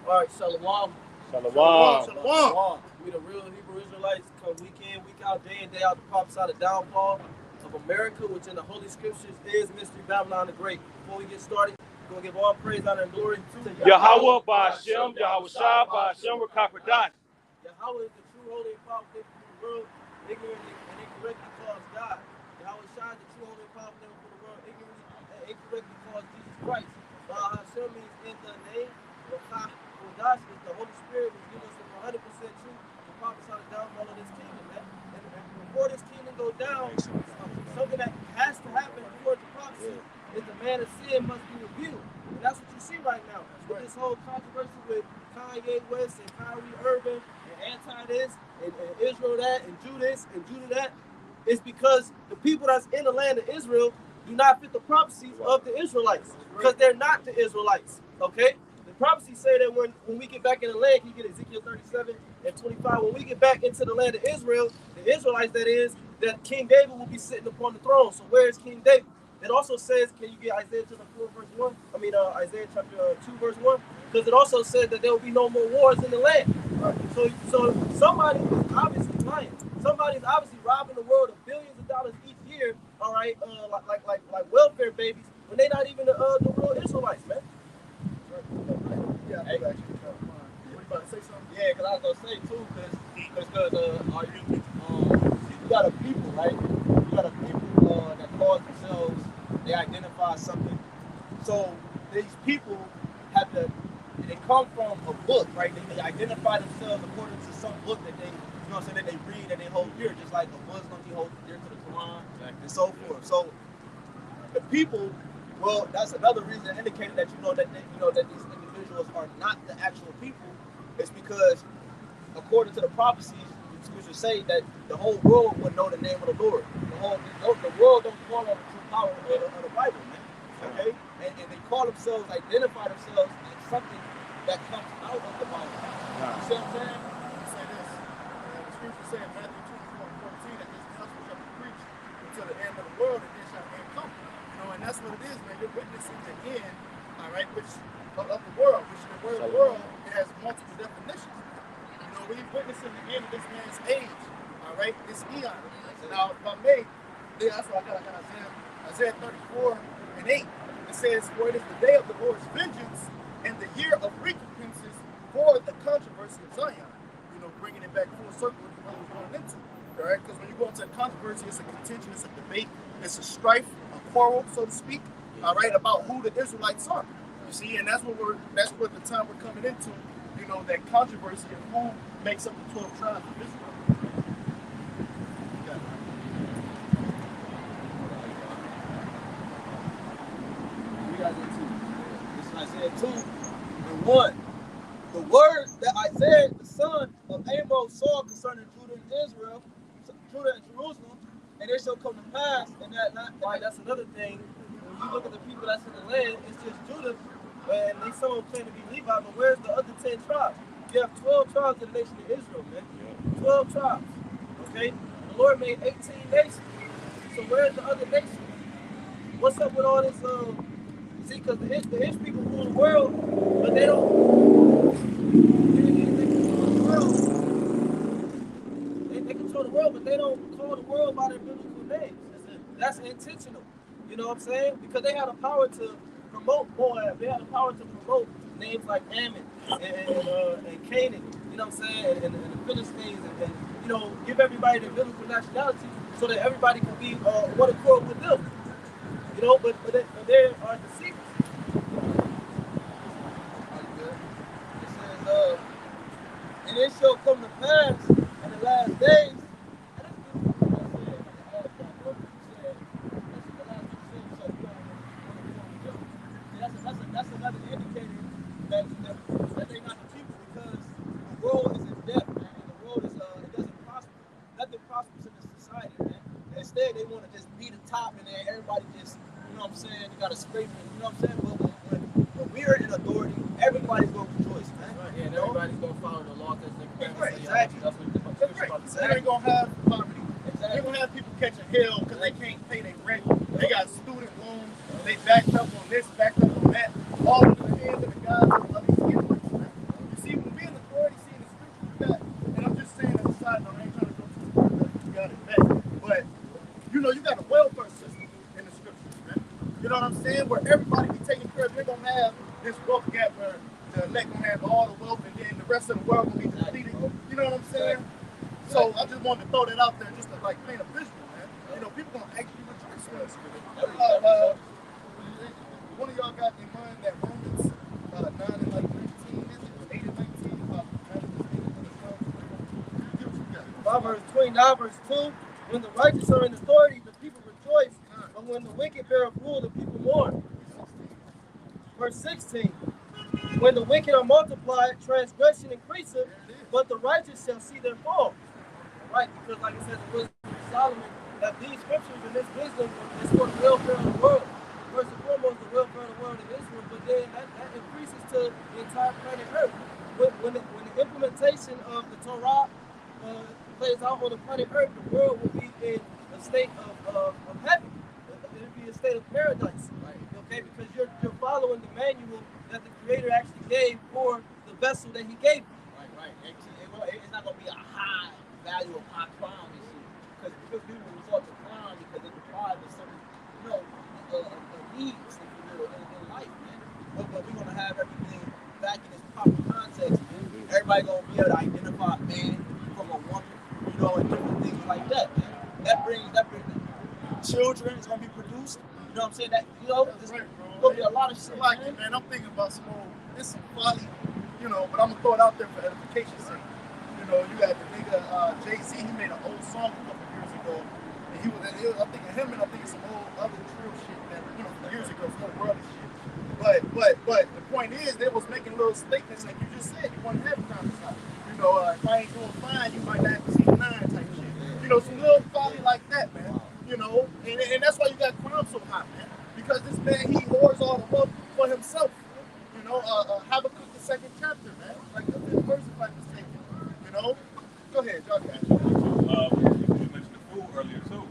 All right, Shalom. Shalom. Shalom. We the real Hebrew Israelites come week in, week out, day in, day out to prophesy the downfall of America, which in the Holy Scriptures is Mystery Babylon the Great. Before we get started, we're going to give all praise, honor, and glory to Yahweh Ba'Shem, Yahweh Shah Ba'Shem Rakapadat. Yahweh is the true, holy, and powerful thing for the world, ignorantly and incorrectly calls God. Yahweh Shah is the true, holy, and powerful thing for the world, ignorantly and incorrectly calls Jesus Christ. Hashem means in the name. Kodash is the Holy Spirit who gives us 100% truth to prophesy the downfall of this kingdom, man. And before this kingdom goes down, something that has to happen before the prophecy is the man of sin must be revealed. And that's what you see right now. With this whole controversy with Kanye West and Kyrie Irving and anti-this and Israel that and Judas and Judah that, it's because the people that's in the land of Israel do not fit the prophecies of the Israelites because they're not the Israelites, okay? The prophecies say that when we get back in the land, you get Ezekiel 37 and 25, when we get back into the land of Israel, the Israelites that is, that King David will be sitting upon the throne. So where is King David? It also says, can you get Isaiah chapter 4 verse 1? Isaiah chapter 2 verse 1? Because it also said that there will be no more wars in the land. So somebody is obviously lying. Somebody's obviously robbing the world of billions of dollars each year, all right, like welfare babies, when they're not even the real Israelites, man. Yeah, hey, what you about to say something? Yeah, because I was gonna say too, because you got a people, right? You got a people that call themselves, they identify something. So these people they come from a book, right? They identify themselves according to some book that they, that they read and they hold dear, just like a Muslim, he holds dear to the Quran and so forth. So the people, well, that's another reason indicating that that these individuals are not the actual people. It's because according to the prophecies, the scriptures say that the whole world would know the name of the Lord. The world don't call on the true power of the Bible, man. Okay? And they call themselves, identify themselves as something that comes out of the Bible. You see what I'm saying? Say this. The scripture said in Matthew 24:14 that this gospel shall be preached until the end of the world, and then shall end come. And that's what it is, man. You're witnessing the end, all right, which of the world, which the word world, it has multiple definitions. We're witnessing the end of this man's age, all right, this eon. Now, if I may, that's why I got Isaiah 34:8. It says, for it is the day of the Lord's vengeance and the year of recompenses for the controversy of Zion. Bringing it back full circle with what we're going into, all right? Because when you go into a controversy, it's a contention, it's a debate, it's a strife, a quarrel, so to speak, all right, about who the Israelites are. You see, and that's what the time we're coming into, that controversy of who makes up the 12 tribes of Israel. We got into this is Isaiah 2 and 1. The word that Isaiah, the son of Amos, saw concerning Judah and Jerusalem, and it shall come to pass, and that's another thing. When you look at the people that's in the land, it's just Judah, and some of them claim to be Levi, but where's the other 10 tribes? You have 12 tribes in the nation of Israel, man. 12 tribes, okay? The Lord made 18 nations. So where's the other nations? What's up with all this, see, because the Israel people rule the world, but they don't, they control the world, but they don't call the world by their biblical names. That's intentional. You know what I'm saying? Because they have the power to promote Moab. They have the power to promote names like Ammon and Canaan. You know what I'm saying? And the Philistines, and give everybody their biblical nationality so that everybody can be one accord with them. But they are deceivers. It says, and it shall come to pass in the last days. That's another indicator that they're not the people, because the world is in debt, man, and the world is it doesn't prosper. Nothing prospers in this society, man. Instead, they want to just be the top, and then everybody just, you got to scrape it, you know what I'm saying? But when we're in authority, everybody's going to rejoice, man. Right, yeah, and everybody's going to follow the law because they're exactly. That's right. You ain't going to have poverty. Exactly. You're going to have people catching hell because they can't pay their rent. They got student loans. They backed up on this, backed up on that. All into the hands of the guys of these hypocrites, man. have this wealth gap where the elect gonna have all the wealth and then the rest of the world gonna be depleted. You know what I'm saying? So I just wanted to throw that out there just to like paint a visual, man. You know, people gonna actually rejoice with us. One of y'all got in mind that Romans 9 and like 19, is it? 8 and 19 about Proverbs 29, verse 2. When the righteous are in authority, the people rejoice. But when the wicked bear a rule, the people mourn. Verse 16. When the wicked are multiplied, transgression increaseth, but the righteous shall see their fall. Right, because like it says in Wisdom of Solomon, that these scriptures and this wisdom is for the welfare of the world. First and foremost, the welfare of the world of Israel, but then that increases to the entire planet Earth. When the implementation of the Torah plays out on the planet Earth, the world will be in a state of heaven. It'll be a state of paradise. Right? Okay, because you're following the manual that the Creator actually gave for the vessel that He gave you. Right. It's not gonna be a high value of high crime and shit, because people resort to crime because it deprives of certain, needs in life, man. But we're gonna have everything back in its proper context, man. Everybody gonna be able to identify a man from a woman, and different things like that, man. That brings children is gonna be produced. You know what I'm saying? That there's gonna be a lot of shit. Like it, man. I'm thinking about some folly, but I'm gonna throw it out there for edification's sake. You got the nigga Jay-Z. He made an old song a couple years ago, and he was I think him and I think some old other drill shit that years ago, some old brother shit. But the point is, they was making little statements like you just said. You want to have conversation. If I ain't doing fine, you might not see 9 type shit. Some little folly like that, man. And that's why you got crime so high, man. Because this man, he hoards all the wealth for himself. Habakkuk the 2nd chapter, man. Like the 5th verse, if I'm mistaken. Go ahead, y'all got it. You mentioned the food earlier too.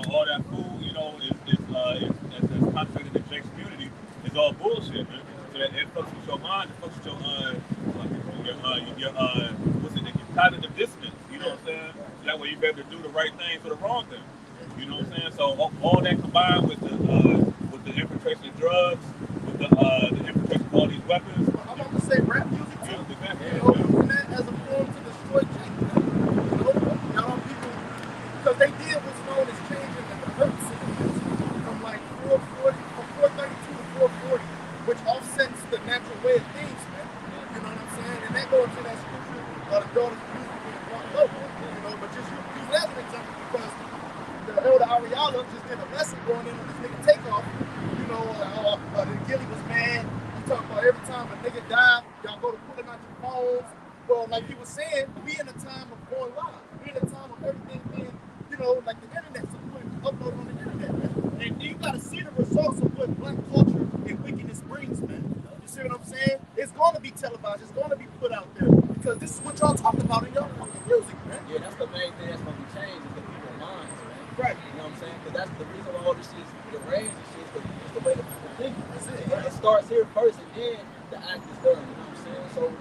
All that food, is concentrated in Jake's community is all bullshit, man. So that it fucks with your mind, it fucks with your cognitive dissonance. You know what I'm saying? So that way you be able to do the right thing for the wrong thing. You know what I'm saying? So all that combined with the infiltration of drugs, with the infiltration of all these weapons. I'm about to say rap music too. Exactly. Using that as a form to destroy Jake. People, because they did what's known as changing the hertz from like 432 to 440, which offsets the natural way of things, man. You know what I'm saying? And that goes to that scripture, the daughters of music being brought low. But just use that as an example because the elder Ariala just did a lesson going in on this nigga Takeoff. The Gilly was mad. He talking about every time a nigga die, y'all go to pulling out your phones. Well, like he was saying, we in a time of going live. We in a time of everything being, like the internet, so upload on the internet, man. And you gotta see the results of what black culture and wickedness brings, man. You see what I'm saying? It's gonna be televised. It's gonna be put out there because this is what y'all talk about in your fucking music, man. Yeah, that's the main thing that's gonna be changed is the people's minds, man. Right. You know what I'm saying? Because that's the reason why all this shit is deranged and shit. It's the way the people think. It starts here first, and then the act is done. You know what I'm saying? So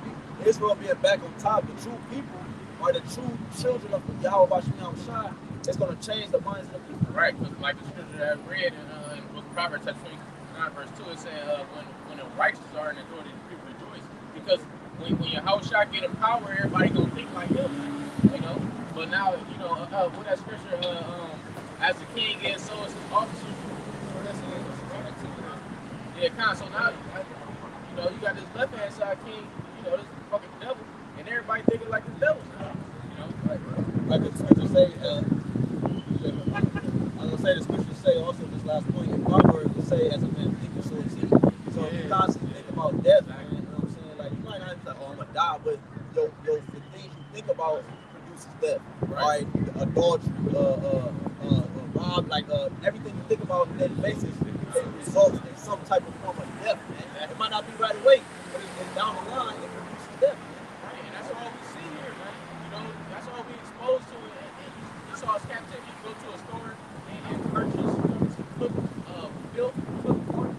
Israel being back on top, the true people are the true children of Yahweh Bashem Yahushua. It's going to change the minds of the people. Right, because like the scripture that I read in book of Proverbs, chapter 29, verse 2, it said, when the righteous are in authority, the people rejoice. Because when Yahushua get in power, everybody going to think like him. But now, with that scripture, as the king gets so is his officers. Yeah, kind of. So now, you got this left-hand side king, this fucking devil, and everybody thinking like the devil now. Like the scripture say, the scripture say also this last point in Proverbs, it say as a man thinketh, so is he. So if you constantly think about death, man, you know what I'm saying? Like you might not think, I'm gonna die, but the things you think about produces death. Right? Adultery, rob, everything you think about on a daily basis, it results in some type of form of death, man. It might not be right away, but it's down the line, it produces death, man. Right, and that's all we see here, man. That's all we exposed to. And you saw us capture. You go to a store and purchase milk, water.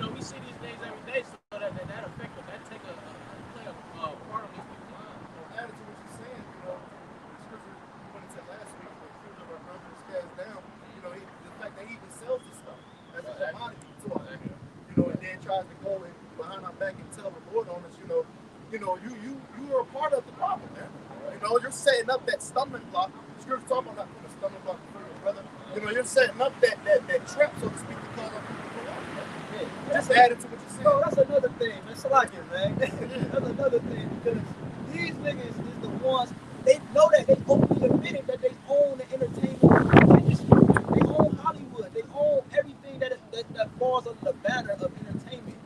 We see these things every day, so that affect them. That take play a part of these people's lives. Added to what you're saying, the scripture when it said last week, the fruit of our brother is cast down. The fact that he even sells this stuff as a commodity to us. And then man tries to go in behind our back and tell the Lord on us, you are a part of the problem, man. You're setting up that stumbling block. The scripture talking about the stumbling block for your brother. You're setting up that trap, so to speak, to cause other people to go out. Yeah. Just add it to what you're saying. Bro, that's another thing, man. Salakia, man. That's another thing because these niggas is the ones, they know that they openly admitted that they own the entertainment industry. They own Hollywood. They own everything that falls under the banner of entertainment.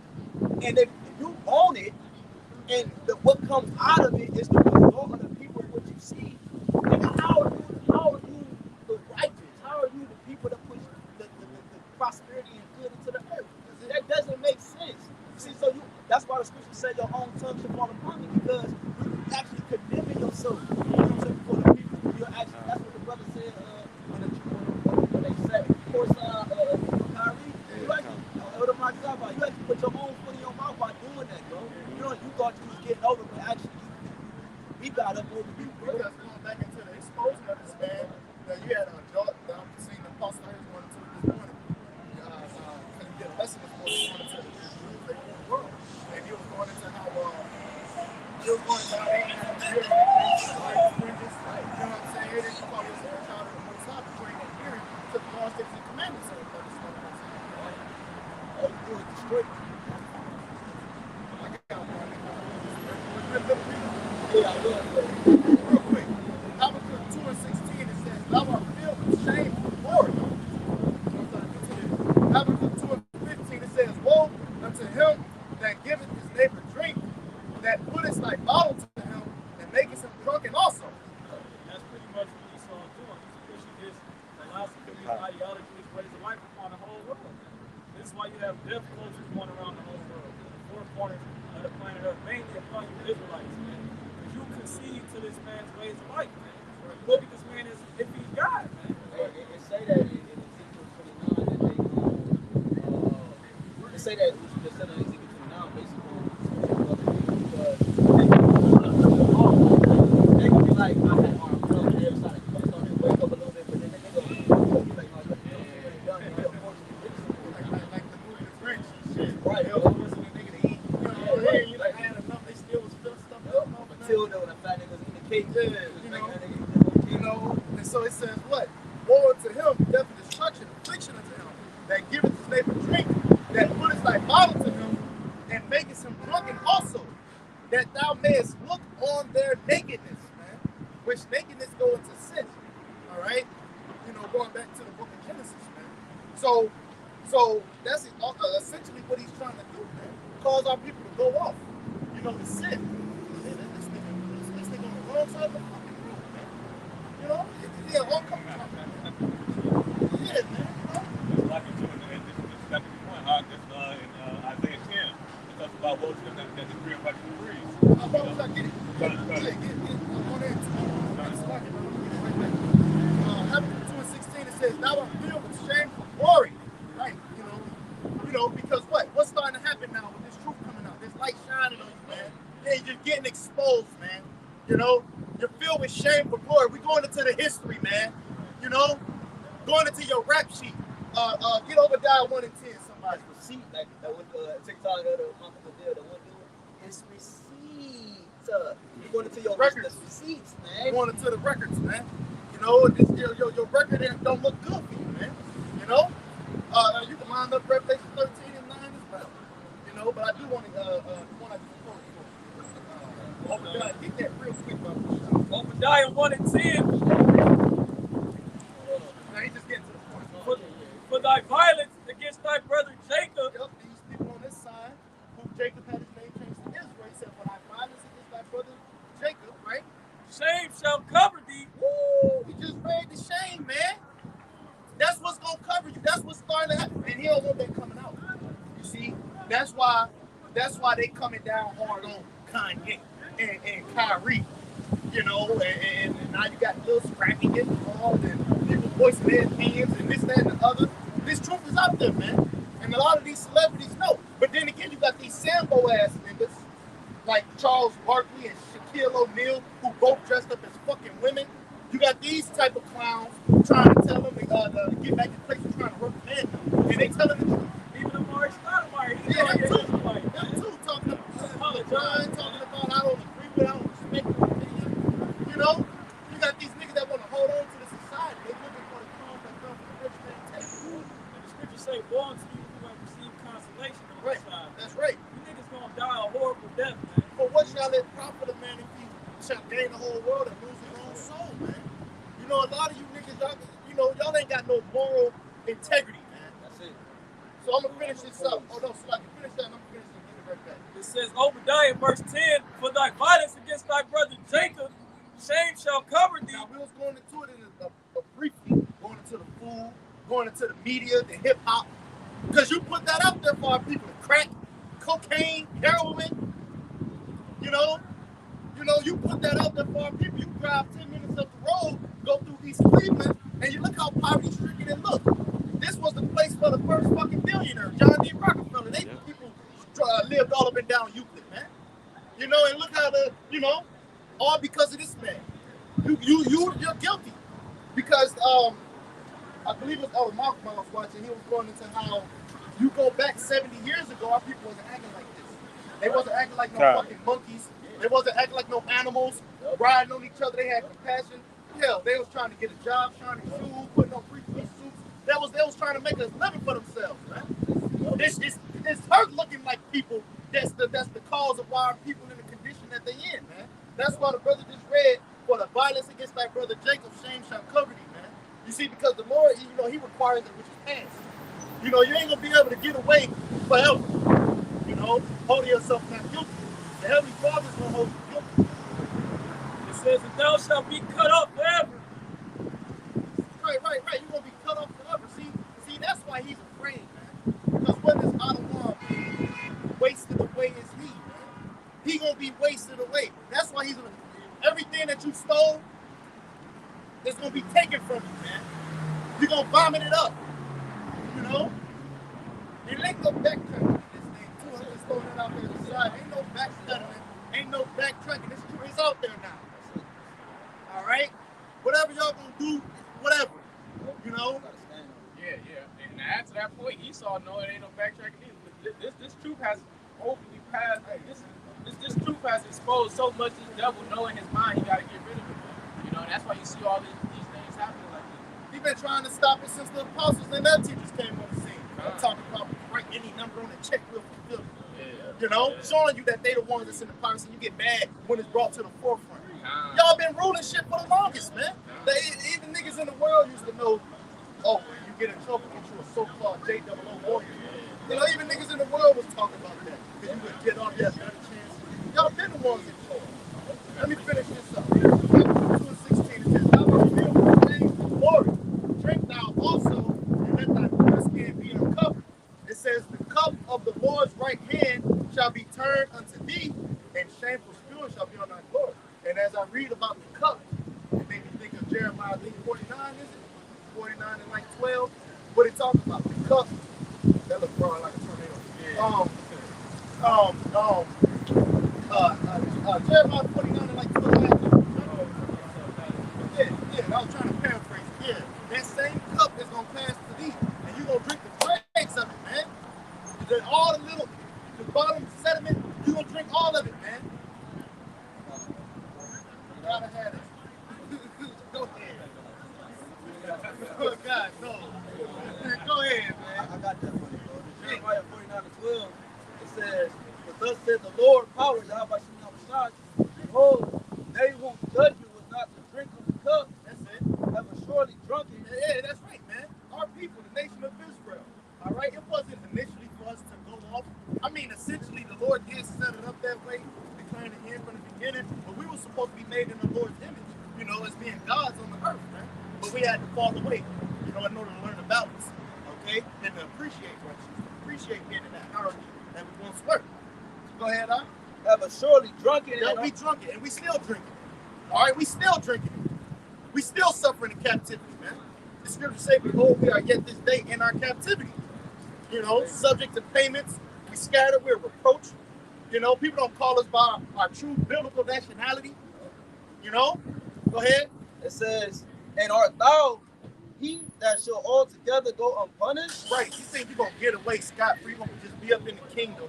And if you own it, and what comes out of it is the result of the people what you see. Nigga, how are you the righteous? How are you the people that push the prosperity and good into the earth? That doesn't make sense. See, that's why the scripture said your own tongue should fall upon you, because you're actually condemning yourself. You know what I'm saying? For the people. That's what the brother said when they said, of course, Kyrie, you actually put your own foot in your mouth by doing that, bro. You thought you was getting over, but actually we got up over you, bro. Because going back into the exposing of this man, you had a joke that I'm seeing the Apostle Harris going into this morning. Because he did a lesson this morning, going into the world. And he was going into how they didn't have purity, fringes, you know what I'm saying? Here they call this a child of the Most High, bring in hearing to the laws, statutes, and commandments of the Lord. All you do is destroy. Yeah, I love that. Real quick. Habakkuk 2:16, it says, thou art filled with shame for glory. Habakkuk 2:15, it says, woe unto him that giveth his neighbor drink, that putteth thy bottle to him, and maketh him drunken also. That's pretty much what Esau is doing. He's pushing his philosophy, his ideology, his ways of life upon the whole world. This is why you have death cultures going around the whole world, the four corners of the planet Earth, mainly upon you Israelites, man. Because you concede to this man's ways of life, man. You look at this man as if he's God, man. It say that in Ezekiel 29 that they say that what you just said in Ezekiel 29 basically because they gonna be like, I had arms on the other side of the coast on and wake up a little bit, but then they gonna be like, done, Like the movie The French and shit. right, They was forcing the nigga to eat. You like had enough, they still was filling stuff up. until when the fat niggas in the cake, And so it says what? Woe unto him, death and destruction, affliction unto him, that giveth his neighbor drink, that putteth thy bottle to him, and maketh him drunken also, that thou mayest look on their nakedness, man. Which nakedness go into sin. Alright? Going back to the book of Genesis, man. So that's essentially what he's trying to do, man. Cause our people to go off, to sin. This nigga on the wrong side of the fucking room, man. All come from. Yeah, man. It's like it's doing, and this is back to the point, how this in Isaiah 10, it talks about woe to them that decree and righteous degrees. How about was I get it? Get I'm on there too. Habakkuk 2:16, it says, thou art filled with shame for glory. Right, because what? What's starting to happen now with this truth coming out? This light shining on you, man. Yeah, you're getting exposed, man. You're filled with shame for glory. We're going into the history, man. Going into your rap sheet. Get Obadiah 1 and 10, somebody. receipt, like that would TikTok or the month of the deal, that would do it's receipts. You're going into your Records. Receipts, man. Going into the records, man. Your record don't look good for you, man. You can line up Revelation 13 and 9 as well. But I do want to I just quote for Obadiah. Get that real quick, brother. Obadiah 1 and 10. Now he's just getting to the point. For thy violence against thy brother Jacob, Yep, these people on this side, who Jacob had his name changed to Israel, he said, for thy violence against thy brother Jacob, right? shame shall cover thee. Woo! We just read the shame, man. That's what's gonna cover you. That's what's starting to happen. And he don't want that coming out. You see, that's why they coming down hard on Kanye and Kyrie. And now you got little Scrappy getting involved and people voicing their opinions and this, that, and the other. This truth is out there, man. And a lot of these celebrities know. But then again, you got these Sambo ass niggas like Charles Barkley and Shaquille O'Neal, who both dressed up as fucking women. You got these type of clowns trying to tell them to get back in place and trying to repent. And they telling the truth. Even Amari Stoudemire, he Yeah, them too. Talking about I don't agree with, I don't respect your opinion. You know, you got these niggas that want to hold on to the society. They looking for the crumbs that come from the rich man table. And the scriptures say, "Woe unto you who have received consolation on Right. this side." That's right. You niggas gonna die a horrible death, man. For what shall it profit a man if he shall gain the whole world and lose his own soul, man? You know, a lot of you niggas, y'all ain't got no moral integrity, man. That's it. So I'm gonna finish this up. Oh no, so I can finish that and I'm gonna finish it and give it right back. It says, Obadiah, verse 10, "For thy violence against thy brother Jacob, shame shall cover thee." Now we was going into it in a briefly, going into the food, going into the media, the hip hop, because you put that out there for our people: crack, cocaine, heroin. You put that out there for our people. You drive 10 minutes up the road, go through East Cleveland, and you look how poverty-stricken it looked. This was the place for the first fucking billionaire, John D. Rockefeller. People lived all up and down Euclid, man. And look how all because of this man. You're guilty. Because I believe it was Malcolm I was watching, he was going into how you go back 70 years ago, our people wasn't acting like this. They wasn't acting like no fucking monkeys. They wasn't acting like no animals, riding on each other. They had compassion. Hell, they was trying to get a job, trying to shoes, putting on three-piece suits. They was trying to make a living for themselves, man. It's her looking like people. That's the cause of why our people in the condition that they in, man. That's why the brother just read, "For the violence against thy brother Jacob, shame shall cover thee," man. You see, because the Lord, he requires it which is past. You ain't gonna be able to get away forever. Holding yourself not guilty. The Heavenly Father's gonna hold you guilty. It says, "And thou shalt be cut off forever." Right. You're gonna be cut off forever. See, that's why he's afraid, man. Because what is Adam wasted away is he, man. He gonna be wasted away. That's why everything that you stole is gonna be taken from you, man. You're gonna vomit it up. And ain't no backtracking in this thing, too. I'm just throwing it out there to the side. Ain't no backtracking. Ain't no backtracking. It's out there now. All right? Whatever y'all gonna do, whatever. Yeah. And to add to that point, Esau know it ain't no backtracking either. This truth has openly passed. This truth has exposed so much this devil knowing his mind, he gotta get rid of it. And that's why you see all these things happening like this. He's been trying to stop it since the apostles and their teachers came on the scene. I'm talking about write any number on the check will fulfill it. Showing you that they the ones that's in the piracy. You get mad when it's brought to the forefront. Y'all been ruling shit for the longest, man. Even niggas in the world used to know, when you get in trouble, get you a so-called JOO warrior. Even niggas in the world was talking about that. Because you would get off that better chance. Y'all been the ones in charge. Let me finish this up. Chapter 2:16, it says, "Thou wilt feel the things of glory. Drink thou also, and let thy skin be uncovered." It says, "The cup of the Lord's right hand shall be turned unto thee, and shameful spewing shall be on thy glory." And as I read about the cup, it made me think of Jeremiah 49, is it? 49 and like 12. What it talks about, the cup. That looks broad like a tornado. Jeremiah 49 and like 12. Yeah, I was trying to paraphrase it. Yeah, that same cup is going to pass to thee, and you're going to drink the dregs of it, man. All the bottom sediment, you're going to drink all of it, man. You gotta have it. Go ahead. Oh, God, no. Go ahead, man. I got that for you, bro. Jeremiah 49:12, it says, "For thus said the Lord, power, Yahweh Shemashah, behold, they who judge you was not to drink of the cup, That's it. have surely drunken." Yeah, that's right, man. Our people, the nation of Israel. All right, it wasn't initially for us to go off. I mean, essentially, the Lord did set it up that way, declaring the end from the beginning. But we were supposed to be made in the Lord's image, as being gods on the earth, man. But we had to fall away, in order to learn about us, okay, and to appreciate righteousness, appreciate being in that hierarchy that we once were. Go ahead, huh? Have surely drunken. We drunk it, and we still drinking it. All right, we still drinking it. We still suffering in captivity, man. The scriptures say, "Behold, we are yet this day in our captivity." Subject to payments. We scattered. We're reproached. People don't call us by our true biblical nationality. Go ahead. It says, "And art thou he that shall altogether go unpunished?" Right. You think you're going to get away scot-free? You're going to just be up in the kingdom.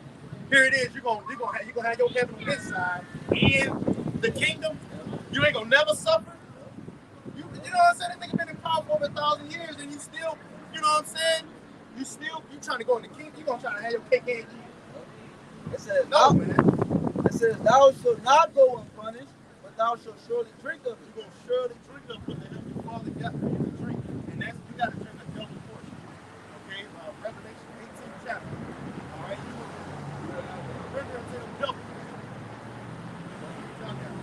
Here it is. You're gonna have your heaven on this side and the kingdom. You ain't gonna never suffer. You know what I'm saying? That nigga been in power for over 1,000 years, and you still, you know what I'm saying? You trying to go in the kingdom. You gonna try to have your cake and eat. It says, No, man. it says, thou shalt not go unpunished, but thou shalt surely drink of it. You're gonna surely drink up what the Heavenly Father got for you to drink, and that's you gotta drink a double portion. Okay, Revelation 18th chapter. All right, you render unto them double. Y'all got it.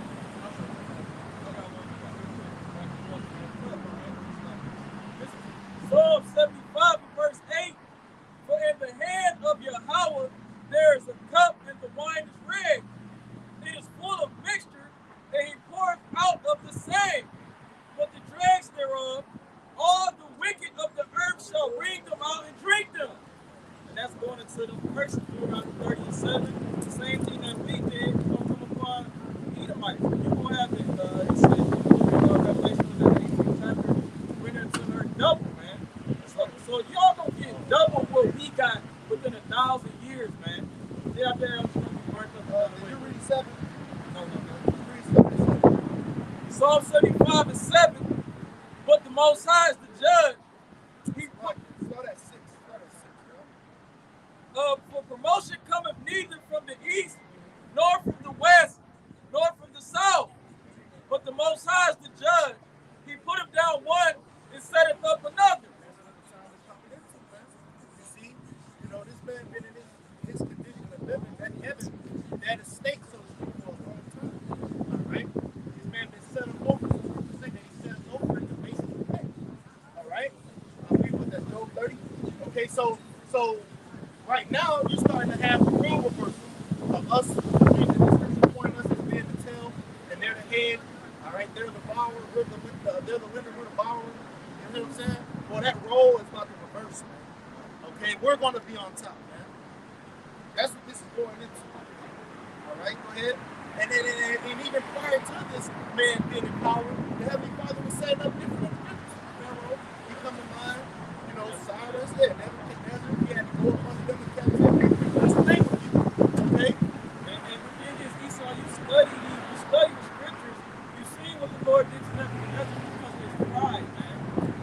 Psalm 75 verse 8. For in the hand of Yahweh there is a cup, and the wine is red. It is full of mixture, and he poureth out of the same. But the dregs thereof, all the wicked of the earth shall wring them out and drink them. And that's going into the verse of Deuteronomy 37. The same thing that we did gonna come upon Edomites. You're gonna have it, it says in Revelation in the 18th chapter, render to her double, man. So y'all gonna get double what we got within 1,000 years, man. They out there gonna be burnt up. Did you read 7? No. Read 7. Psalm 75 and 7. But the Most High is the judge. He Start at 6. Start at 6, bro. For promotion cometh neither from the east, nor from the west, nor from the south. But the Most High is the judge. He putteth down one and setteth up another. You see, you know, this man been in his condition of living, that heaven, that estate, so to speak, for a long time. All right? This man been settled over. The thing that he settled over in the basic pay. All right? We put that Job 30. Okay, so right now, you're starting to have the role reversal of us, the scripture pointing us as being the tail, and they're the head. All right, they're the borrower, they're the lender, we're the borrower. You know what I'm saying? Well, that role is about to reverse, man. Okay, we're going to be on top, man. That's what this is going into. All right, go ahead. And even prior to this man being in power, the Heavenly Father was setting up different scriptures. Pharaoh, he come to mind, you know, Cyrus, Nebuchadnezzar, he had to go up under them and captivity. That's the thing with you, okay? And the thing is, Esau, you study the scriptures, you see what the Lord did to Nebuchadnezzar because of his pride, man.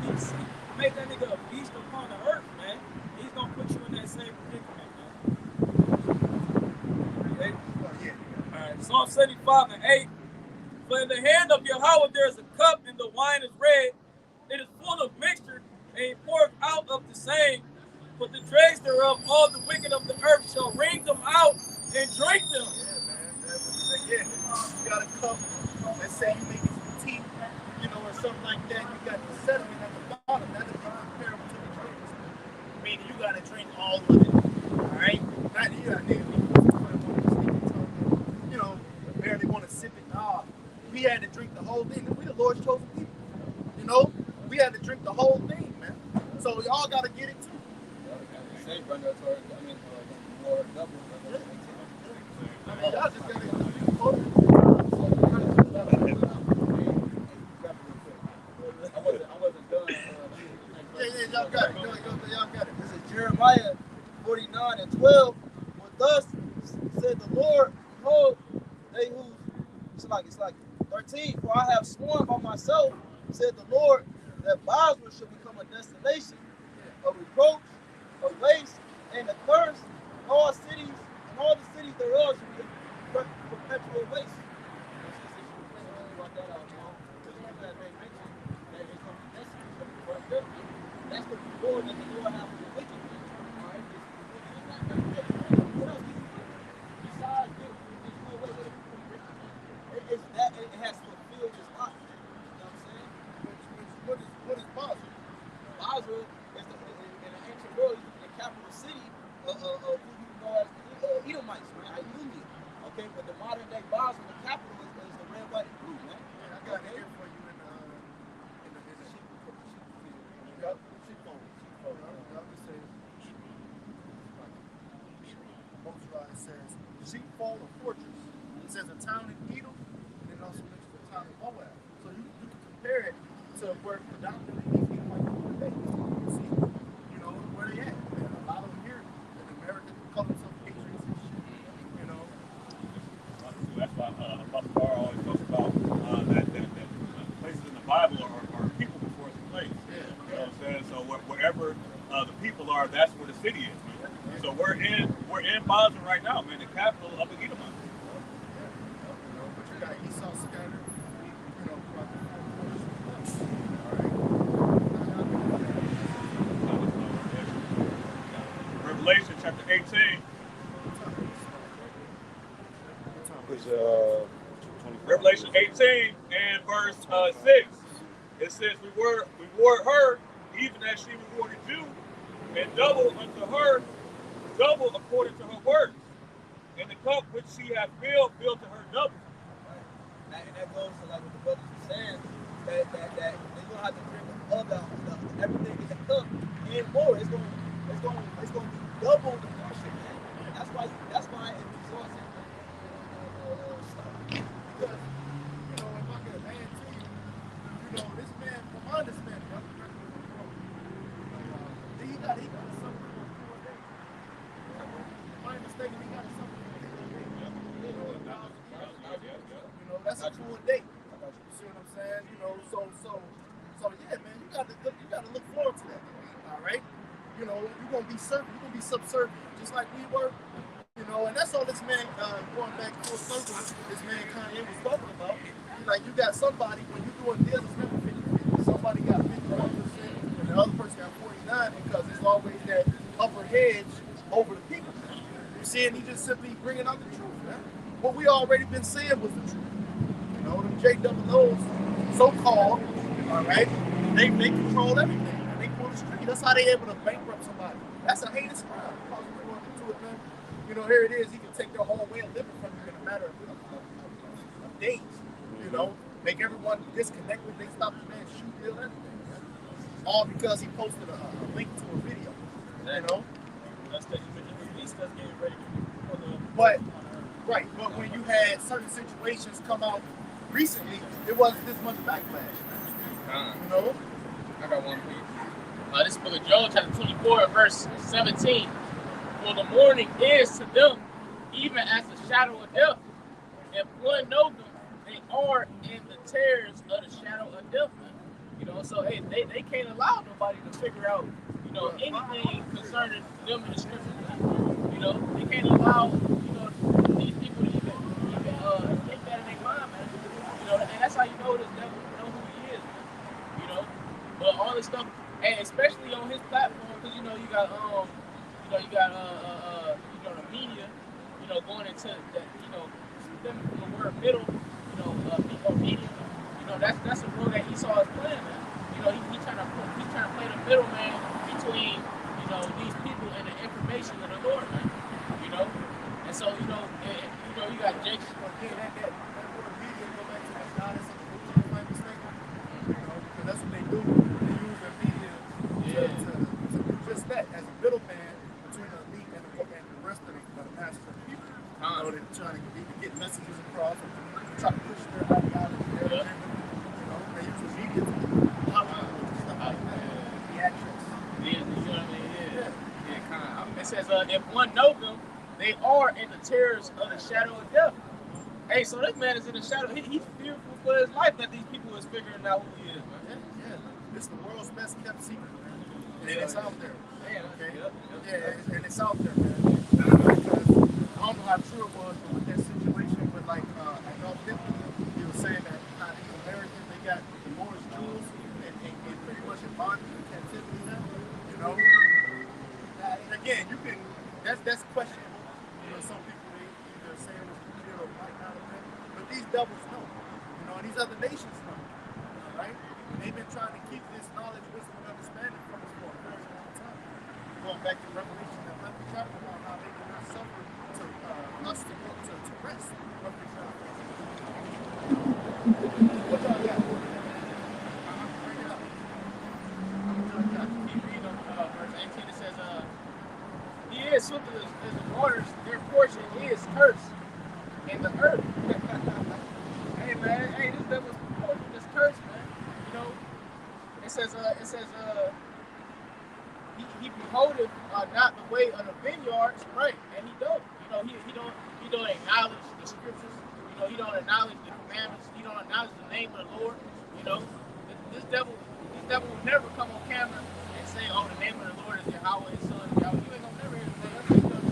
He made that nigga a beast upon the earth, man. He's gonna put you in that same predicament, man. Okay? All right, Psalm 75 and 8. For in the hand of Yahweh there is a cup, and the wine is red. It is full of mixture, and he poureth out of the same. But the dregs thereof, all the wicked of the earth shall wring them out and drink them. Yeah, man. Again, you got a cup. Let's say you making some tea, you know, or something like that. You got the sediment at the bottom. That'll be comparable to the drinks. Meaning you got to drink all of it. All right? Not you got you know, barely want to sip it. Nah, we had to drink the whole thing. We the Lord's chosen people. You know, we had to drink the whole thing, man. So y'all got to get it too. Say, render to her, more double. I mean, y'all just got to I wasn't done. yeah, y'all got it. Y'all got it. This is Jeremiah 49 and 12. For thus said the Lord, behold, they who, it's like 13. For I have sworn by myself, said the Lord, that Basra shall become a desolation, a reproach, a waste, and a curse. All cities and all the cities thereof shall be a perpetual waste. That's the reward that the Lord has for the wicked. All right? What else can you do? Besides there's no way that it has fulfilled its lot. You know what I'm saying? What is Basra? Basra is in the ancient world, the capital city of who you know as the Edomites, man, Idumea. Okay, but the modern day Basra, the capital is the red, white, and blue, man. Yeah, I got it here for you in the sheep fold. It says sheepfold or fortress. It says a town in Edom, and it also mentions a town in Moab. So you can compare it to where predominantly these Edomites are today. You see, you know, where they at. And a lot of them here in American them in the capital of the Edomite. You know, but you got Esau scattered, you know, throughout the four corners of the earth. Revelation chapter 18. Revelation 18 and verse 6. It says, reward her, even as she rewarded you, and double unto her, double according to her works. And the cup which she hath filled to her double. And that goes to like what the brothers were saying, that they're gonna have to drink of everything in the cup and more. It's gonna be double the portion, man. And that's why it results in Because, you know, if I get a man to you, you know, this man, from my understanding, he got something for a day. If I'm mistaken, he got something for a day. You know, that's a full day. You see what I'm saying? You know, so yeah, man, you gotta look forward to that. All right? You know, you're gonna be subservient, just like we were. You know, and that's all this man, going back full circle, this man Kanye was talking about. Like, you got somebody, when you're doing deals, it's never 50-50. Somebody got 51% and the other person got 49 because there's always that upper hedge over the people. You see, and he just simply bringing out the truth, man. What we already been saying was the truth. You know, them JWOs, so-called, all right, they control everything. And they pull the street. That's how they able to bankrupt somebody. That's a heinous crime. You know, here it is. He can take their whole way of living from you in a matter of days. You know, make everyone disconnect when they stop the man shoot, bill, everything. All because he posted a link to a video. You know, That's the release that's getting ready for the. but when you had certain situations come out recently, it wasn't this much backlash. You know, I got one for you. This is book of Joel, chapter 24, verse 17. For the morning is to them even as the shadow of death. If one know them, they are in the terrors of the shadow of death. You know, so hey, they can't allow nobody to figure out, you know, anything concerning them in the scriptures. You know, they can't allow, you know, these people to even think that in their mind, man. You know, and that's how you know this devil know who he is, man. You know, but all this stuff, and especially on his platform, because you know you got the media, you know, going into that, you know, stemming from the word middle, you know, or media, you know, that's a role that Esau is playing now. You know, he's trying to play the middleman between, you know, these people and the information of the Lord, man. You know, and so you know, you got Jake. again, that word media go back to that goddess of the movie, if I'm mistaken. You know, because that's what they do. They use their media to do just that, as a middleman between the elite and the rest of the masses of the people. You know, they're trying to get messages across and try to push their ideology, their agenda. You know, they use the media to do Hollywood and stuff like that. Theatrics. Yeah, you know what I mean? Yeah, kind of. It says, if one know them, they are in the terrors of the shadow of death. Hey, so this man is in the shadow. He's fearful for his life that these people is figuring out who he is, man. Yeah. It's the world's best kept secret, man. And it's out there. Yeah, Okay? yep. Yeah, and it's out there, man. Because I don't know how true it was, but with that situation with like Adolf Hitler, he was saying that these Americans, they got the Moorish Jews and pretty much in bondage and captivity now. You know? And again, you can, that's questionable. You know, some people they either say it was real or might not have been. But these devils know. You know, and these other nations know. All right? And they've been trying to keep this knowledge, wisdom, and understanding from us for a very long time. Going back to Revelation, that 11th chapter, about how they did not suffer to us to go to rest. Roughly chapter. What y'all got? Bring it up. Keep reading verse 18. It says, he is swift as the waters, their portion is cursed in the earth. Hey man, this devil's portion is cursed, man. You know, it says he beholdeth not the way of the vineyards, right? And he don't. You know, he don't acknowledge the scriptures. You know, he don't acknowledge the commandments. He don't acknowledge the name of the Lord. You know, this devil will never come on camera and say, "Oh, the name of the Lord is Yahweh, His Son." You ain't gonna never hear the name of the Lord.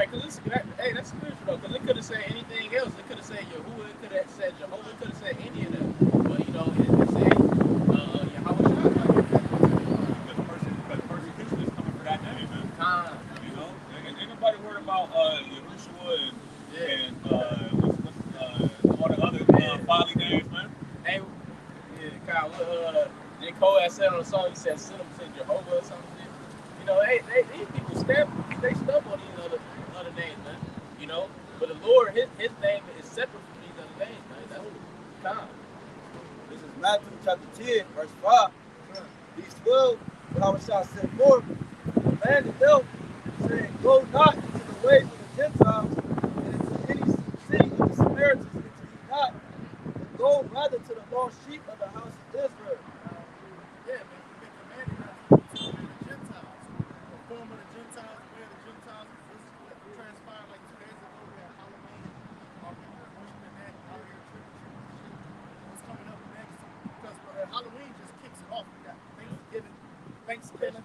Right, because that's spiritual though. Because it could have said anything else. It could have said Yahuwah. It could have said Jehovah. It could have said any of them. But it said Yahweh Shai. Because persecution is coming for that name, man. Time. You know, ain't nobody worried about Yahushua and all the other folly names, man. Hey, Kyle, J. Cole had said on the song, he said, send them to Jehovah or something. You know, these people they stumble on these other names, man. You know, but the Lord, his name is separate from these other names, man. That's time. This is Matthew chapter 10, verse 5. These 12, Yahweh shall send forth, commanded them, saying, go not into the ways of the Gentiles, and into any city of the Samaritans into ye not, but go rather to the lost sheep of the house of Israel. Yeah, man, you've been commanded not to be the Gentiles. The form of the Gentiles, where the Gentiles, this is what transpired like 2 days ago. We had Halloween. Our people are worshiping that out here, trick-or-treating shit. What's coming up next? Because Halloween just kicks it off. We got Thanksgiving,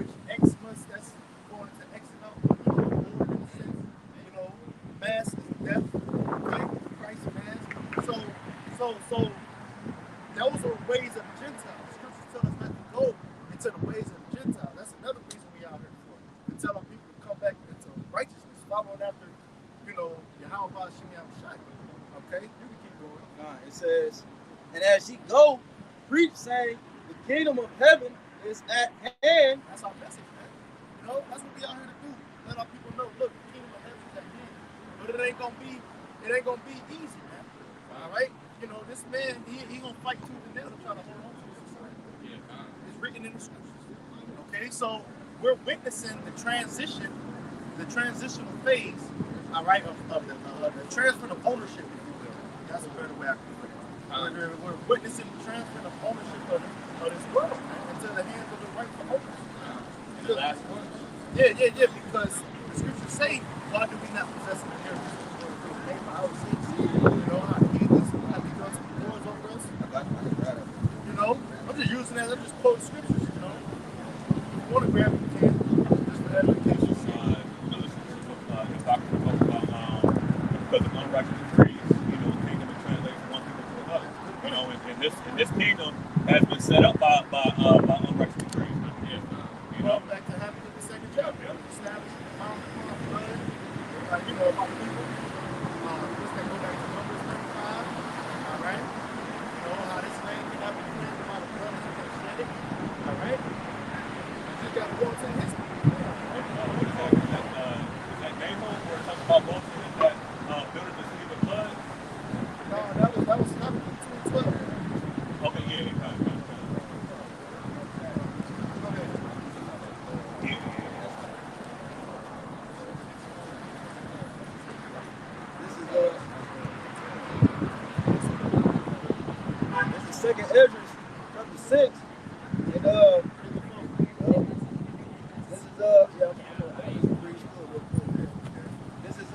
which Xmas, that's going to exit out, Lord in a sense. You know, Mass is death, right? Christ Mass. So those are ways of the Gentiles. Scriptures tell us not to go into the ways of the Gentiles. That's another reason we out here for. To tell our people to come back into righteousness, following after, Yahweh Hashem Yahushai. Okay, you can keep going. It says, and as ye go, preach, saying, the kingdom of heaven is at hand. That's our message, man. You know, that's what we out here to do. Let our people know, look, the kingdom of heaven is at hand. But it ain't gonna be easy, man. All right? You know, this man, he gonna fight tooth and nail to try to hold on to his society. It's written in the scriptures. Okay, so we're witnessing the transitional phase, all right, of the transfer of ownership, if you will. That's a better way I can put it. We're witnessing the transfer of ownership of this world, man, into the hands of the rightful owners. The last one. Yeah, because the scriptures say, why do we not possess an inheritance? You know, how heathens have begun to be wars over us. You know, I'm just using that, I'm just quoting scriptures, you know. If you want to grab it, you can, just for edification. Because of unrighteous decrees, kingdom is translated from one people to another. And this kingdom has been set up by unrighteous decrees. Going back to having the second chapter, establishing the founding upon blood, about people. Just that go back to Numbers 35, all right? You know how this thing cannot be cleansed by the blood of the shedded, all right? You just got to go into the history. Is that Nahum where it talks about Moses that building the city with blood? No, that was not 2:12. Okay, yeah. This is second Esdras, chapter 6. And this is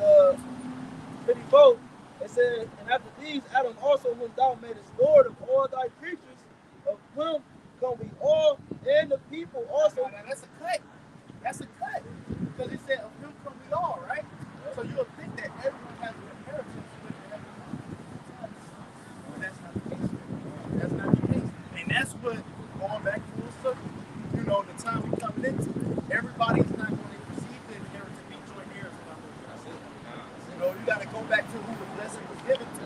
54. It says, and after these, Adam also, whom thou madest Lord of all thy creatures, of whom come we all, and the people also. Now, that's a cut. That's a cut. Because it said, of him come we all, right? So you'll think that everyone has an inheritance with the but that's not the case. That's not the case. And that's what, going back full circle, the time we're coming into, everybody's not going to receive the inheritance and be joint heirs. You got to go back to who the blessing was given to.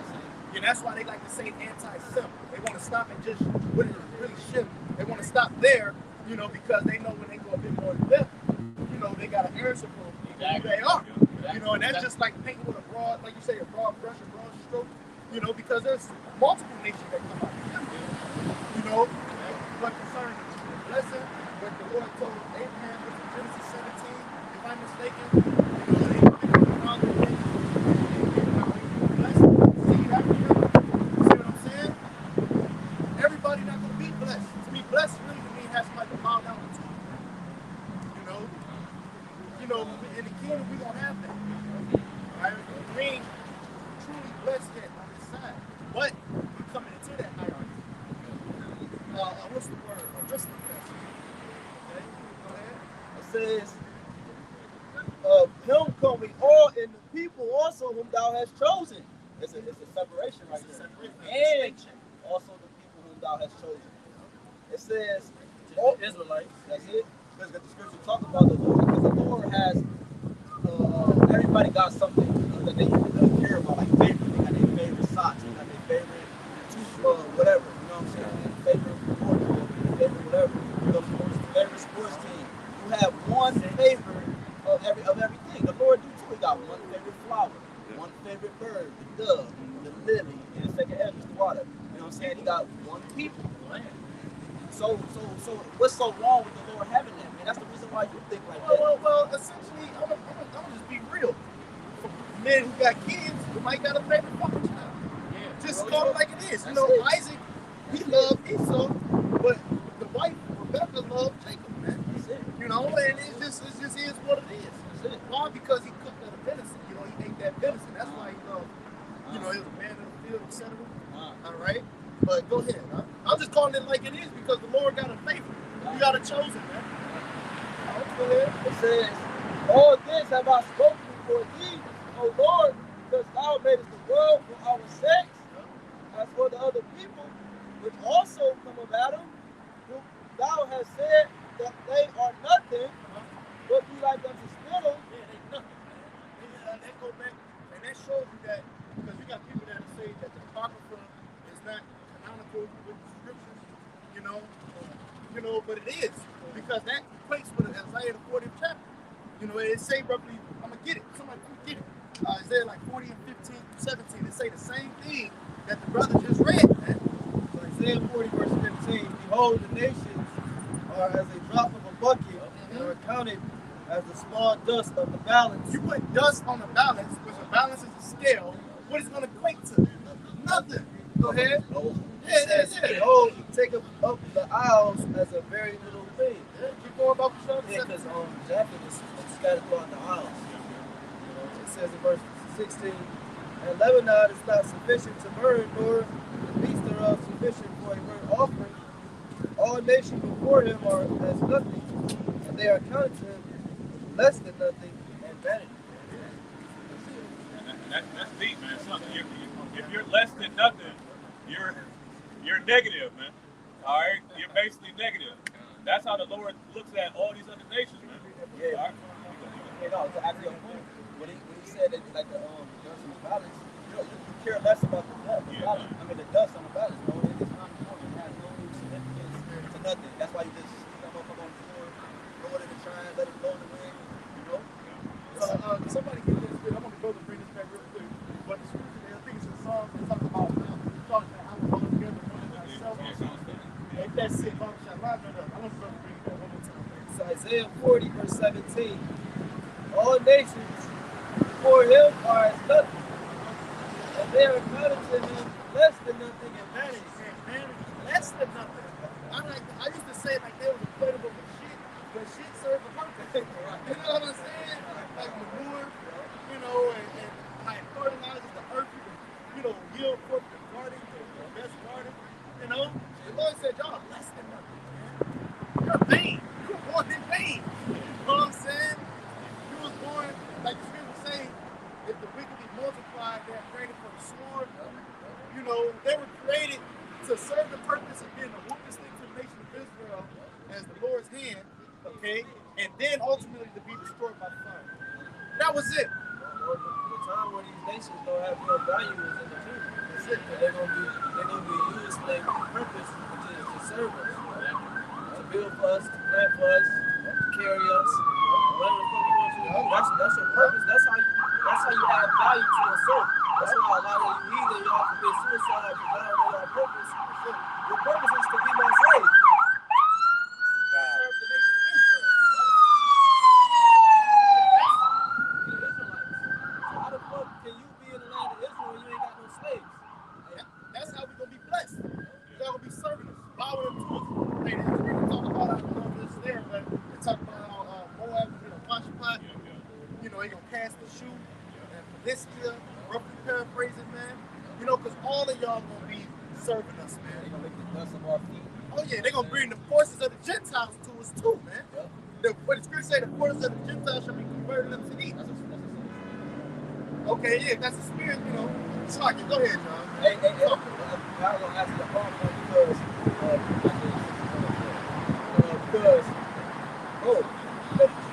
And that's why they like to say anti-sim. They want to stop and just, what is really shit? They want to stop there, because they know when they go a bit more in depth, they got an answer for who they are. And that's just like painting with a broad, like you say, a broad brush, a broad stroke, because there's multiple nations that come out of them. What concerns the blessing, what the Lord told Abraham in Genesis 17, if I'm mistaken, they found the blessing. See that? You see what I'm saying? Everybody not going to be blessed. To be blessed really to me has somebody to bow down to. In the kingdom we don't have that. Right? We ain't truly blessed yet on this side. But we're coming into that hierarchy. What's the word? Just the best. Okay, go ahead. It says, of him coming all in the people also whom thou hast chosen. It's a separation right there. And also the people whom thou hast chosen. It says, Oh, Israelites. that's it. Because the scripture talks about the Lord. Because the Lord has, everybody got something that they care about, like favorite. They got their favorite socks, they got their favorite whatever. You know what I'm saying? Their favorite wardrobe, their favorite whatever. Their favorite sports team. You have one favorite of everything. The Lord do too. He got one favorite flower, one favorite bird, the dove, the lily, and the second heaven, the water. You know what I'm saying? He got one people. So what's so wrong with the Lord having that, man? That's the reason why you think like that. Well, essentially, I'm gonna just be real. Men who got kids, who might got a favorite fucking child. Yeah. Just call it like it is. You That's know, it. Isaac, he loved Esau, but the wife Rebecca loved Jacob, man. That's it. You know, and it just is what it is. That's it. Why? Because he cooked that venison. You know, he ate that venison. That's why he loved. You know, he was a man of the field, etc. All right. But go ahead. Huh? I'm just calling it like it is because the Lord got a favor. You got a chosen, man. All right, go ahead. It says, all this have I spoken before thee, O Lord, because thou madest the world for our sakes, as for the other people, which also come of Adam, whom thou hast said that they are nothing, but be like unto spittle. Yeah, they nothing, man. And that go back, and that shows you that because you got people that say that the Apocrypha is not canonical with the scriptures, you know, but it is because that equates with Isaiah the 40th chapter. You know, it say roughly, I'm gonna get it. Somebody come get it. Isaiah like 40 and 15, 17. It say the same thing that the brother just read, man. So Isaiah 40 verse 15, behold, the nations are as a drop of a bucket, and are counted as the small dust of the balance. You put dust on the balance, which a balance is a scale. What is it gonna equate to? Nothing. Go ahead. It says, behold, he taketh up the isles as a very little thing. Keep going about the show. Yeah, because Japheth is scattered throughout the isles. You know, it says in verse 16, and Lebanon is not sufficient to burn, nor the beasts thereof sufficient for a burnt offering. All nations before him are as nothing, and they are counted to him less than nothing and vanity. That's deep, man. If you're less than nothing, you're negative, man. All right, you're basically negative. That's how the Lord looks at all these other nations, man. Yeah. All right? You know, to actually a point, when he said that like the dust on the balance, you care less about the dust. Yeah. I mean the dust on the balance, bro. It is not important. It has no significance to nothing. That's why you just stick that motherfucker on the floor, throw it in the trash, let it blow in the wind. You know. Somebody get this good. I'm gonna go to bring this back real quick. But the scripture, I think it's a song that talks about how we come together one in ourselves. If that's it, Bible shall line it up. I'm gonna bring it back one more time. It's Isaiah 40 verse 17. All nations before him are as nothing, and they are counted to him less than nothing and vanity. Less than nothing. I used to say like they was equatable with shit, but shit served a purpose. You know what I'm saying? Like manure, you know, and like fertilizes the earth, you know, yield forth the garden, the best garden. You know, the Lord said, y'all less than nothing, man. You're vain. You're born in vain. You know what I'm saying? You was born, like the scripture say, if the wicked be multiplied, they are created for the sword. You know, they were created to serve the purpose of being the weakest thing to the nation of Israel as the Lord's hand, okay, and then ultimately to be destroyed by the fire. That was it. The time where these nations don't have no value is in the future. That's it. They're gonna be used for their purpose, which is to serve us, to build for us, to plant for us, to carry us. Whatever the fuck you want to do, that's your purpose. That's how you add value to yourself. That's why a lot of you either y'all commit suicide because y'all don't know your purpose. Your purpose is to be my slave. Serve the nation of Israel. How the fuck can you be in the land of Israel when you ain't got no slaves? That's how we're going to be blessed. You're going to be serving us, bowing to us. Hey, we're going to talk about, I don't know if it's there, but they talk about how Moab, Pashpat, you know, they're going to cast the shoe, and Philistia, roughly paraphrasing, man. You know, because all of y'all going to be serving us, man. They're gonna make the dust of our feet. Oh, yeah, they're going to bring the forces of the Gentiles to us, too, man. Yep. what the scripture say, the quarters of the Gentiles shall be converted unto thee. Okay, yeah, that's the spirit, you know. Slocky, go ahead, John. Hey, I was gonna ask you a follow-up because bro,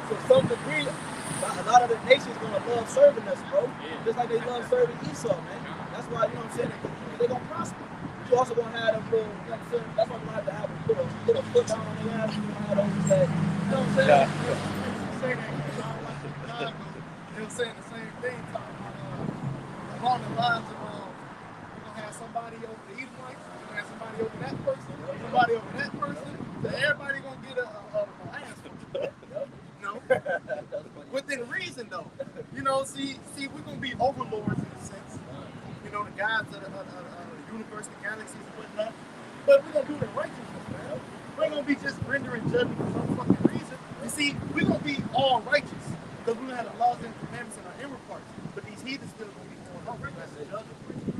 to some degree, a lot of the nations gonna love serving us, bro. Just like they love serving Esau, man. That's why, you know what I'm saying, they're gonna prosper. But you also gonna have them little, you know what I'm saying? That's why we're gonna have to have a little foot down on their ass. You're gonna have those that, you know what I'm saying? They were saying the same thing, talking about along the lines of we're gonna have somebody over the Edomites, we're gonna have somebody over that person, somebody over that person, so everybody gonna get an answer. No, within reason though. You know, see, we're gonna be overlords in a sense. You know, the gods of the universe, the galaxies, and whatnot. But we're gonna do the righteousness, man. We're gonna be just rendering judgment for some fucking reason. You see, we're gonna be all righteous because we're gonna have the laws and commandments in our inward parts. But these heathens still gonna be going on. That's it.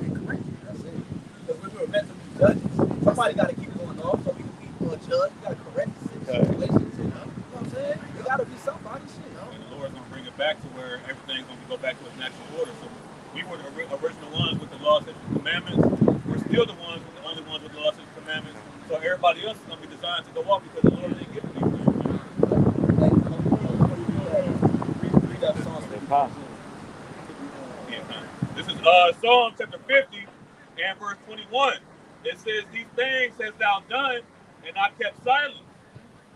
Incorrect. That's it. Because we were meant to be judges. Somebody got to keep it going off so we can be a judge. We got to correct the situations. You know what I'm saying? You got to be somebody. Shit. And the Lord's gonna bring it back to where everything's gonna go back to its natural order. So we were the original ones with the laws and commandments. We're still the only ones with the laws and commandments. So everybody else is gonna be designed to go off because the Lord didn't give it to you. Read that song. This is Psalm chapter 50 and verse 21. It says, "These things hast thou done, and I kept silence.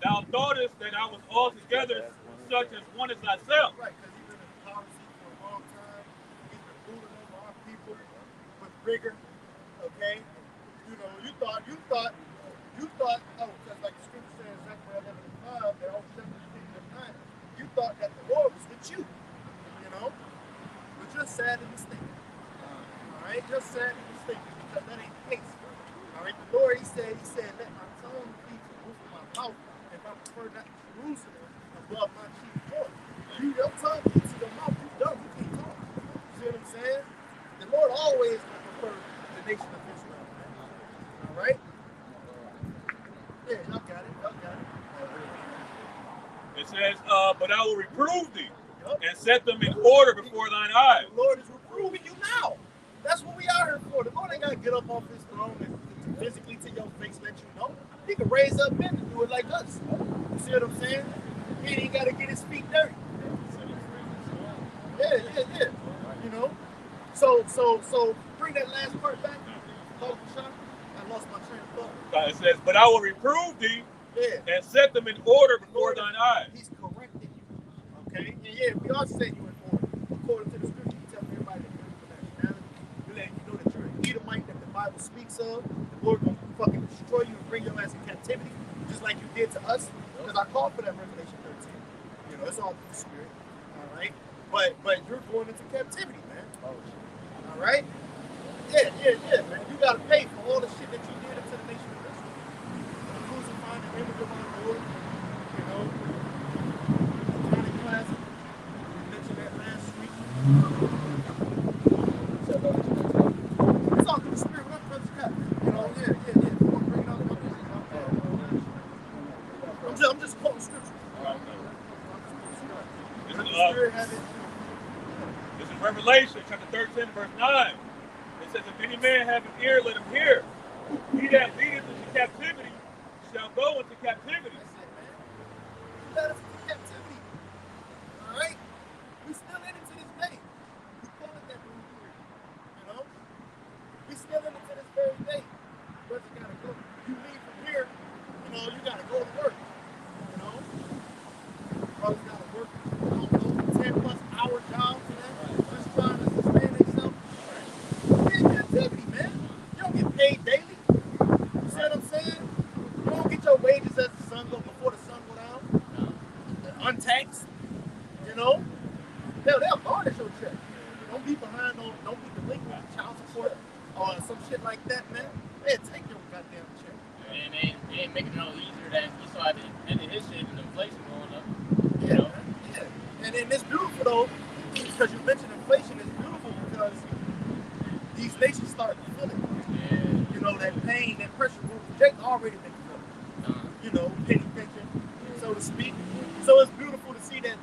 Thou thoughtest that I was altogether such as one as thyself." Right, because he's been in policy for a long time. He's been ruling over our people with rigor. Okay? You know, you thought, oh, because like the scripture says, Zechariah 11:5, they're all shepherds kingdom of night. You thought that the Lord was with you. You know? But you're sad and mistaken. Alright? You're sad and mistaken because that ain't the case. Alright? The Lord, he said, let my tongue be to the roof of my mouth if I prefer not Jerusalem above my chief point. Your tongue gets to your mouth, you done, you can't talk. See what I'm saying? The Lord always prefer the nation of Israel. Alright? Yeah, y'all got it. It says, "But I will reprove thee and set them in order before thine eyes." The Lord is reproving you now. That's what we are here for. The Lord ain't got to get up off his throne and physically to your face let you know. He can raise up men to do it like us. You see what I'm saying? He ain't got to get his feet dirty. Yeah. You know? So bring that last part back. I lost my train of thought. It says, "But I will reprove thee and set them in order before thine eyes." He's correcting you. Okay? And yeah, we are setting you in order. According to the scripture, you tell everybody that you're from nationality. You let you know that you're an Edomite that the Bible speaks of. The Lord gonna fucking destroy you and bring your ass in captivity, just like you did to us. Because I called for that Revelation 13. You know, it's all through the spirit. Alright? But you're going into captivity, man. Alright? Yeah, man. You gotta pay for all the shit that you did into the nation of Israel. Crucifying the image of our Lord. You know, Johnny Classic. We mentioned that last week. It's all through the spirit. What up, Brother Scott? You know, yeah. We're gonna bring it out. I'm just quoting scripture. This is Revelation chapter 13, verse 9. It says, "If any man have an ear, let him hear. He that leadeth into captivity shall go into captivity." That's it, man. You led us into captivity. Alright? We still in it to this day. We call it that when we do it. You know? We still in it to this very day. But you gotta go. You leave from here, you know, you gotta go to work. You know? Brothers gotta work, 10+ hour jobs, man. Just trying to sustain themselves. We're in captivity, man. You don't get paid daily. You see what I'm saying? You don't get your wages as the sun go before the sun go down. Untaxed. You know? They'll garnish your check. Don't be behind on, don't be delinquent with child support or some shit like that, man. They'll take your goddamn check. And they ain't making it no easier that you saw at the end of his shit and inflation going up. Yeah, You know? yeah. And it's beautiful though, because you mentioned inflation. It's beautiful because these nations start to feel it. Yeah. You know, that pain, that pressure. Jake already been feeling it. You know, penny pinching, so to speak. So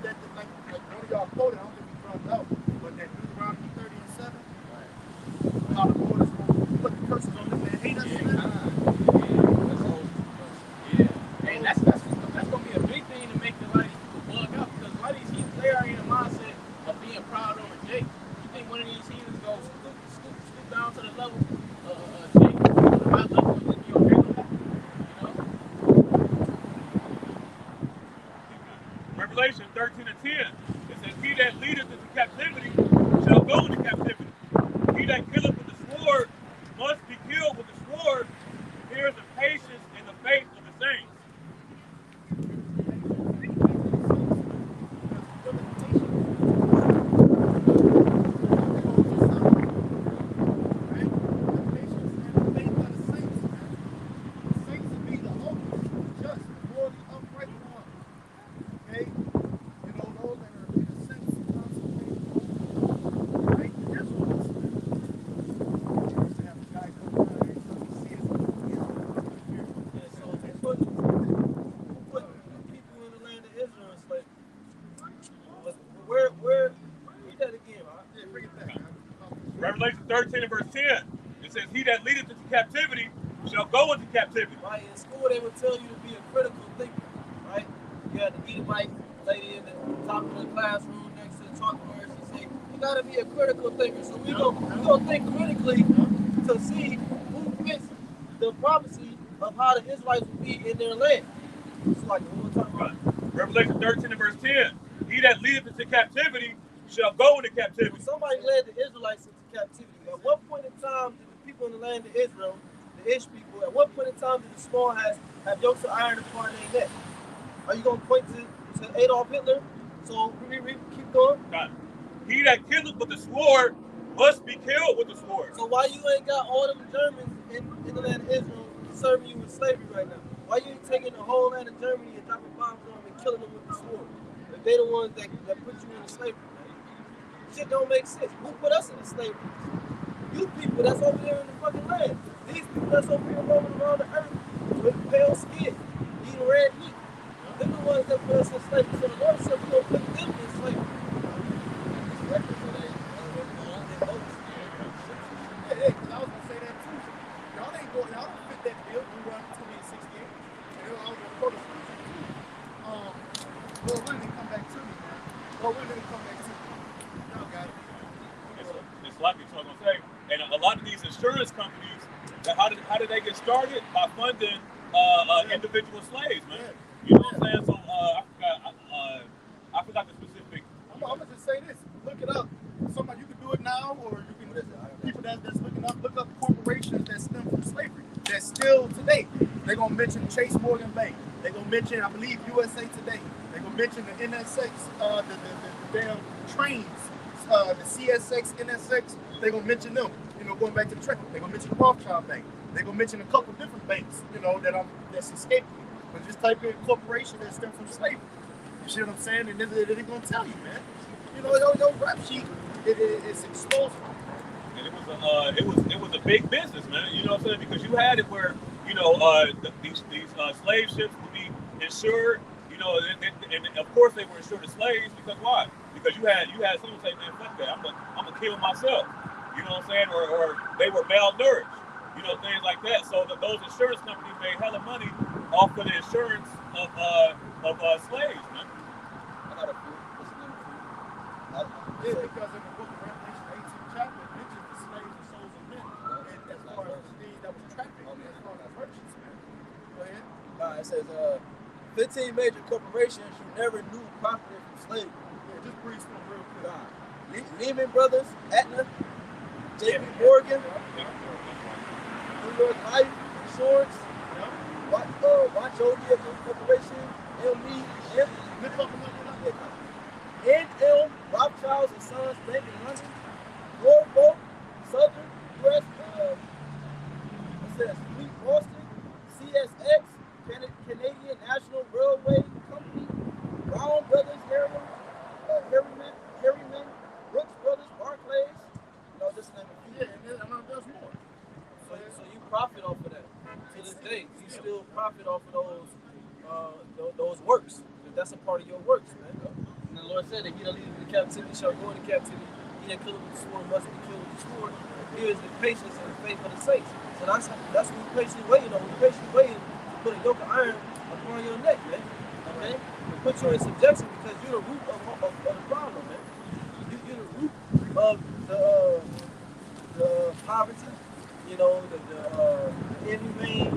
that like one of y'all quoted, I don't think we brought it out, but that Deuteronomy 30:7, how the Lord is going to put the curses on them that hate us. And that's gonna be a big thing to make the ladies bug up, because a lot of these heathens, they are in a mindset of being proud over Jake. You think one of these heathens go scoop down to the level of Jake, my level, and be okay with that? You know? Revelation 13:10. It says, "He that leadeth into captivity shall go into captivity. He that killeth with the sword must be killed with the sword. Here is the patience and the faith of the saints." Revelation 13:10. It says, "He that leadeth into captivity shall go into captivity." Right, in school they would tell you to be a critical thinker, right? You had the Edomite lady in the top of the classroom next to the chalkboard. She said, you gotta be a critical thinker. So we gonna think critically to see who fits the prophecy of how the Israelites will be in their land. It's like what we're talking about. Revelation 13:10. "He that leadeth into captivity shall go into captivity." Somebody led the Israelites into captivity. At what point in time did the people in the land of Israel, the Ish people, at what point in time did the small have yokes of iron upon their neck? Are you going to point to Adolf Hitler? So keep going. God. "He that killeth with the sword must be killed with the sword." So why you ain't got all them Germans in the land of Israel serving you with slavery right now? Why you ain't taking the whole land of Germany and dropping bombs on them and killing them with the sword? If they the ones that put you into slavery. Shit don't make sense. Who put us into slavery? You people that's over there in the fucking land. These people that's over here roaming around the earth with pale skin, eating red meat. They're the ones that put us in slavery. So the Lord said we're going to put them in slavery. Yeah, because I was going to say that too. Y'all don't fit that bill. We run 2868. I was going to quote it. Lord, when did it come back to me, man? Lord, when did it come back to me? Y'all got it. It's like it's what I'm gonna say. And a lot of these insurance companies, how did they get started? By funding individual slaves, man. You know what I'm saying? So I forgot the specific. I'm gonna just say this. Look it up. Somebody, you can do it now, or you can people that's looking up, look up corporations that stem from slavery. That's still today. They're gonna mention Chase Morgan Bank. They're gonna mention, I believe, USA Today. They're gonna mention the NSX, the damn trains, the CSX, NSX. They're gonna mention them. You know, going back to the train. They're gonna mention the Rothschild Bank. They're gonna mention a couple different banks. You know that's escaping. But just type in corporation that stem from slavery. You see what I'm saying? And they're gonna tell you, man. You know, your rap sheet, it's exposed. And it was a big business, man. You know what I'm saying? Because you had it where these slave ships would be insured. You know, and of course they were insured as slaves because why? Because you had someone say, man, fuck that, I'm gonna kill myself. You know what I'm saying? Or they were malnourished. You know, things like that. So those insurance companies made hella money off of the insurance of slaves, man. I got a few. What's the name of the Yeah, because in the book of Revelation, 18th chapter, it mentions the slaves and souls of men. And as far as the things that was trafficked, as far as merchants, man. Go ahead. It says 15 major corporations you never knew profited from slavery. Yeah, just breeze from real quick. Lehman Brothers, Aetna, JP Morgan, New York Life Insurance, Wachovia Corporation, NL, Rothschilds and Sons Bank in London, Norfolk, Southern U.S. Fleet Boston, CSX, Canadian National Railway Company, Brown Brothers, Harriman, Brooks Brothers, Barclays. You know, just name a few. Yeah, and there's more. So you profit off of that. To this day, you still profit off of those works. That's a part of your works, man. Now, Lord said that he that leadeth into captivity shall go into captivity. He that killeth with the sword must be killed with the sword. Here is the patience and the faith of the saints. So that's what we patiently waiting on. We patiently waiting to put a yoke of iron upon your neck, man. Okay? We put you in subjection because you're the root of the problem, man. You're the root of the poverty, you know, the inhumane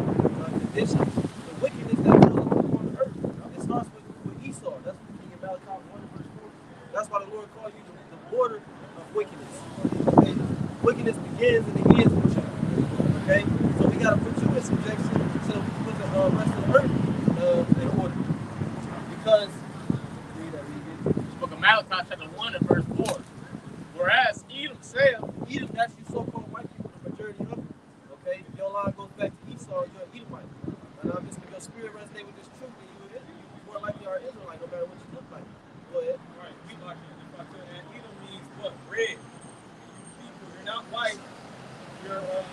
conditions, the wickedness that goes on the earth. It starts with Esau. That's what we in Malachi 1 verse 4. That's why the Lord called you the border of wickedness. Okay? Wickedness begins and it ends with you. Okay? So we got to put you in subjection so we can put the rest of the earth in order. Because, Book of Malachi, chapter 1 and verse 4. Whereas Edom said, Edom, that's you so-called white people, the majority of them. Okay? If your line goes back to Esau, you're an Edomite. And obviously, if your spirit resonate with this truth, then you more likely are Israelite, no matter what you look like. Go ahead. right, we like it. If I tell that Edom means what? Red. People, you're not white. You're a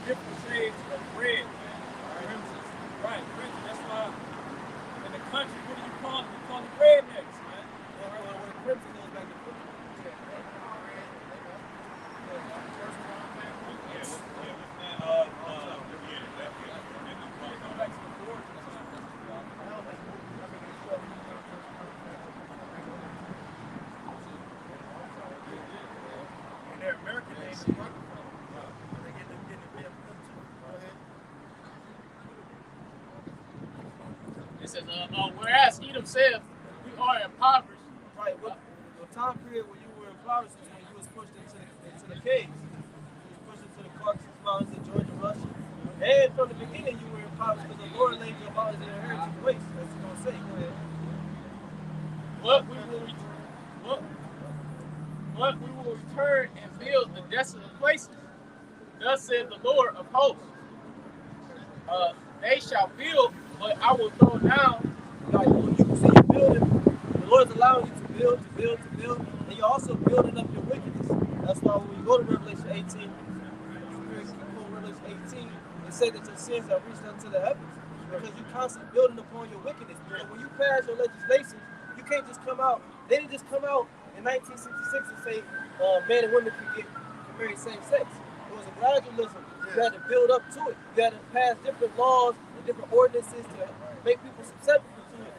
different shades of red. Crimson. Right, crimson. That's why in the country, what do you call it? We call it rednecks, man. When crimson goes back to crimson. They're American names. They get them too. Go ahead. It says, whereas Edom said, we are impoverished. Right. What time period when you were in Florida, when you was pushed into the caves, you was pushed into the Caucasus Mountains of Georgia, Russia, and from the beginning you were impoverished because the Lord laid you about his inheritance waste. That's what it's gonna say. Go ahead. But we will return and build the desolate places. Thus said the Lord of hosts. They shall build, but I will throw down. Like, when you see you building, the Lord's allowing you to build, and you're also building up your wickedness. That's why when you go to Revelation 18, Revelation 18, it says that your sins have reached unto the heavens because you're constantly building upon your wickedness. Because when you pass your legislation, you can't just come out. They didn't just come out in 1966 and say men and women can marry same sex. It was a gradualism. You had to build up to it. You had to pass different laws and different ordinances to make people susceptible to it.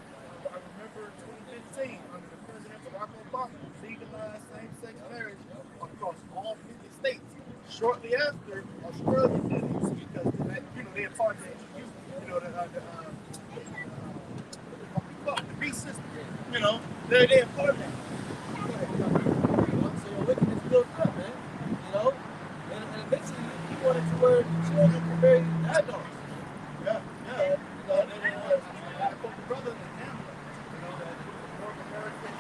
I remember 2015 under the President Barack Obama legalized same-sex marriage across all 50 states. Shortly after, Australia did it because they are part of the EU, the beast system. They're part of that. So your wickedness built up, man. And eventually you wanted to where children can marry adults. Yeah. My brother in Canada, that North American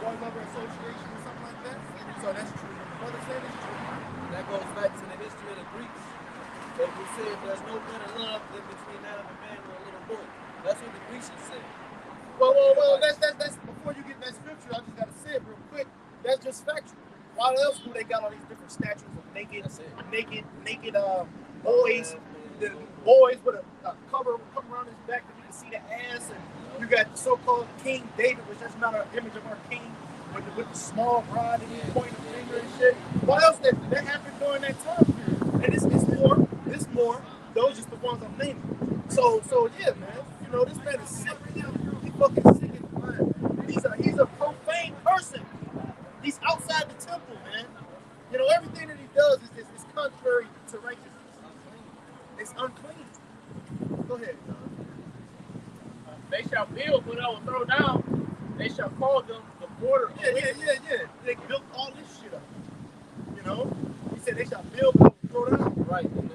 Boy Lover Association or something like that. So that's true. My brother said it's true. That goes back to the history of the Greeks. They would say there's no better love than between that of a man and a little boy. That's what the Grecians said. Well, that's before you get that scripture, I just gotta say it real quick. That's just factual. Why else do they got all these different statues of naked boys? The boys with a cover around his back that you can see the ass, and you got the so-called King David, which is not an image of our king, with the small rod and the pointing finger and shit. What else that happened during that time period? And it's more. Those just the ones I'm naming. So yeah, man. This man is sick. He fucking sick in the mind. He's a profane person. He's outside the temple, man. Everything that he does is contrary to righteousness. It's unclean. Go ahead, John. They shall build, but I will throw down. They shall call them the border. Yeah. They built all this shit up. He said they shall build, but I will throw down. Right. And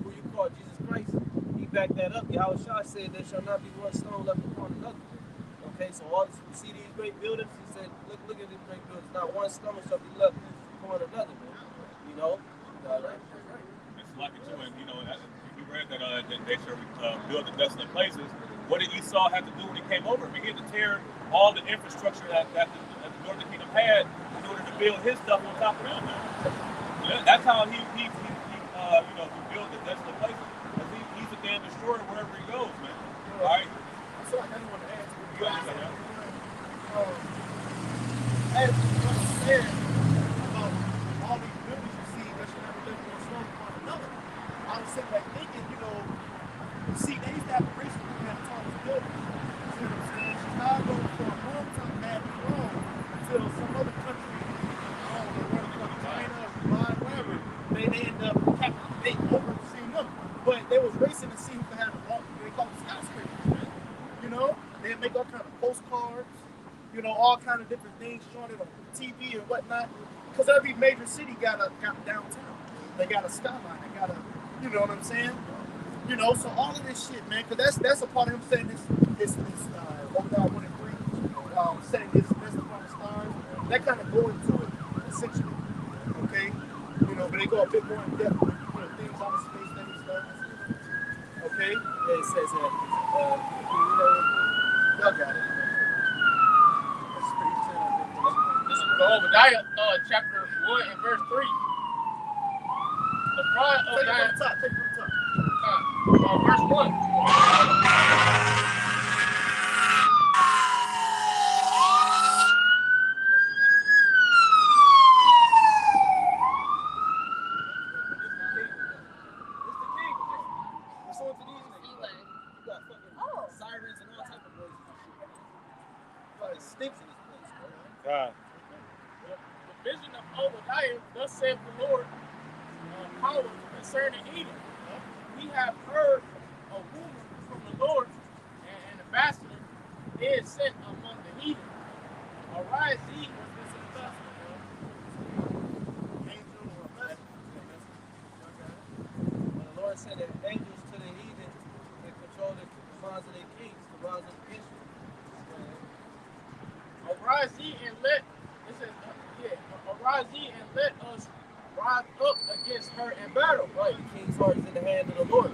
who you call Jesus Christ, he backed that up. Yahushua said there shall not be one stone left upon another. Okay, so all this, you see these great buildings, he said, look at these great buildings. Not one stone shall be left upon another, man. It's lucky too, and you read that they should build the desolate places. What did Esau have to do when he came over? He had to tear all the infrastructure that the Northern Kingdom had in order to build his stuff on top of them. That's how he built the desolate places. He's a damn destroyer wherever he goes, man. All right. So I didn't want to add to what you said. as you said about all these buildings you see that should never live on stone upon another, I was sitting there thinking, you know, see, they used to have a race who had the tallest building. See what I'm saying? Chicago for a long time had it wrong until some other country, I don't know, whether from China, Dubai, wherever, they end up they overseeing them. But they was racing to see who could have the long, they call it skyscrapers. You know, they make all kind of postcards, you know, all kind of different things showing it on TV and whatnot. Because every major city got a downtown. They got a skyline. They got a, you know what I'm saying? You know, so all of this shit, man, because that's a part of him saying this over there, 1 and 3, saying this upon the stars. That kind of go into it, essentially. Okay? You know, but they go a bit more in depth with, you know, things on the space that he stuff. Okay? Yeah, it says that. Y'all got it. This is Obadiah chapter 1 and verse 3. The pride of Take it thy from the top. Take it from the top. verse 1. Listen to these niggas. You got fucking sirens and all type of noises and shit. Fucking stinks in this place, bro. God. The vision of Obadiah, thus saith the Lord, power concerning Edom. We have heard a rumor from the Lord, and an ambassador is sent among the heathen. Arise ye, The Lord sent angels to the heathen and control the minds of their kings to rise up against you. arise ye and let, it says, arise ye and let us rise up against her in battle. Right, the king's heart is in the hand of the Lord.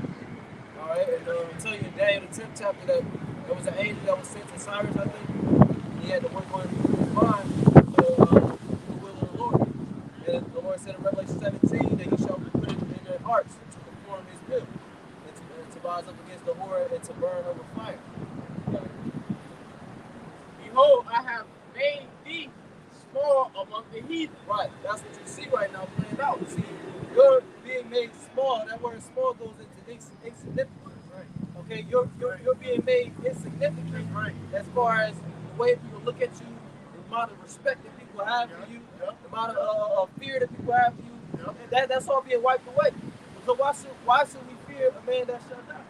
All right, and I'll tell you in Daniel the 10th chapter that there was an angel that was sent to Cyrus, I think. He had to work on his mind to the will of the Lord. And the Lord said in Revelation 17 that he shall put it in their hearts to perform his will, and to rise up against the whore and to burn over fire. Behold, I have made thee small among the heathen. Right, that's what you see right now playing out. See, you're being made small. That word small goes into insignificant. Right. Okay, you're being made insignificant, right? As far as the way people look at you, the amount of respect that people have for you, the amount of fear that people have for you, and that's all being wiped away. So why should we fear a man that shall die?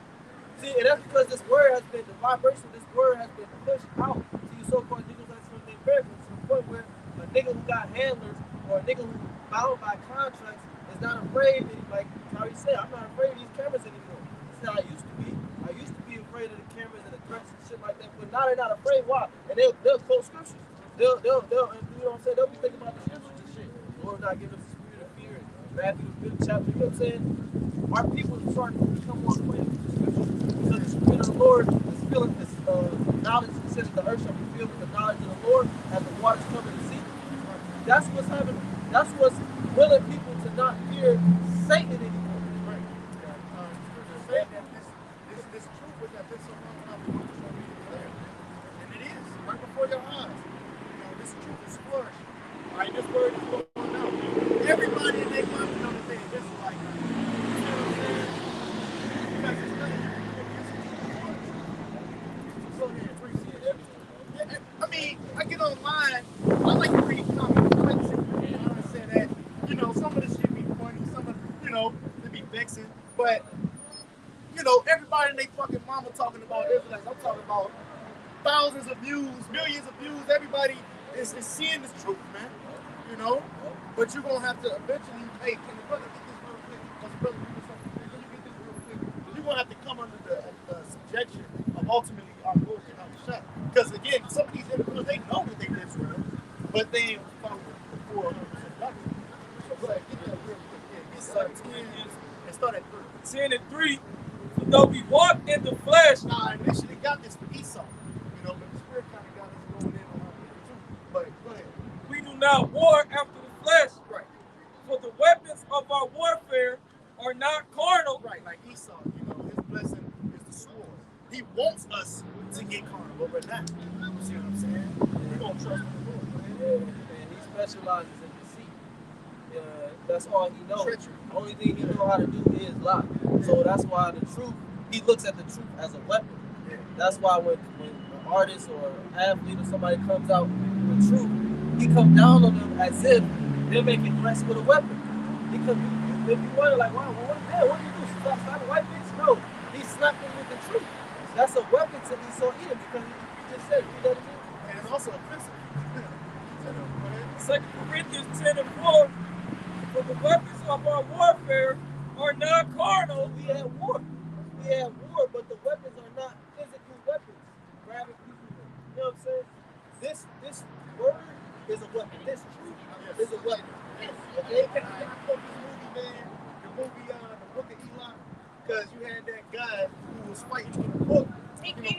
See, and that's because this word has been, the vibration of this word has been pushed out to you so-called niggas that's from the Americans to the point where a nigga who got handlers or a nigga who bound by contracts is not afraid, like how he said, I'm not afraid of these cameras anymore. This is how I used to be. I used to be afraid of the cameras and the threats and shit like that, but now they're not afraid. Why? And they'll quote scriptures. They'll you know what I'm saying? They'll be thinking about the scriptures and shit. The Lord not giving us the spirit of fear. Matthew the 5th chapter, you know what I'm saying? Our people are starting to become more acquainted with the scriptures. So the spirit of the Lord is filling this knowledge. It says the earth shall be filled with the knowledge of the Lord as the waters come in the sea. That's what's happening. That's what's willing people to not fear Satan anymore. Right. Scripture say that this truth was that been so long now before you show me clear. And it is, right before your eyes. You know, this truth is flourishing. All right, this word is going out. Everybody in their mind know that they this like, you know what I'm saying? Because it's not so yeah, appreciate everything. Yeah, I mean, I get online, I like to read comments. I like to sit down and say that, you know, some of the shit be funny, some of, you know, it be vexing, but, you know, everybody and they fucking mama talking about Israelites. I'm talking about thousands of views, millions of views. Everybody is seeing this truth, man. You know? But you're going to have to eventually, hey, can the brother get this real quick? Because the brother get something. Can you get this real quick? You're going to have to come under the subjection of ultimately our Lord and our shot. Because again, some of these individuals, they know that they're Israel, but they ain't following the 400% doctrine. So go ahead, get that real quick. Yeah, get 10 and start at 3. 10 and 3. For though we walk in the flesh, Now, I initially got this for Esau, you know, but the spirit kind of got us going in on our people too. But go ahead. we do not war after the flesh. Right. For the weapons of our warfare are not carnal, Right, like Esau, you know, his blessing is the sword. He wants us to get carnal, but we're not. You see what I'm saying? We're going to trust in the Lord. specializes in deceit. That's all he knows. Treachery. The only thing he knows how to do is lie. So that's why the truth, he looks at the truth as a weapon. Yeah. That's why when an artist or an athlete or somebody comes out with truth, he comes down on them as if they're making threats with a weapon. Because if you wonder, like, wow, what do you do? Stop the white bitch? No, he slapped him with the truth. That's a weapon to Esau Edom because he just said, you know what I mean? And it's also offensive. Second Corinthians 10 and 4. For the weapons of our warfare are not carnal. We had war. But the weapons are not physical weapons. Grabbing people, you know what I'm saying? This word is a weapon. This truth is a weapon. Okay? Can I quote this movie, man? The movie, The Book of Eli? Because you had that guy who was fighting for the book,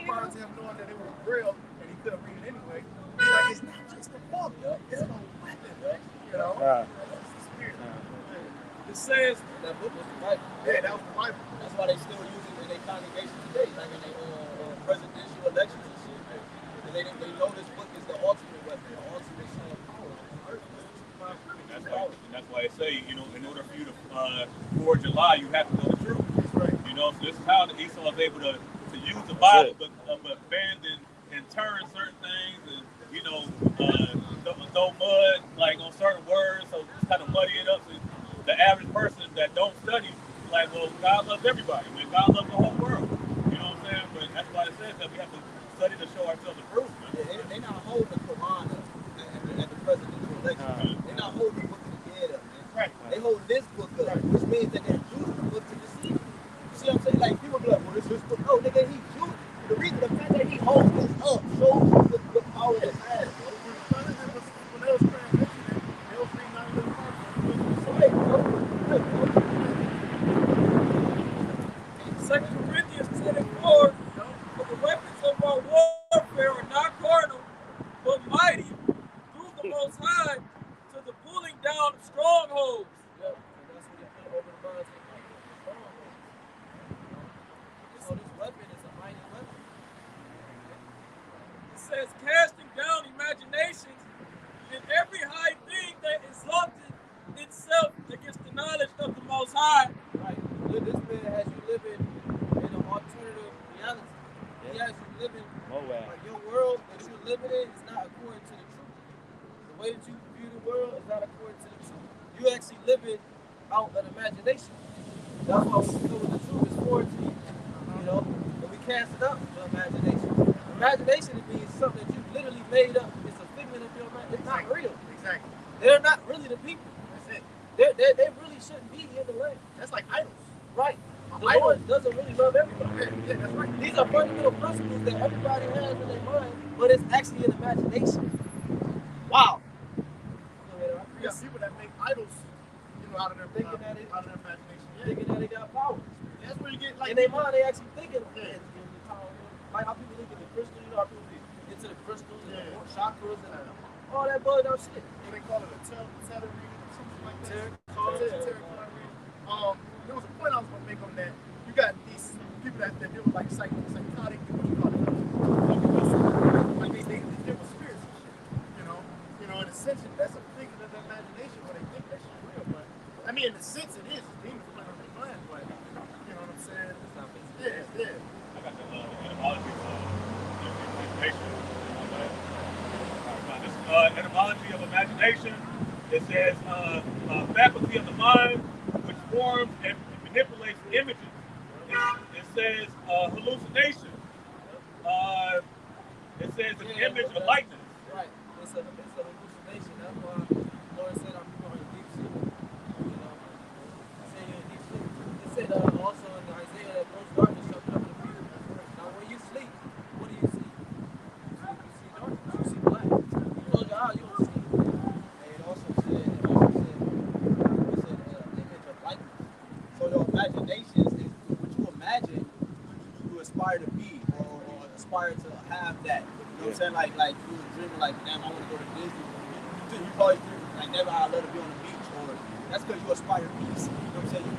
prior to him knowing that it was Braille and he couldn't read it anyway. He's like, it's not just a book, it's a weapon. You know? That's the spirit. It says, That book was the Bible. Yeah, that was the Bible. That's why they still use it in their congregation today, like in their presidential elections and shit. Because they know this book is the ultimate weapon, the ultimate son of power. And that's why I say, you know, in order for you to forge a lie, you have to know the truth. That's right. You know, so this is how Esau is able to use the Bible, but abandon and turn certain things, and you know, throw mud like on certain words, so just kind of muddy it up. So the average person that don't study, like, well, God loves everybody. I mean, God loves the whole world. You know what I'm saying? But that's why it says that we have to study to show ourselves approved. They not holding the Quran up at the presidential election. They not holding the book of the dead up, man. Right. They hold this book up, which means that they're using the book to deceive. You see what I'm saying? Like, people be like, well, it's his book. No, nigga, he used the reason, the fact that he holds this up shows you the power that has. When they was transitioning, they was reading out of the Second Corinthians 10 and 4. For the weapons of our warfare are not carnal, but mighty through the Most High to the pulling down of strongholds. Yep. And that's what he put over the minds of people. So this weapon is a mighty weapon. It says, casting down imaginations and every high thing that exalted itself against the knowledge of the Most High. Right. This man has you living in an alternative reality. He has you living like your world that you're living in is not according to the truth. The way that you view the world is not according to the truth. You actually living out an imagination. That's why we know what the truth is for to you. You know, and we cast it up for imagination. Imagination means something that you literally made up. It's a figment of your mind. It's not real. Exactly. They're not really the people. That's it. They really shouldn't be in the land. That's like idols. Right. The Idol. Lord doesn't really love everybody. Yeah, that's right. These are fundamental principles that everybody has in their mind, but it's actually an imagination. Wow. Go ahead, Rob. You got people that make idols, you know, out of their Thinking that it- out of their imagination. Yeah. Thinking that they got power. That's where you get like In their mind, they actually thinking, Yeah. man, give me power. Like how people look at the crystals, you know how people be into the crystals and Yeah. the chakras and all that bugged out shit. what they call it a tarot reading or something like that. Tarot card. Tarot card reading. There was a point I was gonna make on that. You got these people that deal with like psychotic, what you call it? Like they deal with spirits and shit. You know, in a sense that's a figment of their imagination where they think that shit's real, but I mean in a sense it is. It's demons playing on their mind, but you know what I'm saying? Yeah. I got the etymology of imagination. This etymology of imagination, it says faculty of the mind which forms and manipulates images. It says hallucination. It says an image or likeness. Right. It's a hallucination. That's why the Lord said I'm going to deep sleep. You know, saying you're in deep sleep. It said also in Isaiah that gross darkness shall cover the people. Now when you sleep, what do you see? You see darkness. You see black. You close your eyes, you don't see. And it also said image of likeness. So your imagination is what you imagine you aspire to be or aspire to have that. You know what I'm saying? Like you were dreaming like, damn, I want to go to Disney. You probably dream like never I love to be on the beach, or that's because you aspire to peace. You know what I'm saying?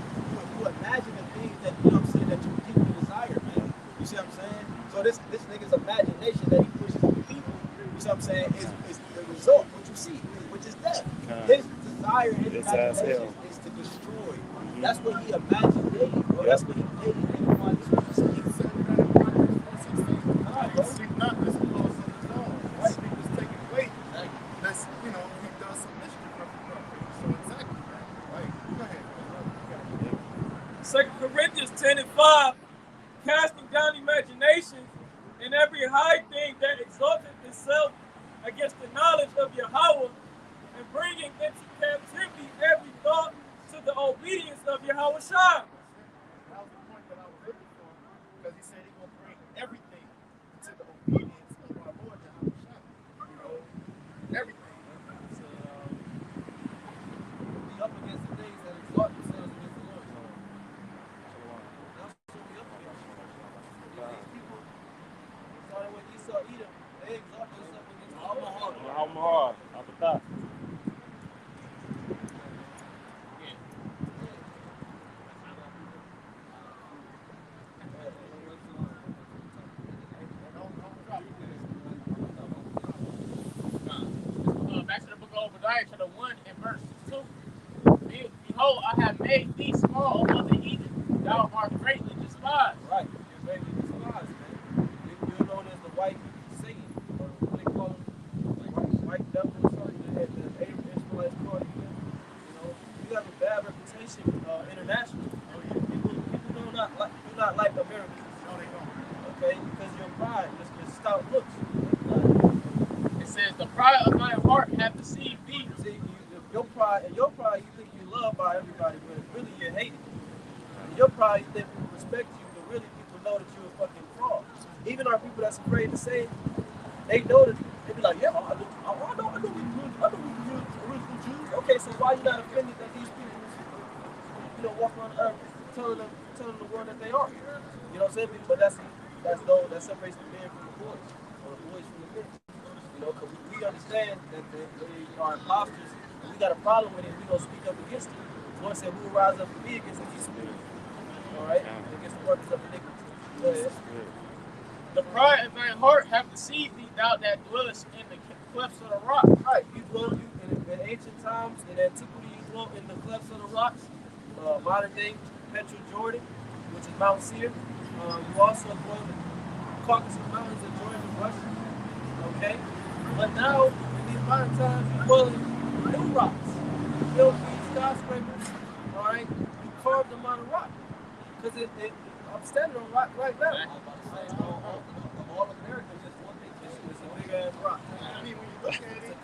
You imagine the things that you know what I'm saying that you deeply desire, man. You see what I'm saying? So this nigga's imagination that he pushes on people, you see what I'm saying, is the result, what you see, which is death. desire in his It's as hell. imagination is to destroy. That's what he imagined daily, bro. That's what he daily think about. The scripture says. Seek not this close of his own. Right? It's taking away. That's, he does some mischief. So exactly, man. Like, go ahead. You got it. 2 Corinthians 10:5, casting down imaginations and every high thing that exalteth itself against the knowledge of Yahweh, and bringing into captivity every thought to the obedience of Yahweh Shai. That was the point that I was looking for, because he said he's going to bring everything to the obedience of our Lord Yahweh Shai. Everything. So, Be up against the things that exalt themselves against the Lord. That's what we up against. These people, starting with Esau, Edom, they exalt themselves against the Lord. Al-Mahar, Al-Fatah. Back to the book of Obadiah, chapter 1 and verse 2. Behold, I have made thee small among the heathen. Thou art greatly despised. Right, you're greatly despised, man. You're known as the white Satan, or what they call him, white devil or something. The Israelites call it. You have a bad reputation internationally. People do not like Americans. no, they don't. Okay, because your pride, your stout looks. It says, the pride of my heart hath deceived thee. See, your pride, you think you love by everybody, but really you're hated. In your pride, you think people respect you, but really people know that you're a fucking fraud. Even our people that's afraid to say, they know that they be like, yeah, I know we original Jews. Okay, so why you not offended that these people, walk on the earth telling the world that they are? You know what I'm saying? But that separates the men from the boys, or the boys from the men. Because we understand that they are imposters, and we got a problem with it. We gonna speak up against it. The Lord said, "Who will rise up for me against these spirits?" All right, against the workers of iniquity. Go ahead. The pride of thine heart hath deceived thee, thou that dwellest in the clefts of the rock. Right, you dwell in ancient times, in antiquity, you dwell in the clefts of the rocks. Modern day Petra Jordan, which is Mount Seir. You also dwell in the Caucasus Mountains of Jordan and Russia. Okay, but now in these modern times, you dwell in new rocks. You build these skyscrapers. All right, you carve them out of rock because I'm standing on rock right now. All America is just one big issue. It's a big ass rock. I mean, when you look at it,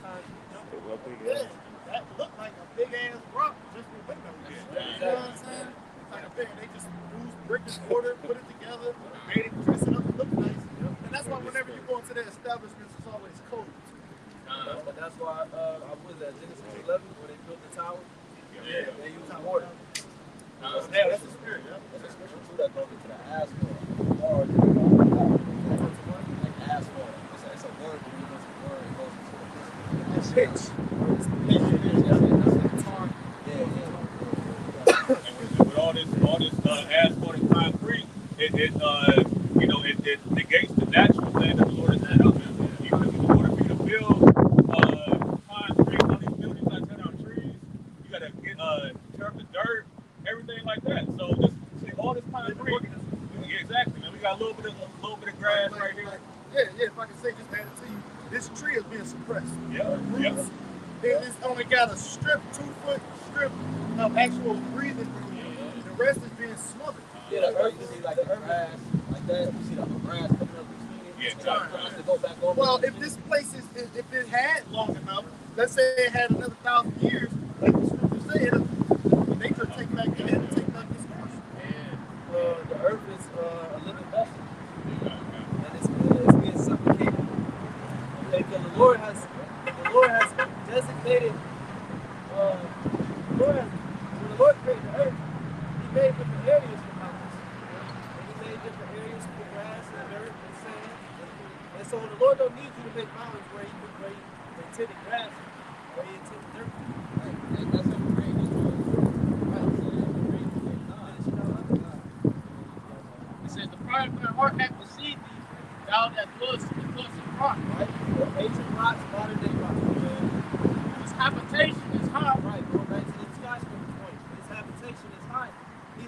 Yeah. that looked like a big ass rock just with windows. You know what I'm saying? Like a big, they just used brick and mortar, put it together, made it, dress it up, and look nice. And that's why whenever you go into their establishments, it's always cold. But that's why I was at Genesis 11 where they built the tower. They used mortar. That's the spirit, yeah. There's a scripture too that goes into the asphalt. Or like asphalt. It's a word, but it's a word. It goes into the pitch. And with all this asphalt and concrete, it negates the natural thing that the Lord has set up. In order for you to build concrete on these buildings, like cut down trees, you gotta tear up the dirt, everything like that. So all this concrete, exactly. Man, we got a little bit of grass right here. Yeah, if I can say, just add it to you. This tree is being suppressed. Yeah. It's only got a 2-foot strip of actual breathing room. The rest is being smothered. Yeah, the earth, you see like the grass, like that. You see the grass coming up between it. Yeah, It's time for us to go back over. Well, if this place if it had long enough, let's say it had another 1,000 years, like the scripture said, nature take back this course. The earth is a living vessel, and it's being suffocated. Okay, because the Lord has designated. When the Lord created the earth, He made different areas for mountains, and He made different areas for grass and dirt and sand. And so the Lord don't need you to make mountains where He intended grass, where He intended dirt. Right, and that's what the rain is doing. Right, so the rain is doing God. It says, the pride of thy heart hath deceived thee, thou that dwellest in the clefts of the rock. Right, ancient rocks, modern day rocks. Whose habitation is high. Right,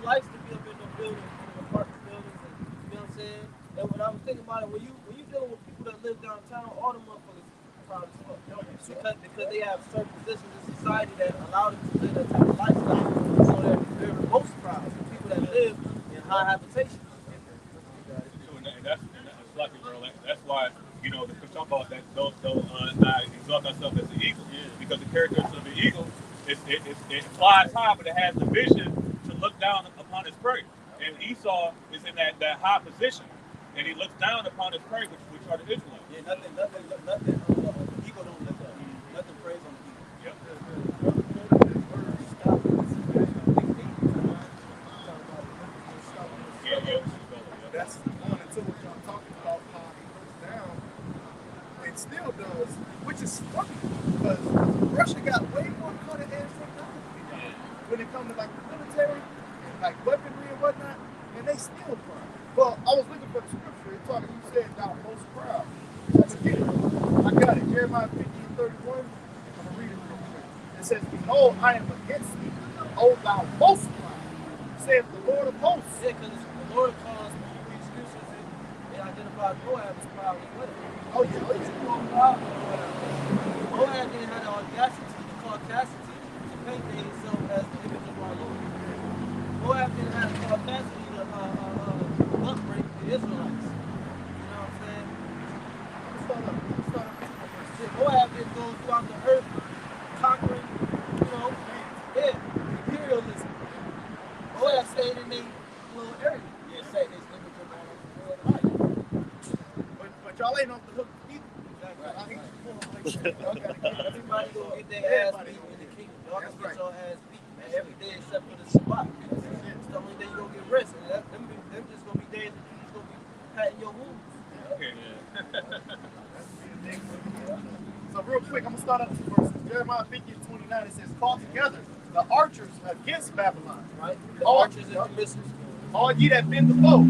likes to be up in the buildings, in the apartment buildings, and you know what I'm saying. And when I was thinking about it, when you dealing with people that live downtown, all the motherfuckers proud as fuck. Because they have certain positions in society that allow them to live that type of lifestyle. So they're most proud of people that live in high habitation. And that's lucky, bro. That's why, you know, the talk about that don't not exalt ourselves as the eagle. Because the characteristics of the eagle it flies high, but it has the vision to look down upon its prey. And Esau is in that high position, and he looks down upon his prey, which are the Israelites. Yeah, nothing. The eagle don't look up. Nothing preys on the eagle. Yep. That's going into what y'all talking about, how he looks down and still does, which is funny because Russia got way more cutting edge technology when it comes to like the military and like weaponry and whatnot, and they still proud. Well, I was looking for the scripture. It talking, you said thou most proud. Let's get it. I got it. Jeremiah 15:31. I'm gonna read it real quick. It says, "Behold, I am against thee, O thou most proud, saith the Lord of hosts." Yeah, because the Lord calls these scriptures, it identifies Moab as proud as well. Oh yeah, oh, yeah. Moab didn't have the audacity to call Cassidy to paint himself as the image of our Lord. Moab didn't have the audacity to upbreak the Israelites. You know what I'm saying? Moab didn't go throughout the earth conquering, imperialism. Moab stayed in their little area. Yeah, say his image of our Lord. But y'all ain't off the hook either. Everybody gonna get their ass beat in the kingdom. Y'all gonna get your ass beat every day except for the Shabbat. It's the only day you gonna get rest. And them just gonna be days that you gonna be patting your wounds. Okay. So real quick, I'm gonna start up two verses. Jeremiah 15:29. It says, "Call together the archers against Babylon." Right? The archers and the missiles. All ye that bend the bow.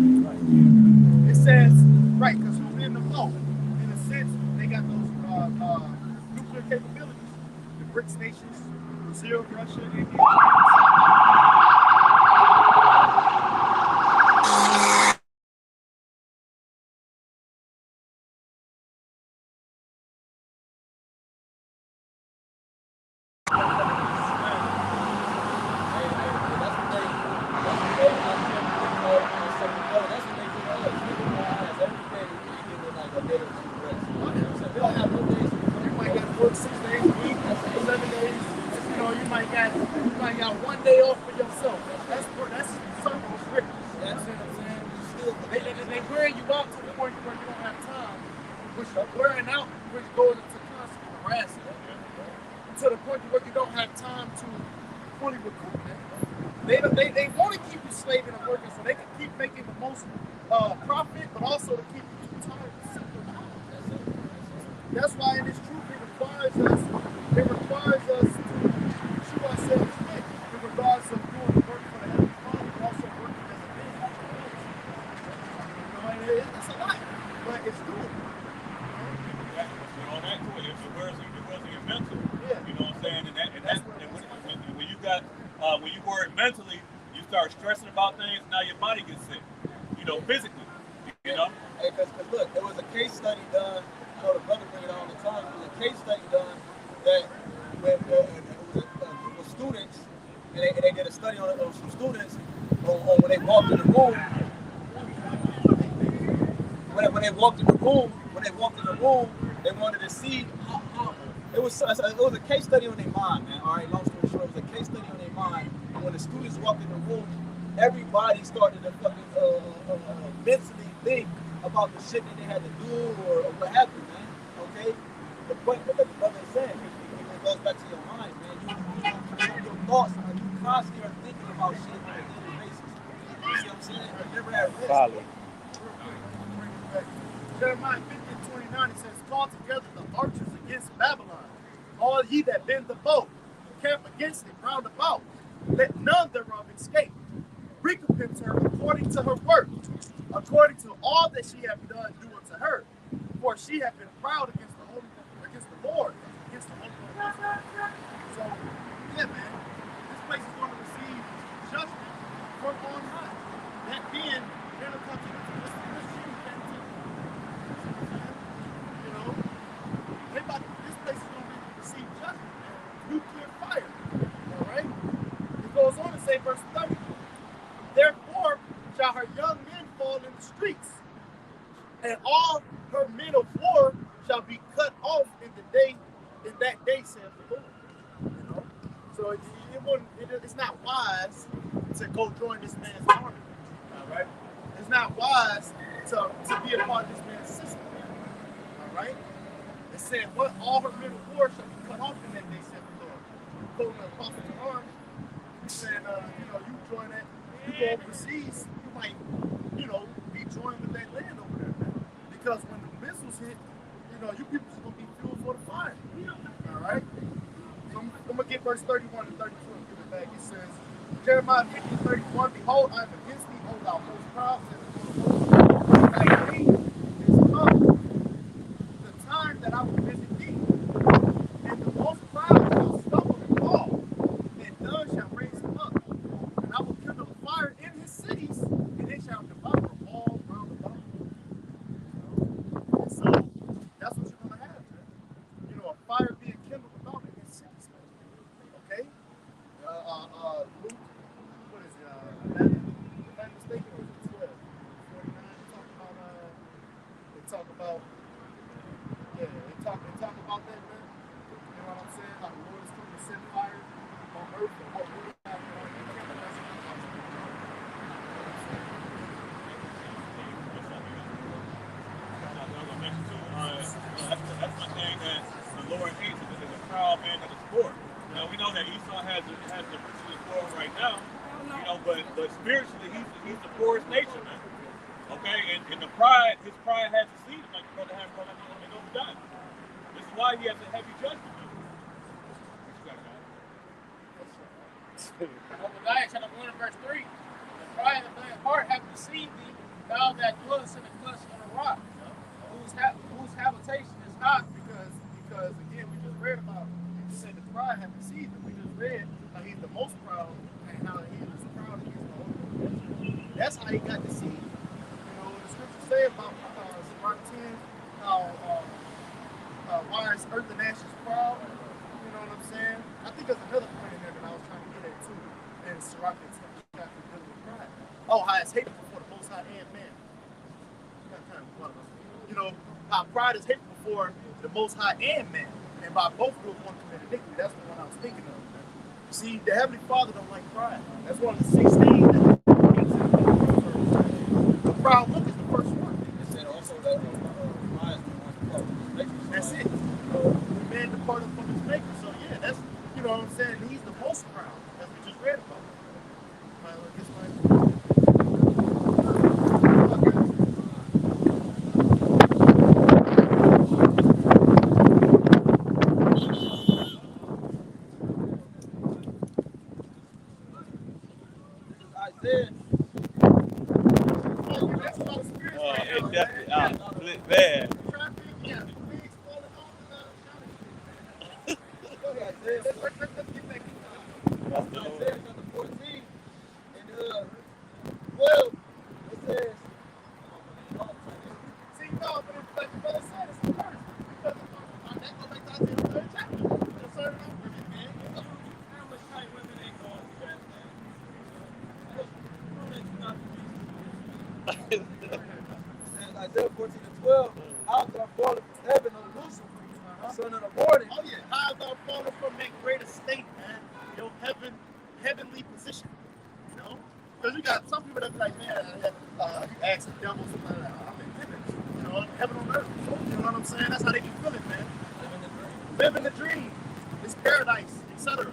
It says, right, because who bend the bow? In a sense, they got those nuclear capabilities. The BRICS nations, Brazil, Russia, India. Work 6 days a week, 7 days. You know, you might got 1 day off for yourself. That's something strict. That's what I'm saying. They wear you out to the point where you don't have time, which wearing out, which goes into constant harassment, to the point where you don't have time to fully recoup. They want to keep you slaving and working so they can keep making the most profit, but also to keep you too tired to sit there. That's why in this truth it requires us to shoot ourselves fit in regards of doing the work for the Heavenly Father, but also working as a man. It's a lot, but it's doable. On that point, it wasn't your mental. Yeah. You know what I'm saying? And when you got when you work mentally, you start stressing about things. Now your body gets sick. You know, physically. You know. Hey, because look, there was a case study done. I know the brother bring it all the time. There was a case study done that when it was a group of students, and they did a study on some students on when they walked in the room. When they walked in the room, they wanted to see how it was a case study on their mind, man. All right, long story short, it was a case study on their mind. And when the students walked in the room, everybody started to fucking mentally think about the shit that they had to do or what happened, man. Okay? The point that the brother is saying, it goes back to your mind, man. Your thoughts, you constantly are thinking about shit on a daily basis. You see what I'm saying? You're never at rest. Folly. Jeremiah 15:29, it says, "Call together the archers against Babylon, all ye that bend the bow, camp against it round about. Let none thereof escape. Recompense her according to her work, according to all that she hath done, do unto her. For she hath been proud against the Lord, against the Holy One." So, yeah, man, this place is going to receive judgment from say verse 30. Therefore shall her young men fall in the streets, and all her men of war shall be cut off in that day, saith the Lord. You know? So it's not wise to go join this man's army. All right? It's not wise to be a part of this man's system. All right? It said, what all her men of war shall be cut off in that day, saith the Lord. Quoting the apostle to arms, he said, you join that, you go overseas, you might, be joined with that land over there, man. Because when the missiles hit, you people are going to be fueled for the fire. All right? So I'm going to get verse 31 and 32 and give it back. It says, Jeremiah 50:31, behold, I am against thee, O thou most proud, says the Lord. Thy day is come, the time that I will visit thee, and the most proud shall stumble and fall, and none shall raise him up. And I will kindle a fire in his cities, and it shall devour all round about. And so that's what you're going to have, man. A fire being kindled about in his cities, man. Okay? Luke, what is it? 11, if I'm mistaken, or is it 12? 49, they talk about that, man. You know what I'm saying? How the Lord is coming to send fire on earth and what really happened on earth. That's one thing that the Lord hates is a proud man that is poor. Now we know that Esau has the riches of the world right now, but spiritually he's the poorest nation, man. Okay, and his pride has deceived him, like brother had brought up in overdone. This is why he has a heavy judgment. What you got, guys? Obadiah chapter 1 and verse 3. The pride of thy heart hath deceived thee, thou that dwellest in the clutch of the rock, whose habitation is hot. Because again, we just read about, you said the pride had deceived him. We just read how he's the most proud and how he was proud against the Holy. That's how he got deceived. The scriptures say about Mark 10, how why is earth and ashes proud? You know what I'm saying? I think there's another point in there that I was trying to get at too. And Sirach 10 chapter dealing with pride. Oh, how it's hateful for the Most High and man. How pride is hateful for the Most High and man. And by both of those one commit iniquity. That's the one I was thinking of. You see, the Heavenly Father don't like pride. That's one of the 16 that the proud look is the first one. It said also that pride is the one that part of his nature. That's it. The man departed from his maker. So yeah, that's, you know what I'm saying? He's the most proud, as we just read about. Man. Isaiah 14:12, how thou fallen from heaven, O Lucifer, son of the morning. Oh yeah, how thou fallen from that great estate, man. Your heavenly position. Because you got some people that be like, man, you ask the devil something like, I'm in heaven. Heaven on earth. You know what I'm saying? That's how they can feel it, man. Living the dream. It's paradise, etc.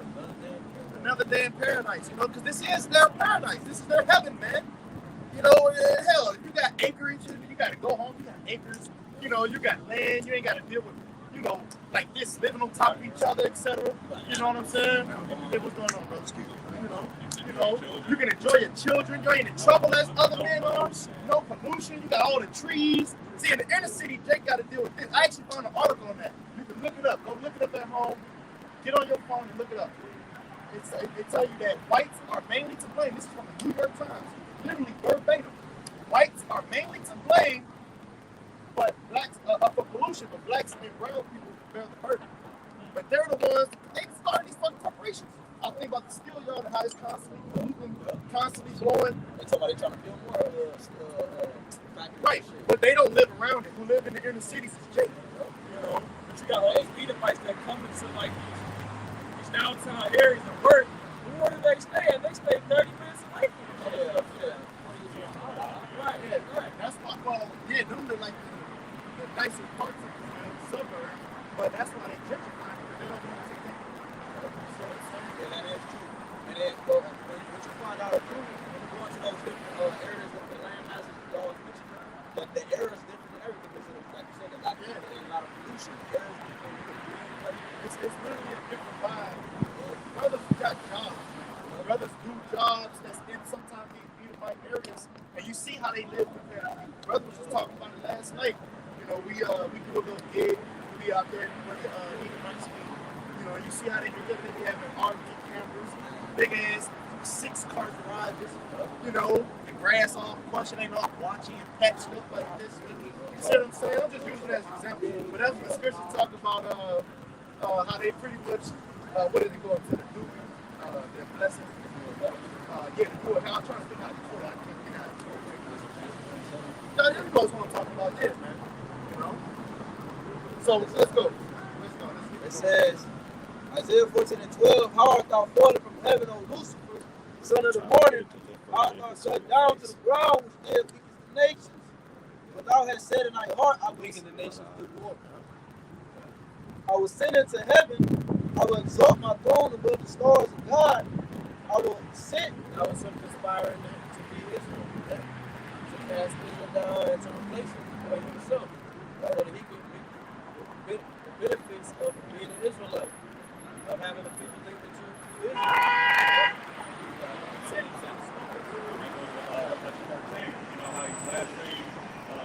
Another day in paradise, because this is their paradise. This is their heaven, man. Hell, if you got acreage, you got to go home, you got acres, you got land, you ain't got to deal with, like this, living on top of each other, etc. You know what I'm saying? Hey, what's going on, bro? Excuse me. You can enjoy your children, you ain't in trouble as other men are, no pollution, you got all the trees. See, in the inner city, Jake got to deal with this. I actually found an article on that. You can look it up. Go look it up at home. Get on your phone and look it up. It tell you that whites are mainly to blame. This is from the New York Times. Literally verbatim. Whites are mainly to blame, but blacks for pollution, but blacks and brown people bear the burden. But they're the ones, they started these fucking corporations. I think about the steel yard and how it's constantly polluting. like these downtown areas of work. Where do they stay? And they stay 30 minutes away from each other. Right. That's why I call them the like the nicer parts of the suburb, but that's why they gentrify it, because they don't want to take that. Yeah, that is true. And then, but what you find out too, when you go into those different areas of the land masses, you always mention that the air is different and everything because of, like you said, a lot of people and a lot of pollution. The air is different. It's literally a different vibe. Brothers got jobs. Brothers do jobs that's in sometimes these beautified areas, and you see how they live with their brothers was just talking about it last night. You know, we do a little gig. We out there with you know, and you see how they do living. They have their RV campers, big ass 6-car garages. You know, the grass all crushing, ain't all blotchy and patched up like this. You see what I'm saying? I'm just using it as an example. But that's what the scripture talk about. How they pretty much what did they go into the new their blessing? Yeah, the poor. I'm trying to think how to do it. I can't think how to do it. Now, everybody's want to talk about this, man. You know. So let's go. It says, Isaiah 14:12, how art thou fallen from heaven, O Lucifer, son of the morning? How art thou shut down to the ground, which did weaken the nations? But thou hast said in thy heart, I will weaken the nations with war. I will send into heaven, I will exalt my throne above the stars of God. I will sit. That was him conspiring to be Israel. To cast Israel down and to replace him for himself. So that he could reap the benefits of being an Israelite. Of having the people think that you're Israel. You know how he blasphemed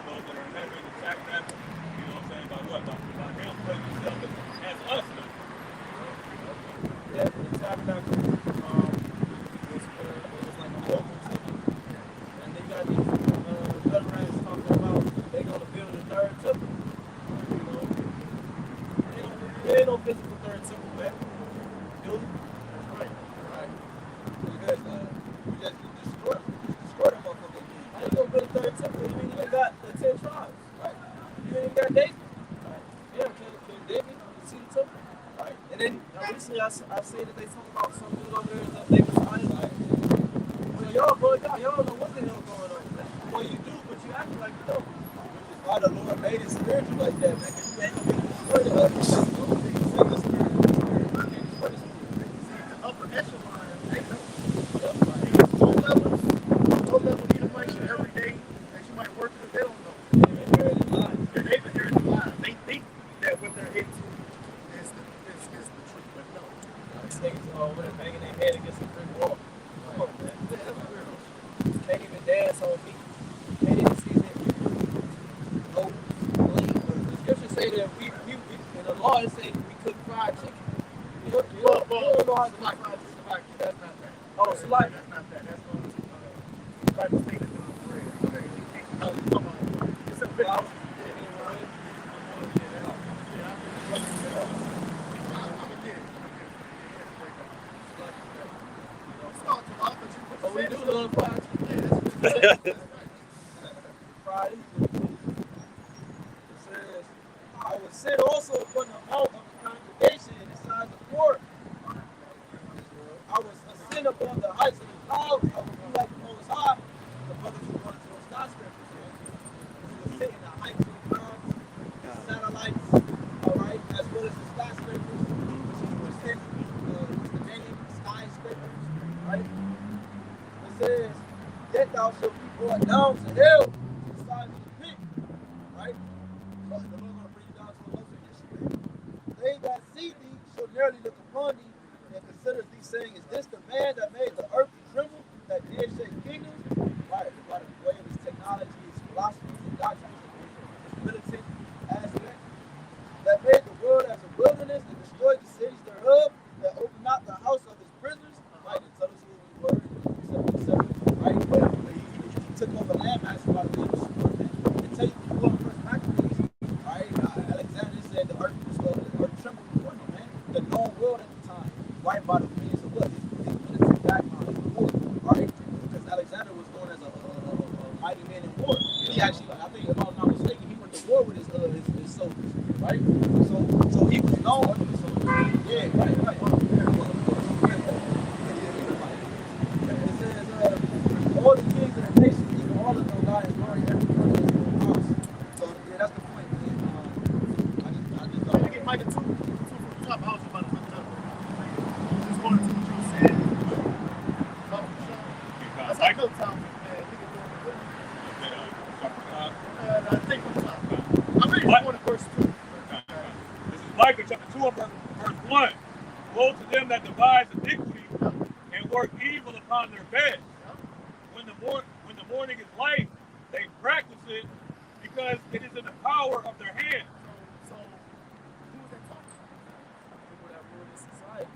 those that are in heaven and tabernacle. You know what I'm saying? By what? By him putting himself as us now. Yeah, the tabernacle was like a local temple. And they got these veterans talking about they're going to build a third temple. You know, there ain't no physical third temple, man. Build it. That's right. Right. Because you just destroy the motherfucker. How you gonna build a third temple? You ain't even got the 10 tribes, right? You ain't even got David, right? Yeah, can David see the temple, right? And then recently I seen that they talk about some dude over there that David's honest, like, well, y'all don't know what the hell going on, man. Well, you do, but you act like you don't. Which is why the Lord made it spiritual like that, man. Because you ain't gonna be destroyed the other stuff. The upper echelon, they know. Low level Edomites every day that you might work with, they don't know. They've been hearing the lie. They think that what they're into is the truth, but no. These niggas over there banging their head against the brick wall. Come on, man. Can't even dance on me. Can't even see that. Oh, the scripture say that we in the law it say we cook fried chicken. You don't know how to That's not that. Oh, it's like That's not that. That's going to try to think of the bread. Come on. It's a big house. But we do love fried chicken. Friday. It says, I will sit also upon the mount of the congregation and inside the court. I will ascend upon the heights of the clouds. I will be like the Most High. The brothers who run to those skyscrapers. You will sit in the heights of the clouds, the satellites, all right, as well as the skyscrapers, which is the name skyscrapers, right? It says, yet thou shalt be brought down to hell, to the sides of the pit, right? But the Lord going to bring you down to a lower issue. They that see thee shall narrowly look upon thee and consider thee, saying, is this the man that made the earth to tremble, that did shake kingdoms? Right, by the way of his technology, his philosophies, his doctrines, his militant aspect, that made the world as a wilderness and destroyed the cities thereof, that opened not the house of his prisoners, right, and tell us who we were, right, but he took over land masses by the leadership, and tell you who the first Maccabees, right, Alexander said the earth trembled before him, man, the known world at the time, right, by the means of what, his military background, his war, right, because Alexander was known as a mighty man in war. He actually, I think, if I'm not mistaken, he went to war with his soldiers, right? So he was known. Yeah, Yeah, right. It says, all the kings of the nations, even all of them, God has glory every person in his own house. So, yeah, that's the point. I just Let me get Micah 2 from the top. I was about to look it up. Just wanted to what you said. That's how Phil Thompson, man. He can do it. I think from the top. I really just wanted verse 2. This is Micah chapter 2 verse 1. Woe to them that devise iniquity and work evil upon their bed. When the morning is light, they practice it because it is in the power of their hand. So who was that talking about? people that rule this society.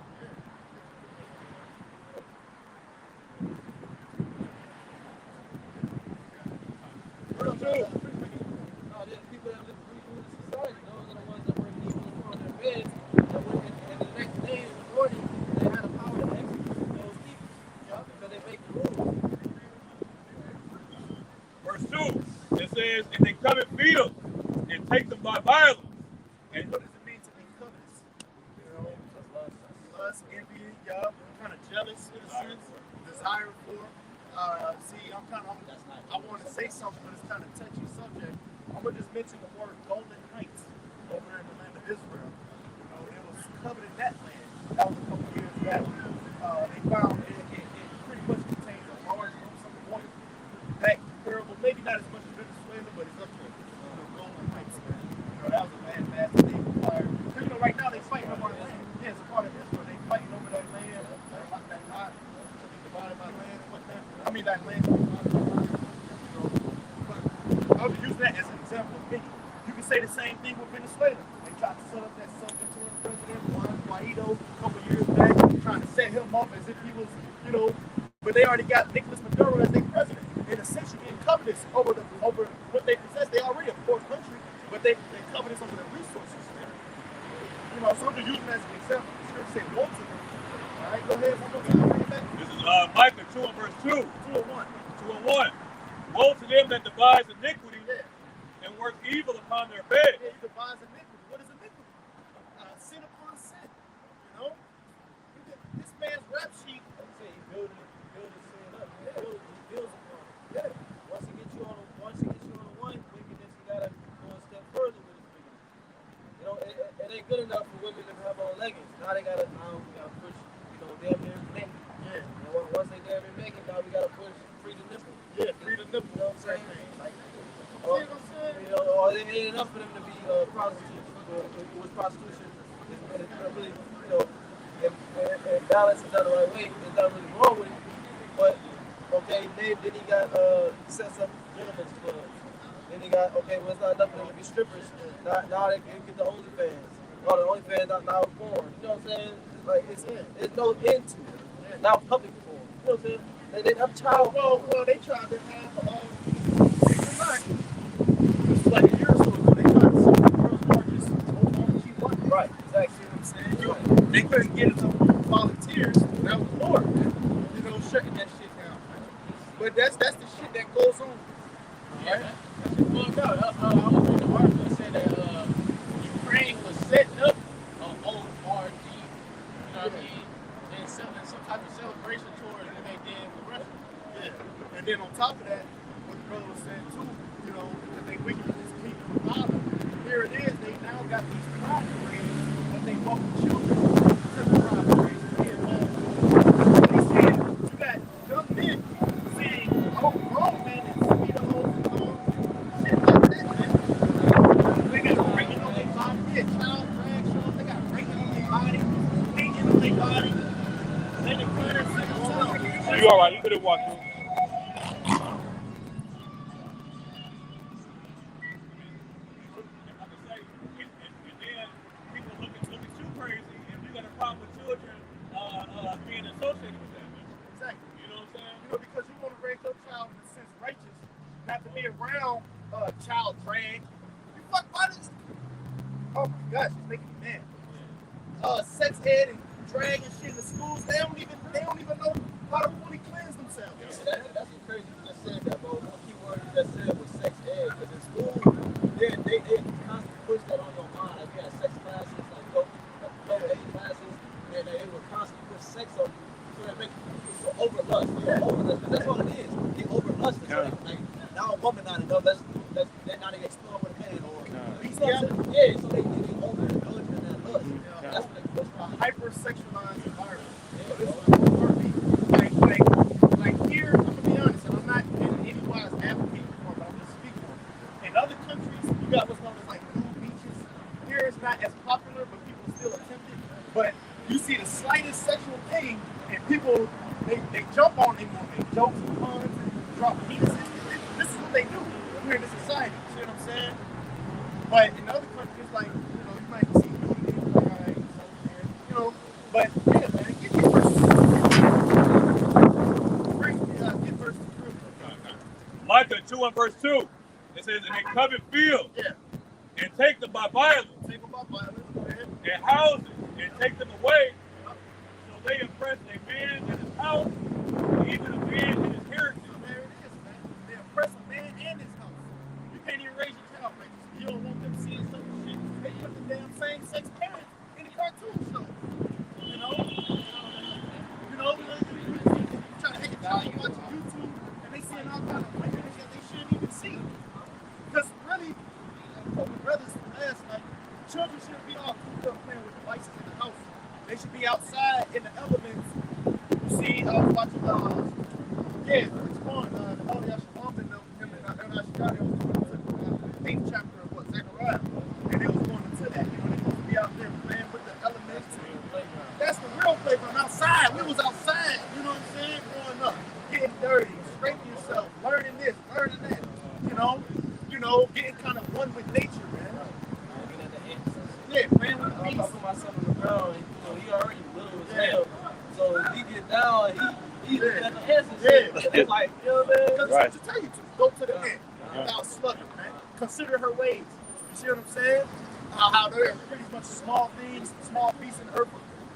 Verse 2. No, there's people that live free rule this society. Those are the ones that work evil upon their beds. That work and the next day in the morning, they had the power to execute those people. Because they make the rules. Verse 2. It says, and they come and feed them and take them by violence. And What does it mean to be covetous? You know, lust, envy, kind of jealous in a sense, desire for. See, I want to say something, but it's kind of touchy subject. I'm gonna just mention the word Golden Heights over there in the land of Israel. You know, it was coveted that land. That was a couple years back. They found it pretty much contains a large lump sum of money. Back comparable, maybe not as much as Venezuela, but it's up to Golden Heights, man. You know, that was a landmass that they acquired. Because, you know, right now they fighting over our land. Yeah, it's a part of Israel. They fighting over that land, that lot, divided by land and whatnot. I mean, that land. I was using that as an example of many. You can say the same thing with Venezuela. They tried to set up that self-interim president, Juan Guaido, a couple years back, trying to set him up as if he was, you know, but they already got Nicolas Maduro as their president. And essentially being covetous over what they possess. They already a poor country, but they covetous over their resources. You know, so I'm just using that as an example. The scripture said, woe to them. All right, go ahead. One more time. Bring it back. this is Micah 2 and verse 2. 2 and 1. 2 and 1. Woe to them that devise iniquity and work evil upon their bed. Yeah, you devise iniquity. What is iniquity? Sin upon sin. You know? This man's rap sheet. Say he building sin up. He builds upon it. Yeah. Once he gets you on the one wickedness, you gotta go a step further with his wickedness. You know, it ain't good enough for women to have on leggings. Now we gotta push, damn near naked. Yeah. And once they damn near naked, now we gotta push free the nipple. Yeah, free the nipple. You know what I'm saying? Like, Or, you know what I'm saying? you know, or it ain't enough for them to be prostitutes. With prostitution, it's not really, and balance is not the right way. There's not really wrong with it. But okay, then he got sets up gentlemen's clubs. Then he got well, it's not enough for them to be strippers. Now they can get the OnlyFans. Oh, the OnlyFans now porn. You know what I'm saying? It's like it's no end to it. Now public porn. You know what I'm saying? They have child. Well, they tried to have this was like a year or so ago. They tried to sell the girls' markets on key one. Right, exactly. You know what I'm saying? They couldn't get enough volunteers. That was Lord. You know, shutting that shit down. But that's the shit that goes on. Yeah, that's just fucked up. I was reading the article that said that Ukraine was setting up an old RG, you know what I mean, and selling some type of celebration tour that they did with Russia. Yeah. And then on top of that, what the brother was saying too, you know, that they wickedness keep the bottom. Here it is, they now got these pride parades that they welcome children to the pride parades to be involved. They said, you got young men saying, oh, grown men and speedos and all shit like that, man. They got breaking on their body, they got child drag shows, they got breaking on their body, painting on their body. Then they put it in You all right? You could have walked through. Being associated with that, man. Exactly. You know what I'm saying? You know, because you want to raise your child in a sense righteous, not to be around child drag. You fuck buddies. Oh my gosh, it's making me mad. Sex ed and drag and shit in the schools, they don't even know how to fully cleanse themselves. Yeah, that's the crazy you just said that, bro. One key word you just said was sex ed. Because in school, they constantly push that on your mind. Like you had sex classes, like go classes. sex on you, so that makes you so overlust. Overlust. That's all it is. They overlust. So like, now a woman not enough. They're not even explore with a man or. Yeah, so they overindulge in that lust. That's what they a hyper-sexualized environment. So this is like here, I'm gonna be honest, and I'm not in any wise advocating for it, but I'm just speaking for it. In other countries, you got what's known as like nude beaches. Here it's not as popular, but people still attempt it. But you see the slightest sexual thing, and people they jump on it, make jokes and puns and drop penises. This is what they do. We're in this society. See what I'm saying? But in other countries, like you might see nudity, right? But yeah, man, get your verse. Get verse 2. Micah 2 and verse 2. It says, and they covet field and take them by violence. Take them by violence. Go ahead. And houses and take them away. So they oppress a man in his house, even a man in his heritage. So there it is, man. They oppress a man and his house. You can't even raise your child like this. You don't want them seeing some shit. They put the damn same-sex parents in the cartoon show. Trying to take a child watching YouTube and they seeing all kind of women that they shouldn't even see. Because really, what my brothers last night, children shouldn't be all cooped up playing with devices in the house. They should be outside in the elements. You see, I was watching it's fun. The Holy Shalom and him and Ashgar, they was going to the 8th chapter of Zechariah. And they was going into that. They supposed to be out there playing with the elements. That's the real playground outside. We was outside, you know what I'm saying? Growing up, getting dirty, scraping yourself, learning this, learning that. Getting kind of one with nature, man. Yeah, playing with the beast. I put myself on the ground, and he already little as hell. So he get down, he got the answers. It's like, Because Right. to tell you to go to the end without slugging, man. Consider her ways. You see what I'm saying? How they're pretty much small things, small beasts in the earth.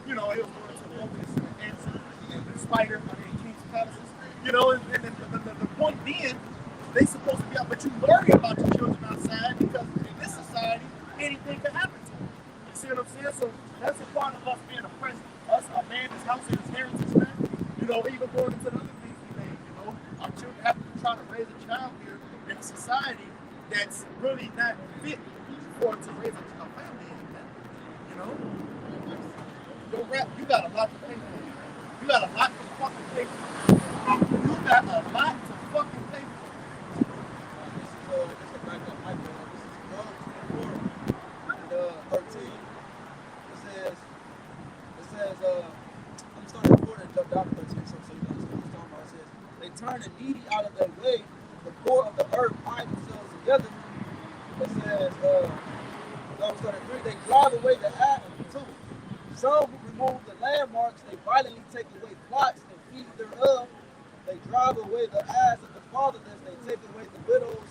It was going to the locusts and the ants and the spider, king's palaces. And the point being, they supposed to be out, but you worry about your children outside because in this society, anything can happen to them. You see what I'm saying? So that's a part of us being oppressed. Us, our man, his house, and his heritage, man. Even going into the other things we made. Our children have to try to raise a child here in a society that's really not fit for to raise a family in, man. Your rap, you got a lot to pay for. You got a lot to fucking pay for. You got a lot to fucking pay for. This is back up Michael. This is 13. It says, I'm starting to report and jump down to 13, so you understand what I'm talking about. It says, they turn the needy out of their way, the poor of the earth hide themselves together. It says, they drive away the ass. Some who remove the landmarks, they violently take away plots and feed thereof. They drive away the ass of the fatherless, they take away the widow's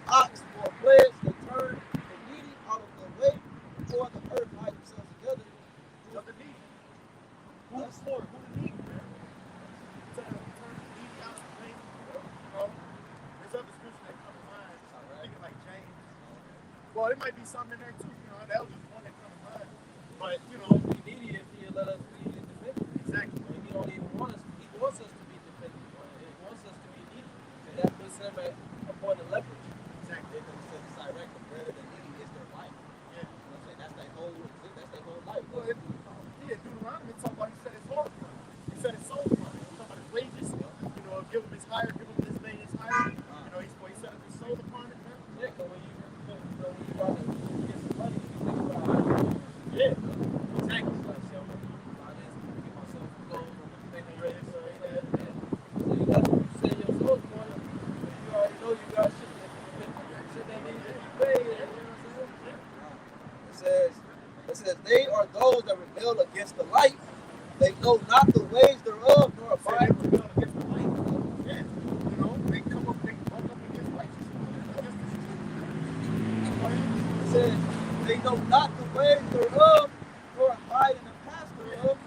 ox for a pledge. They turn the needy out of the way, the poor of the earth hide themselves together. Who's the needy? Who's the poor? Who's the needy, man? Turn the needy out of the way. There's other scriptures that come to mind. I think like James. Well, it might be something in there too. That was just one that come to mind. But the needy if he let us be independent. exactly. He don't even want us. He wants us to be dependent. He wants us to be needy, and that puts him at a point of leverage. Exactly. They said it's direct, the bread of the needy is their life. Yeah. That's their whole life. Well, Deuteronomy talk about he said it's hard for him. He said it's soul for him. He talk about his wages. Give him his hire, give him his day, his hire. He set up his soul upon it, man. Yeah, because when you try to get some money, you think about how Yeah. Exactly. It says, they are those that rebel against the light. They know not the ways thereof, nor abide Rebel against the light. Yeah. They come up against righteousness. It says, they know not the ways thereof, nor abide in the paths thereof.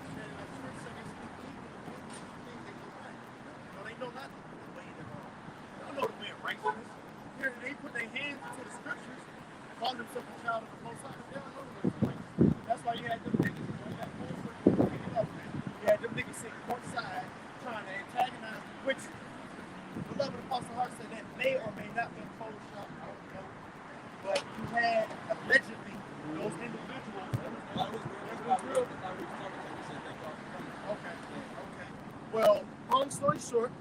They know not the way thereof. They don't know the way of righteousness. They put their hands into the scriptures, call themselves a child of the Most High. They don't know the way of righteousness. That's why you had them niggas. You had them Well, long story short,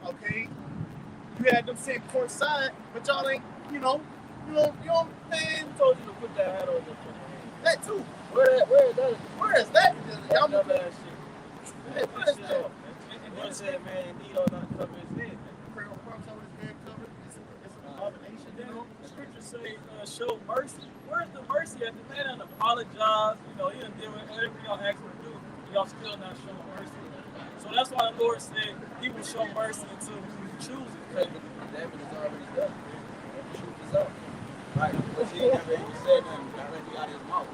okay, you had them sitting courtside, but y'all ain't, you don't, man. Who told you to put that hat on your fucking That too. Where is that? Y'all Dumb moving. ass shit. Hey, what is Shit that? off, man. One said, man, you need all not cover his head. Colonel Parks over his head covered. It's an abomination, you know. The scriptures say, show mercy. Where's the mercy at the man done apologize? You know, he done did whatever y'all asked him to do. Y'all still not showing mercy. So that's why the Lord said he will show mercy until who he chooses. Because the damage is already done. The truth is out. Right. Because he ain't never even said nothing directly out of his mouth.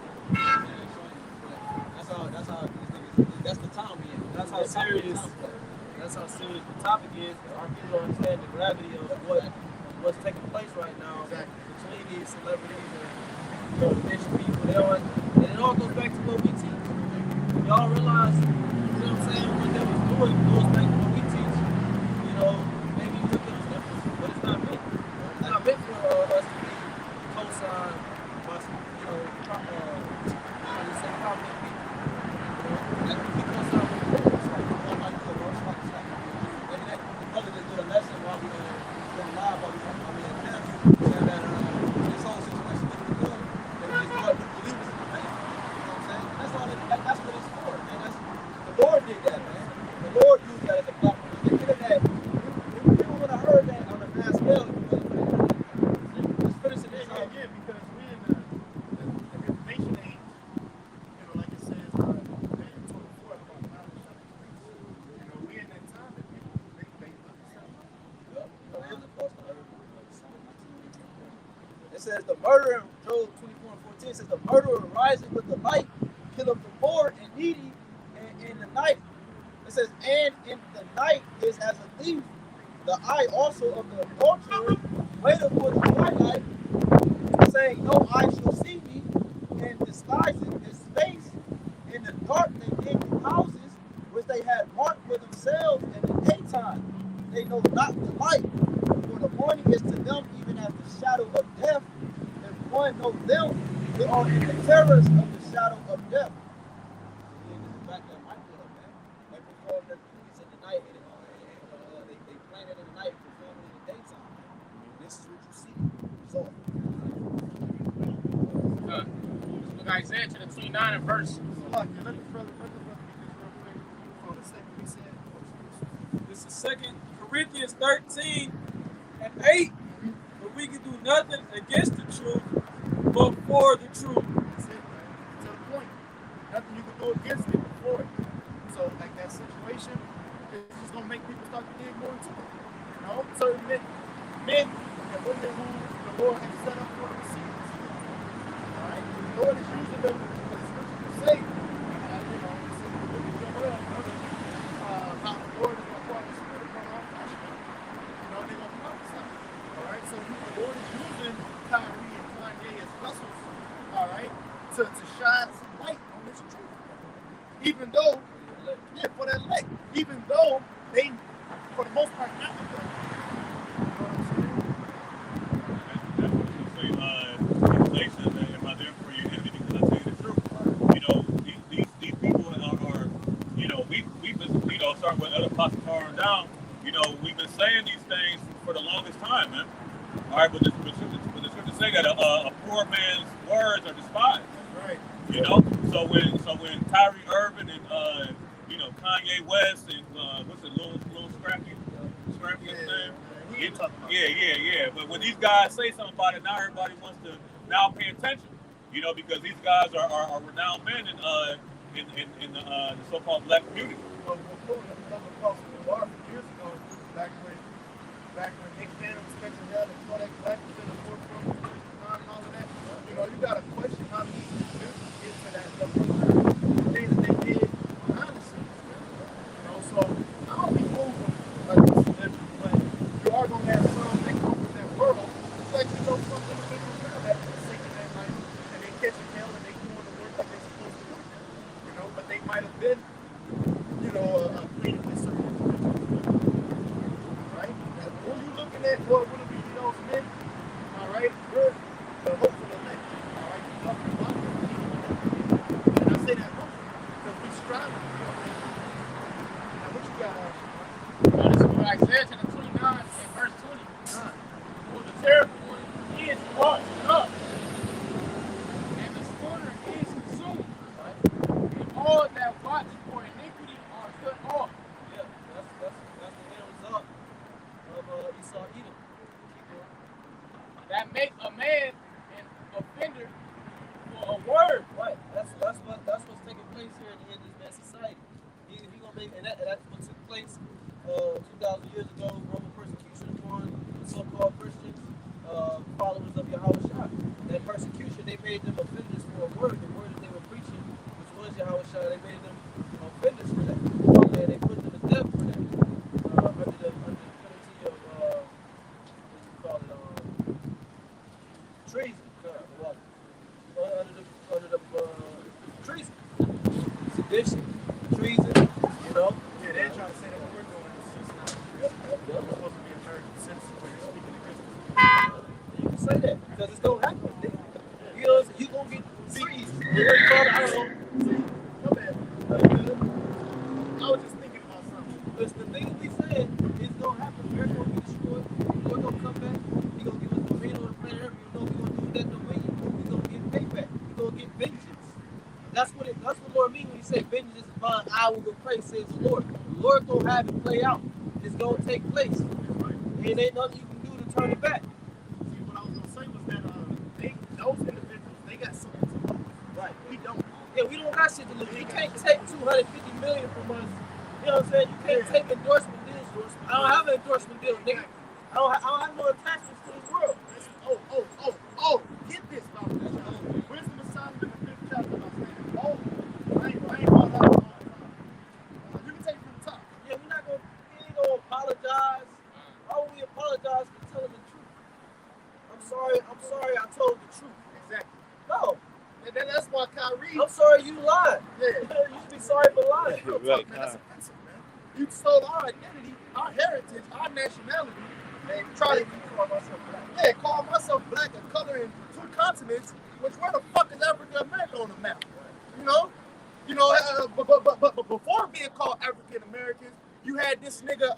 That's the time we in. That's how serious the topic is. Our people don't understand the gravity of what's taking place right now between these celebrities and the rich people. And it all goes back to what we teach. Y'all realize, you know what I'm saying, what they was doing goes back to what we teach. You know, maybe you look at us different, but it's not meant. It's not meant for us to be co-signed by some, prominent people. That could be co-signed with the it's like, maybe that brother just did a lesson while we were live, while we were in camp, saying that this whole situation didn't be good. They just want to believe us in the faith. You know what I'm saying? That's what it's for, man. The Lord did that, man. The Lord used that as a platform. If they did that, you would have heard that on a mass scale. Let's finish it this out. Yeah, because we in the information age, like it says, Matthew 24 about knowledge of the priests. We in that time that people, they look at something. It says the murderer, Job 24:14 says the murderer rises with the light, kill up the poor and needy, and in the night. It says, and in the night is as a thief. The eye also of the adulterer waiteth for the twilight, saying, no eye shall see me, and disguising his face. In the dark they dig in houses, which they had marked for themselves in the daytime. They know not the light, for the morning is to them even as the shadow of death. If one knows them, they are in the terrors of the shadow of death. Back that mic up, man. They perform their duties in the night, and they plan it in the night and perform it in the daytime. This is what you see. So, Look, Isaiah to the 29 and verse. Let the brother get this real quick for the sake we said. This is 2 Corinthians 13 and 8. But we can do nothing against the truth, but for the truth. That's it, man. To the point. Nothing you can do against it before it. So, like that situation, it's just gonna make people start to dig more into it. Certain men and women who the Lord has set up for the receivers. All right, the Lord is using them for the scripture to say, how the Lord is going to pour the Spirit upon all flesh. They're going to prophesy. All right, so the Lord is using Kyrie and Kanye as vessels, all right, to shine some light on this truth. Even though, for that light, even though they, for the most part, not the good. Am I there for your enemy because I tell you the truth? These people are we've been, starting with other apostles far down, we've been saying these things for the longest time, man. All right, but the scripture say that a poor man's words are despised. Right. So when Kyrie Irving and Kanye West and what's it, Lil Scrappy his name? Yeah. But when these guys say something about it, now everybody wants to now pay attention. Because these guys are renowned men in the so-called black community. Well, before the bar years ago, back when Nick Cannon was catching hell and Kodak Black was in the forefront and all of that, you got to question how these individuals get to that level. The things that they did behind the scenes. So I don't be moving like this celebrity, but you are going to have some that come with that world. It's like, some individuals have that for the sake of their life, and they catching hell and they doing the work that they're supposed to do. But they might have been, created with certain individuals. Right? And when you're looking at what would be those men, all right, we're the hopeful elect. All right, Isaiah chapter 29 and verse 20. For the terrible one is brought up, and the scorner is consumed. Right? And all that watch for iniquity are cut off. Yeah, that's the end result of Esau Edom. Keep going. That make a man an offender for a word. Right. That's what's taking place here in this man's society. He gonna make, and that's what took place 2,000 years ago. Roman persecution upon the so-called Christians, followers of Yahushua. That persecution, they made them offenders for a word. The word that they were preaching, which was Yahushua, they made them offenders for that. And they put them to death for that. Under the penalty of what you call it, treason. Under the treason, sedition, treason, you know. Yeah, they're trying to say that what we're doing is just not. We're supposed to be American citizens when you're speaking against us. You can say that because it's gonna happen. You know, you gonna get trees. I don't know. My bad. I was just thinking about something. Because the thing we said is gonna happen. We're gonna be destroyed. We're gonna come back. He's gonna give us dominion on the planet Earth. You know we're gonna do that dominion. We're gonna get payback. We're gonna get vengeance. That's what Lord means when he said vengeance is mine, I will repay, says the Lord. The Lord gonna have it play out. It's gonna take place. And ain't nothing you can do to turn it back. See, what I was gonna say was that those individuals, they got something to lose. Right. We don't. Yeah, we don't got shit to lose. You can't take $250 million from us. You know what I'm saying? You can't take endorsement deals. I don't have an endorsement deal, nigga. I don't have no attachments to this world. Oh, get this, Bible. Wisdom of Solomon in the 5th chapter. I ain't brought that up all the time. You can take it from the top. Yeah, we ain't gonna apologize. Why would we apologize for telling the truth? I'm sorry I told the truth. Exactly. No. And then that's why Kyrie. I'm sorry you lied. Yeah. You should be sorry for lying. Real talk, man, that's offensive, man. You stole our identity, our heritage, our nationality, and try to call myself black. Yeah, call myself black and color in 2 continents, which where the fuck is African America on the map? You know, but before being called African Americans, you had this nigga,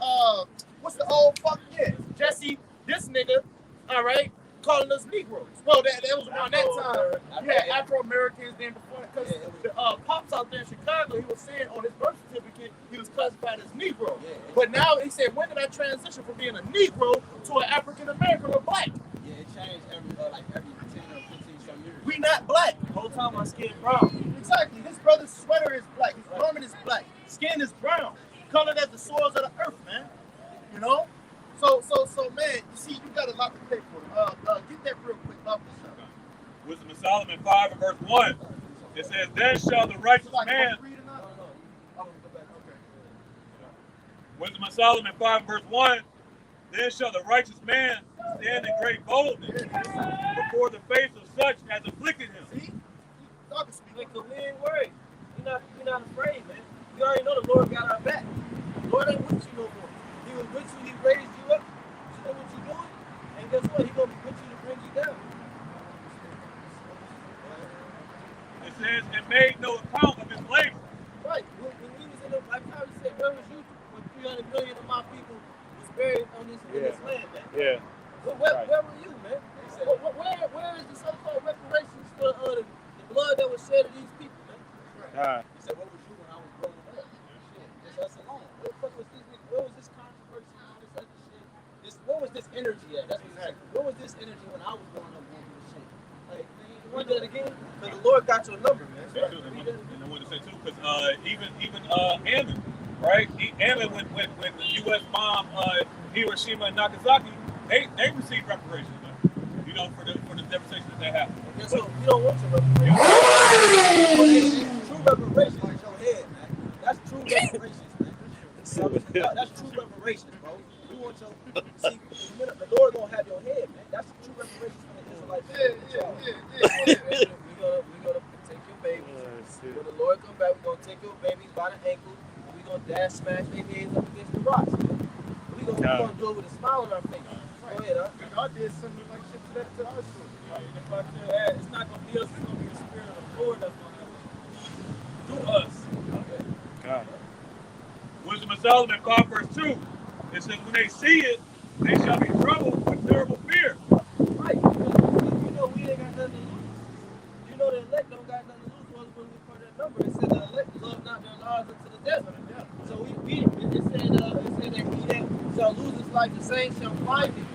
what's the old fuck? Yeah, Jesse, this nigga, all right, calling us Negroes. Well, that was around that time. You had Afro Americans, then before, because the pops out there in Chicago, he was saying on his birth certificate he was classified as Negro. But now he said, when did I transition from being a Negro to an African American or black? Yeah, it changed every 10 or 15 some years. We not black. The whole time my skin brown. Exactly. His brother's sweater is black. His garment is black. Skin is brown. Colored as the soils of the earth, man. You know? So, man, you see, you got a lot to pay for. Get that real quick. Wisdom of Solomon 5 and verse 1. It says, then shall the righteous man. Wisdom of Solomon 5 and verse 1. Then shall the righteous man stand in great boldness before the face of such as afflicted him. See? Because we ain't worried. We're not afraid, man. You already know the Lord got our back. The Lord ain't with you no more. He was with you, he raised you up. You know what you're doing? And guess what? He's going to be with you to bring you down. It says, and made no account of his labor. Right. When we was in the, like how we said, where was you when 300 million of my people was buried on this, in this land, man? Yeah. Where were you, man? Where is the so-called reparations for the blood that was shed of these people, man? He said, what was you when I was growing up? Shit, just us alone. Where the fuck was this? Where was this controversy and all this other shit? Where was this energy at? That's what he's saying. Where was this energy when I was growing up going through this shit? Like, you want that again? Because the Lord got your number, man. And I wanted to say too, because even Ammon, right? Ammon, when the U.S. bombed Hiroshima and Nagasaki, they received reparations, man. You know, for the devastation that they have. Guess what? You don't want your reparations. True reparations is your head, man. That's true reparations, man. That's true reparations, bro. We want your see. The Lord gonna have your head, man. That's true reparations for the Israelites. We gonna take your babies. When the Lord come back, we're gonna take your babies by the ankle. And we're gonna smash their heads up against the rocks. We're gonna do it with a smile on our face. Go ahead, huh? God did something like shit to that to our story. It's not going to be us, it's going to be the Spirit of the Lord that's going to do us. God. Wisdom of Solomon 5 verse 2. It says, when they see it, they shall be troubled with terrible fear. Right, because you know we ain't got nothing to lose. You know the elect don't got nothing to lose when we put that number. It said the elect love not their lives unto the death. So it said that he that shall lose his life, the same shall find it.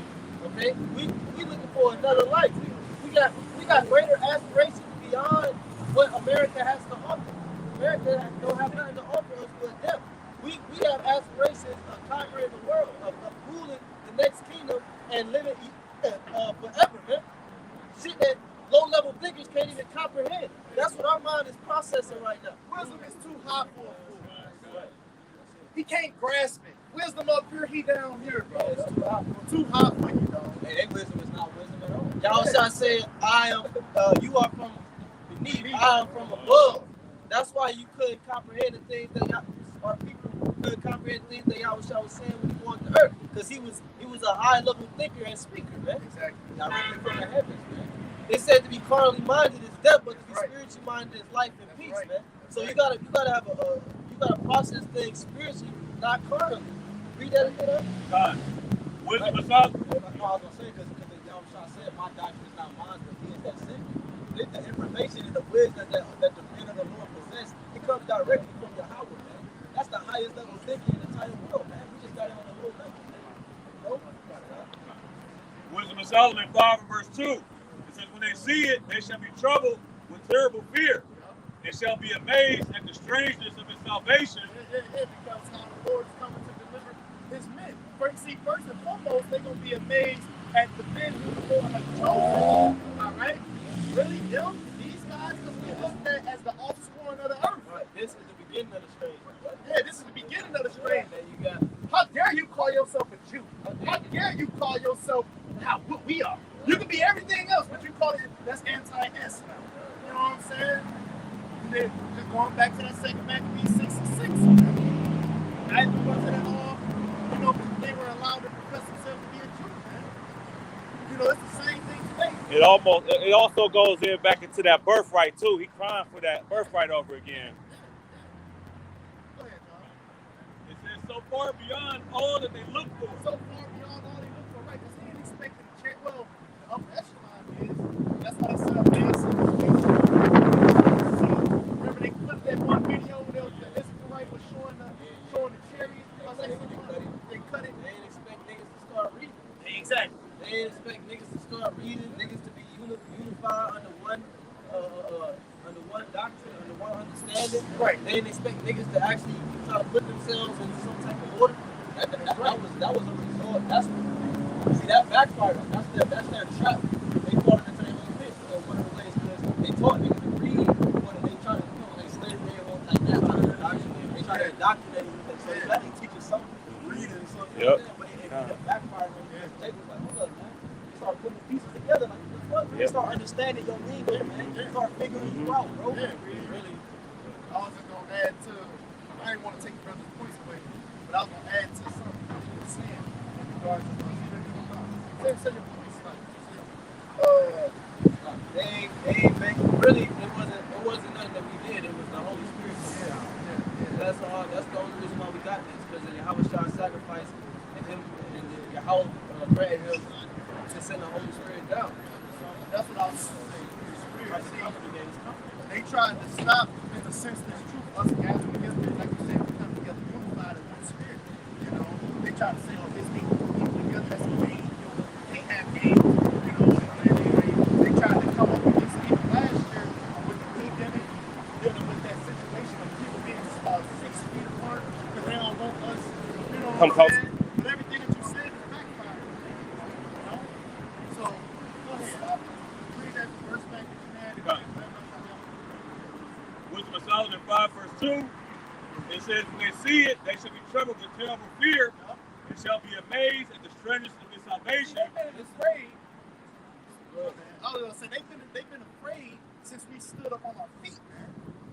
Okay? We looking for another life. We got greater aspirations beyond what America has to offer. America don't have nothing to offer us but death. We have aspirations of conquering the world, of ruling the next kingdom and living forever, man. Shit that low-level thinkers can't even comprehend. That's what our mind is processing right now. Wisdom is too high for a fool. He can't grasp it. Wisdom up here, he down here, bro. It's too hot. Too high for you, dog. Hey, that wisdom is not wisdom at all. Y'all start saying, you are from beneath, I am from above. That's why you couldn't comprehend the things that our people couldn't comprehend the things that Yahweh was saying when he walked the earth. Because he was a high-level thinker and speaker, man. Exactly. Directly from the heavens, man. They said to be carnally minded is death, but to be spiritually minded is life and peace, man. So you gotta have you gotta process things spiritually, not carnally. Read that again. God. Wisdom of Solomon. That's what I was gonna say, because Yahweh said, my doctrine is not mine, but he is that sent me. The information and the wisdom that the men of the Lord possess, it comes directly from Yahweh, man. That's the highest level thinking in the entire world, man. We just got it on the low level, man. No? Wisdom of Solomon 5 and verse 2. It says, when they see it, they shall be troubled with terrible fear. They shall be amazed at the strangeness of his salvation. Because how the Lord is coming to deliver his men. First and foremost, they're going to be amazed at the men who the Lord has chosen. All right? Really, them, these guys, because we looked at as the offspring of the earth. Right. This is the beginning of the strange. Yeah, this is the beginning of the strange. Then you got How dare you call yourself a Jew? How dare you call yourself what we are? You can be everything else, but you call it, that's anti-S now. You know what I'm saying? And then just going back to that second Maccabees 6 and 6. Neither was it at all, they were allowed to profess themselves to be a Jew, man. It's the same thing today. It also goes in back into that birthright too. He crying for that birthright over again. Go ahead, John. It says, so far beyond all that they look for. So far beyond all they look for, right? Because they ain't expecting to check. Well, the upper echelon is. That's why they set up dancing. So, remember they clipped that one video where the Israelite was showing the chariots? They cut it. they ain't expect niggas to start reading. Exactly. They ain't expect niggas to start reading, niggas to be unified under one doctrine, under one understanding. Right. They didn't expect niggas to actually try to put themselves in some type of order. That was a result. See, that backfired. That's their trap. They fall into their own pit. So one of the ways was they taught niggas to read, but they try to like slavery and all like that out of their doctrine. They try to indoctrinate you with that. So that they teach you something, reading and something like that. But it backfired on them. They was like, hold up, man. They start putting the pieces together like what the fuck? They start understanding your lingo, man. They start figuring you out, bro. Yeah, really. I was just going to add to, I didn't want to take brother's points away, but I was going to add to something that he was saying in regards to say your points. They ain't make really. It wasn't nothing that we did. It was the Holy Spirit. Yeah. That's all. That's the only reason why we got this, because of Yahweh sacrifice and him and Yahweh prayed him to send the Holy Spirit down. So that's what I was saying. They tried to stop in the sense that it's true us gathering together, like you said, we come together unified in one spirit. They tried to say, oh, this ain't people together, that's a game. Can't have games. They tried to come up with this even last year with the pandemic, dealing with that situation of people being 6 feet apart because they don't want us, Come close. But everything that you said is backfired. So, go ahead. Read that verse back that you had. Wisdom of Solomon 5 verse 2. It says, when they see it, they shall be troubled with terrible fear, and shall be amazed at the strangeness of his salvation. They've been afraid. I was gonna say they've been afraid since we stood up on our feet, man.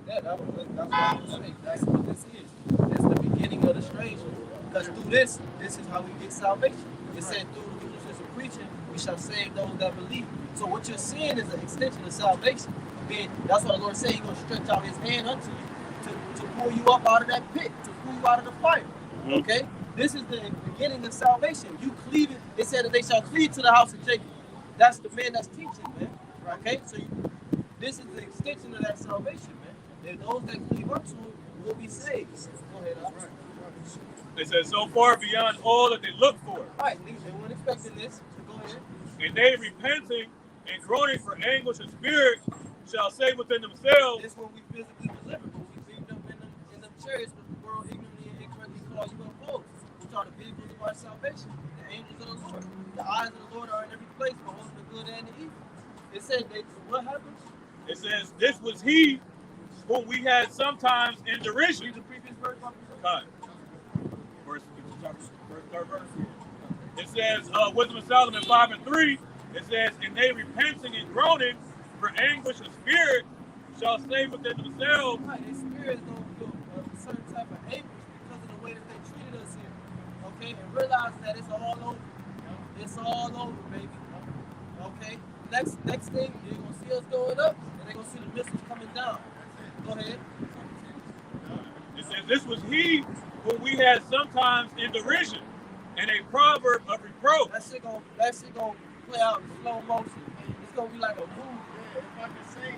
Yeah, that's what I was saying. That's what this is. It's the beginning of the strange. Because through this is how we get salvation. It said through the foolishness of preaching, we shall save those that believe. So what you're seeing is an extension of salvation. That's what the Lord said. He's going to stretch out his hand unto you to pull you up out of that pit, to pull you out of the fire. Okay? This is the beginning of salvation. You cleave it. It said that they shall cleave to the house of Jacob. That's the man that's teaching, man. Okay, so this is the extension of that salvation, man. And those that cleave up to it will be saved. Go ahead, all right. It says, so far beyond all that they look for. Right, they weren't expecting this. So go ahead. And they repenting and groaning for anguish of spirit shall say within themselves. This is when we physically delivered, when we beamed up in them chariots with the world ignorantly and incorrectly called UFOs, which are the vehicles of our salvation, the angels of the Lord. The eyes of the Lord are in every place, beholding the good and the evil. It said, what happens? It says, this was he whom we had sometimes in derision. Read the previous verse, Right. Third verse. It says, Wisdom of Solomon 5:3. It says, and they repenting and groaning for anguish of spirit shall say within themselves. Right, their spirit is going to feel a certain type of anguish because of the way that they treated us here. Okay, and realize that it's all over. It's all over, baby. Okay. Next thing, they're gonna see us going up, and they're gonna see the missiles coming down. Go ahead. It says, this was he whom we had sometimes in derision, and a proverb of reproach. That shit gonna play out in slow motion. It's gonna be like a movie. Yeah, if I can say,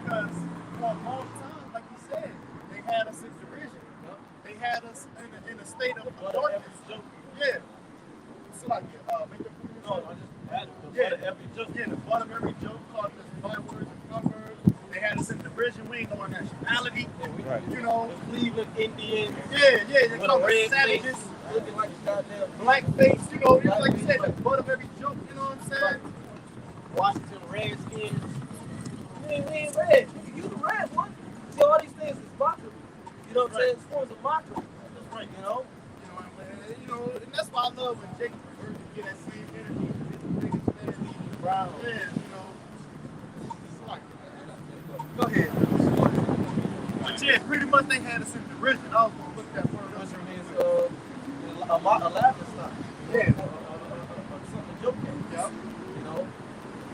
because for a long time, like you said, they had us in derision. They had us in a state of darkness. Yeah. It's like, make the the butt of every joke called us bywords and proverbs. They had us in derision. We ain't know our nationality. Right. You know. Cleveland Indians. Yeah, they With call a us red savages. face, looking like a goddamn Blackface, you know, like you said, the butt of every joke, you know what I'm saying? Washington Redskins. We ain't red. You the red one. See, all these things is mockery. You know what I'm saying? It's forms of mockery. That's right, you know? You know, and that's why I love when Jake Bird get that same energy. Brown. Yeah, you know. It's like, go ahead. But yeah, pretty much they had us in derision. I was going to look that word up. Which means a laughing stock. Yeah. Something joking. Yep. You know?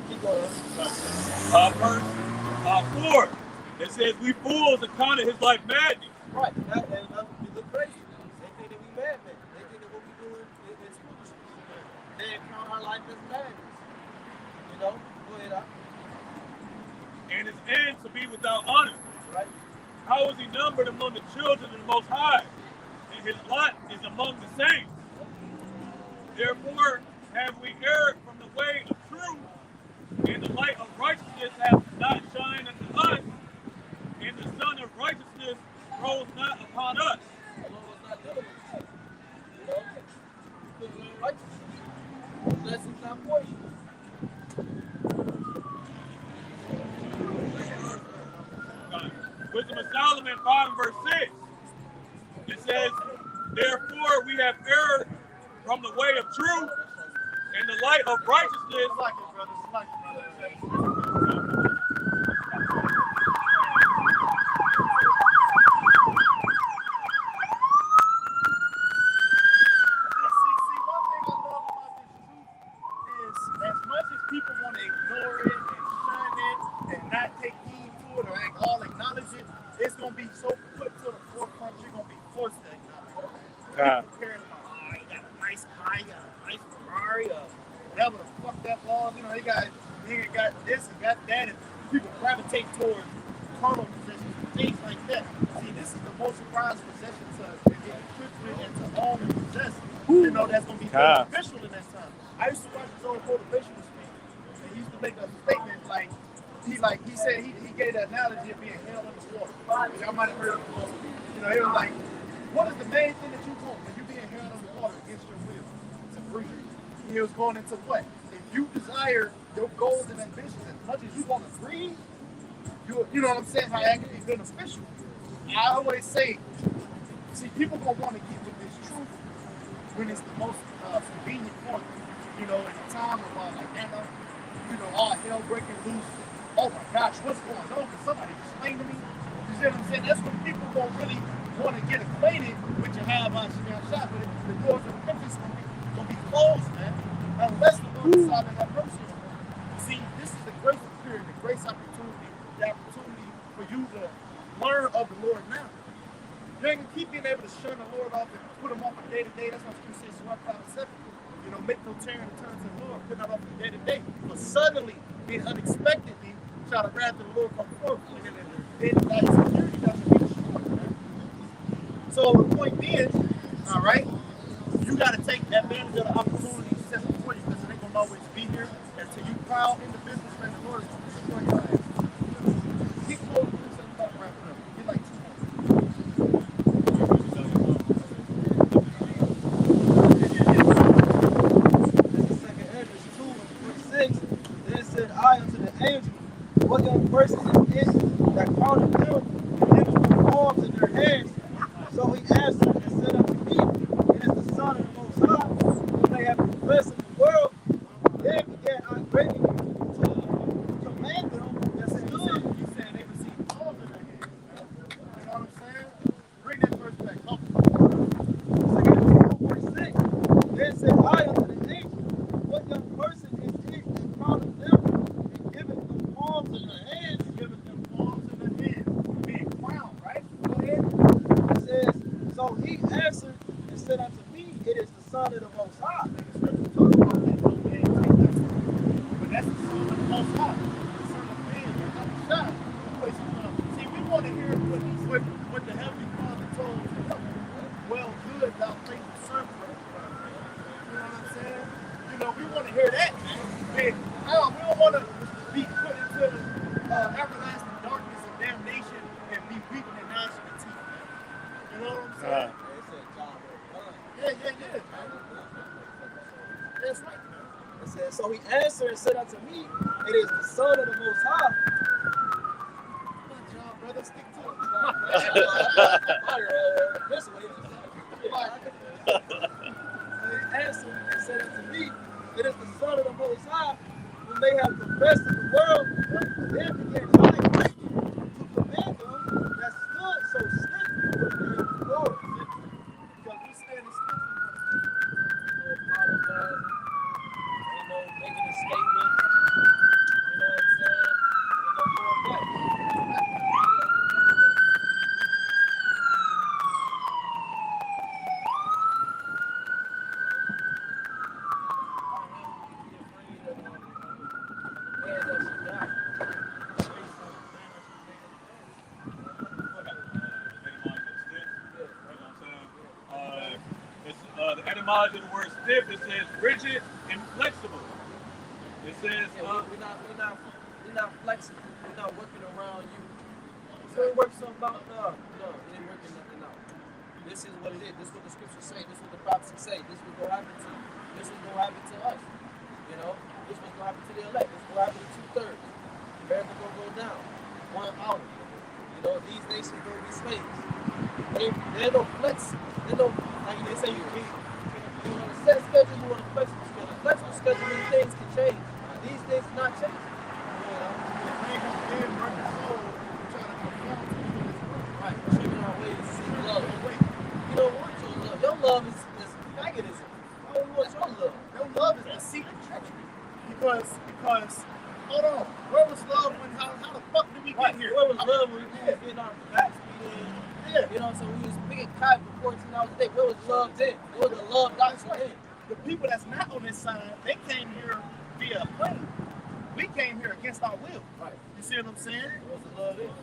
Keep going. Verse 4. It says, we fools accounted his life madness. Right. And we look crazy. They think that we madmen. They think that what we doing is foolishness. They count our life as madness. You know? Go ahead, And his end to be without honor. right? How is he numbered among the children of the Most High? And his lot is among the saints. Therefore have we erred from the way of truth, and the light of righteousness hath not shined unto us, and the sun of righteousness rose not upon us. The Lord was not dealing with us. You know? Because we're righteousness. Blessings not for you. Wisdom of Solomon 5:6. It says, therefore we have erred from the way of truth, and the light of righteousness. Like it, brother. Like it, brother. Whatever the fuck that was, you know, he got this and got that, and people gravitate towards carnal possessions and things like that. See, this is the most prized possession to get equipped with and to own and possess. You know, that's gonna be beneficial in that time. I used to watch his own motivational speech, and he used to make a statement like he said he gave the analogy of being held under water. Y'all might have heard of it before. You know, he was like, what is the main thing that you want when you're being held under water against your will? To breathe. He was going into what? If you desire your goals and ambitions as much as you want to breathe, you know what I'm saying, how that can be beneficial. I always say, see, people gonna want to get with this truth when it's the most convenient for them. You know, in a time of like Anna, you know, all hell breaking loose. Oh my gosh, what's going on? Can somebody explain to me? You see what I'm saying? That's when people gonna really want to get acquainted with your half-on shot, but the doors of repentance gonna be closed, man. Unless the Lord decided to have mercy on them. See, this is the grace period, the grace opportunity, the opportunity for you to learn of the Lord now. You ain't gonna keep being able to shun the Lord off and put him off a day to day. That's why Scripture says, "Swear out of seven." You know, make no turn and turn to the Lord, put that off a day to day. But suddenly, being unexpectedly, try to wrath of the Lord come forth, and then that security doesn't be destroyed. Right? So the point being, all right, you got to take advantage of the opportunities set before you, because it ain't gonna always be here until you plow in the business that the Lord is going to destroy your ass. Keep going, do something about wrapping up. Get like 2 more. Then said I unto the angel, what young person is it that counted them and given palms in their hands? So he answered and said unto me, it is the Son of the Most High, whom they have confessed in the world. Then began I greatly to command them that stood. You said they received palms in their hands. You know what I'm saying? Bring that verse back. Help me. 46. Then said I unto the angel, what young person is it that counted them and given them palms in their hands? Giving them palms in their hands. Being crowned, right? Go ahead. It says, so he answered and said unto me, it is the Son of the Most High. But that's the Son of the Most High. The Son of Man, the Son of God. See, we want to hear what the Heavenly Father told him. Well, good, thou faithful servant. You know what I'm saying? You know, we want to hear that, man. We don't want to be put into everlasting darkness and damnation and be weeping and gnashing of teeth, man. You know what I'm saying? Yeah. That's right, man. It says, so he answered and said unto me, it is the Son of the Most High. Good job, brother. Stick to it. So he answered and said unto me, it is the Son of the Most High, whom they have confessed in the world. Then began I greatly to command them that stood so stiffly for the day of the Lord. Because we standing still. Apologizing, making a statement. You know what I'm saying? Ain't no going back. The etymology of the word stiff, it says rigid and flexible. It says, We're not flexible. We're not working around you. So we work something out. No, we ain't working nothing out. This is what it is. This is what the scriptures say. This is what the prophecies say. This is what's gonna happen to you. This is what's gonna happen to us. You know, this is what's gonna happen to the elect. This is what's gonna happen to 2/3. America gonna go down. 1 hour. You know, these nations gonna be slaves. There's no flex. There's no, like they say, you want a set schedule, you want a flexible schedule. Flexible schedule means things can change. These things cannot change. Right, trimming our ways to seek love. You don't want your love. Your love is paganism. You don't want your love. Your love is deceit and treachery. Because, hold on, where was love when, how the fuck did we get here? Where was love when we was getting our backs beat in? Yeah. You know what I'm saying? We was picking cotton for 14 hours a day. Where was love then? Where was the love doctrine then? The people that's not on this side, they came here via a plane. We came here against our will. Right. You see what I'm saying? Where was the love then?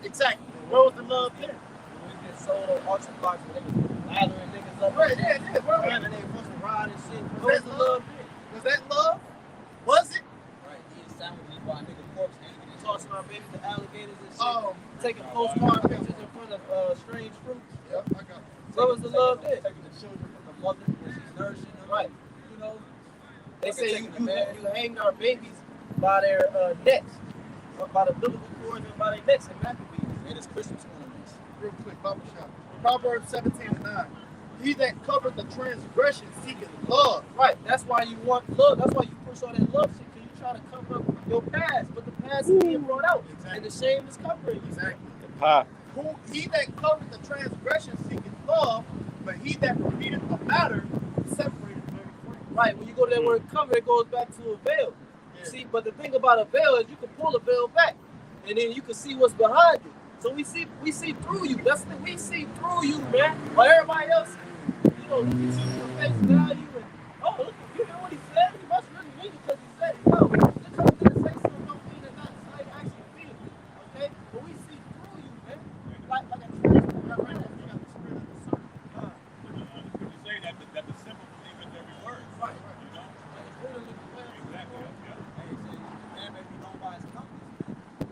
Exactly. Where was the love there? We get sold on auction blocks where they was lathering niggas up. Right, yeah. Where was And they supposed to ride and shit. Where was the love then? Was that love? Was it? Right, eating sandwiches while nigga corpse hanging and tossing our babies to alligators and shit. Oh. Taking postcard pictures in front of strange fruit. Yep, I got it. Where was the love there? Taking the children from the mother when she's nourishing them. Right. You know, They say you hang our babies by their necks, or by the biblical cords and by their necks in Maccabees. and it's Christmas ornaments. Real quick, Bible shot. Proverbs 17:9. He that covered the transgression seeketh love. Right. That's why you want love. That's why you push all that love shit, because you try to cover up your past, but the past is being brought out, and the shame is covering you. Exactly. He that covered the transgression seeketh love, but he that repeateth the matter separated very free. Right. When you go to that word cover, it goes back to a veil. Yeah. See, but the thing about a veil is you can pull a veil back, and then you can see what's behind it. So we see through you. That's the we see through you, man. While everybody else, you know, we see your face value and oh look, you hear what he said? He must really mean it because he said it. No, just because he didn't say something don't mean that that's how you actually feel. Okay? But we see through you, man. Like a transformer right now. You got the spirit of discernment. You say that the simple believers every word. Right. You know? Literally, Exactly. Yeah. Hey, say, man, maybe known by his company.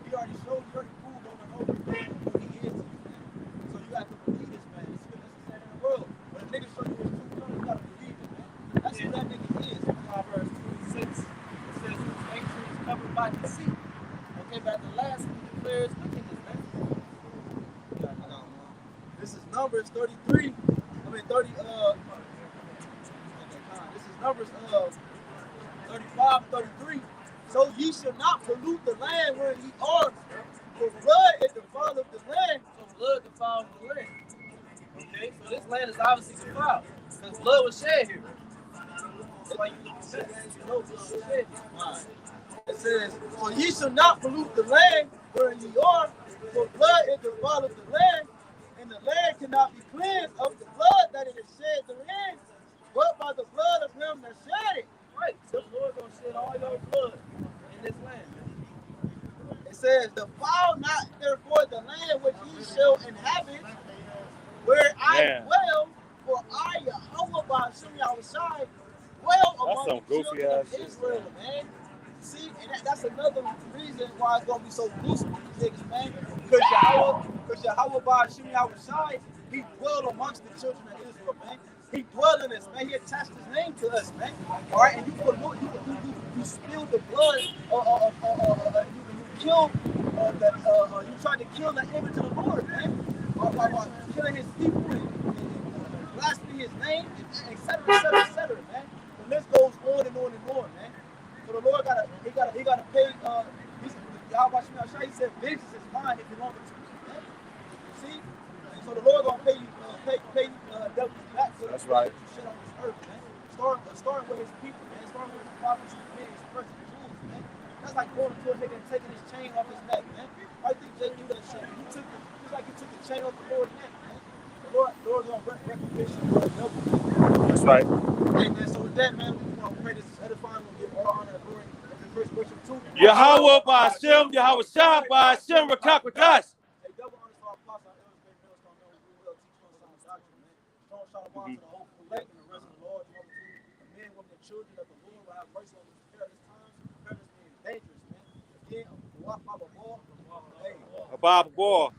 He already showed, he already proved over and over again who he is to you, man. So you got to believe this, man. It's good necessary in the world. But a nigga show you his true color, you got to believe it, man. That's who that nigga is. Proverbs 26, it says, whose action is covered by deceit. Okay, but at the last one declares wickedness, man. This is Numbers 33. I mean 30. This is Numbers 35, 33. So ye shall not pollute the land where ye are, for blood is the fall of the land. So blood defiles the land. Okay, so this land is obviously defiled because blood was shed here. That's why you know blood was shed here. Right. It says, so ye shall not pollute the land where ye are, for blood is the fall of the land, and the land cannot be cleansed of the blood that it is shed therein, but by the blood of him that shed it. Right, so the Lord gonna shed all your blood in this land, man. It says, defile not therefore the land which ye shall inhabit, where I dwell, for I, Yahweh, by Hashem Yahushai, dwell among some the goofy children of ass shit, Israel, man. See, and that's another reason why it's gonna be so gruesome with these niggas, man. Because Yahweh by Hashem Yahushai, he dwelled amongst the children of Israel, man. He dwelled in us, man. He attached his name to us, man. All right, and you spilled the blood, you killed you tried to kill the image of the Lord, man, by killing his people and blaspheming his name, and et cetera, man. The list goes on and on and on, man. So the Lord gotta pay. Yahweh he said, "Vengeance is mine; it belongs to me." Man. See, and so the Lord gonna pay you, devils back. So that's right. Shit on this earth, man. Starting with his people, man. Starting with his prophets, his men, his first Jews, man. That's like going to a nigga and taking his chain off his neck, man. I think Jay knew that shit. Just like he took the chain off the Lord's neck, man. The Lord gonna recognize you for the devil, man. That's right. Hey, man. So with that, man, we gonna pray this is edifying. We'll give all honor and glory. First worship too. Yahweh by Hashem, Yahweh Shah by Hashem, Rakakwadash. Hey, double honors to our apostle, our elders, great millstone, man. We will teach on sound doctrine, man. Strong shalom to the whole elect and the rest of the Lord. The men, women, and children of the Lord will have mercy on these perilous times. Perilous means dangerous, man. Again, Baba Boy. Hey. Bob War.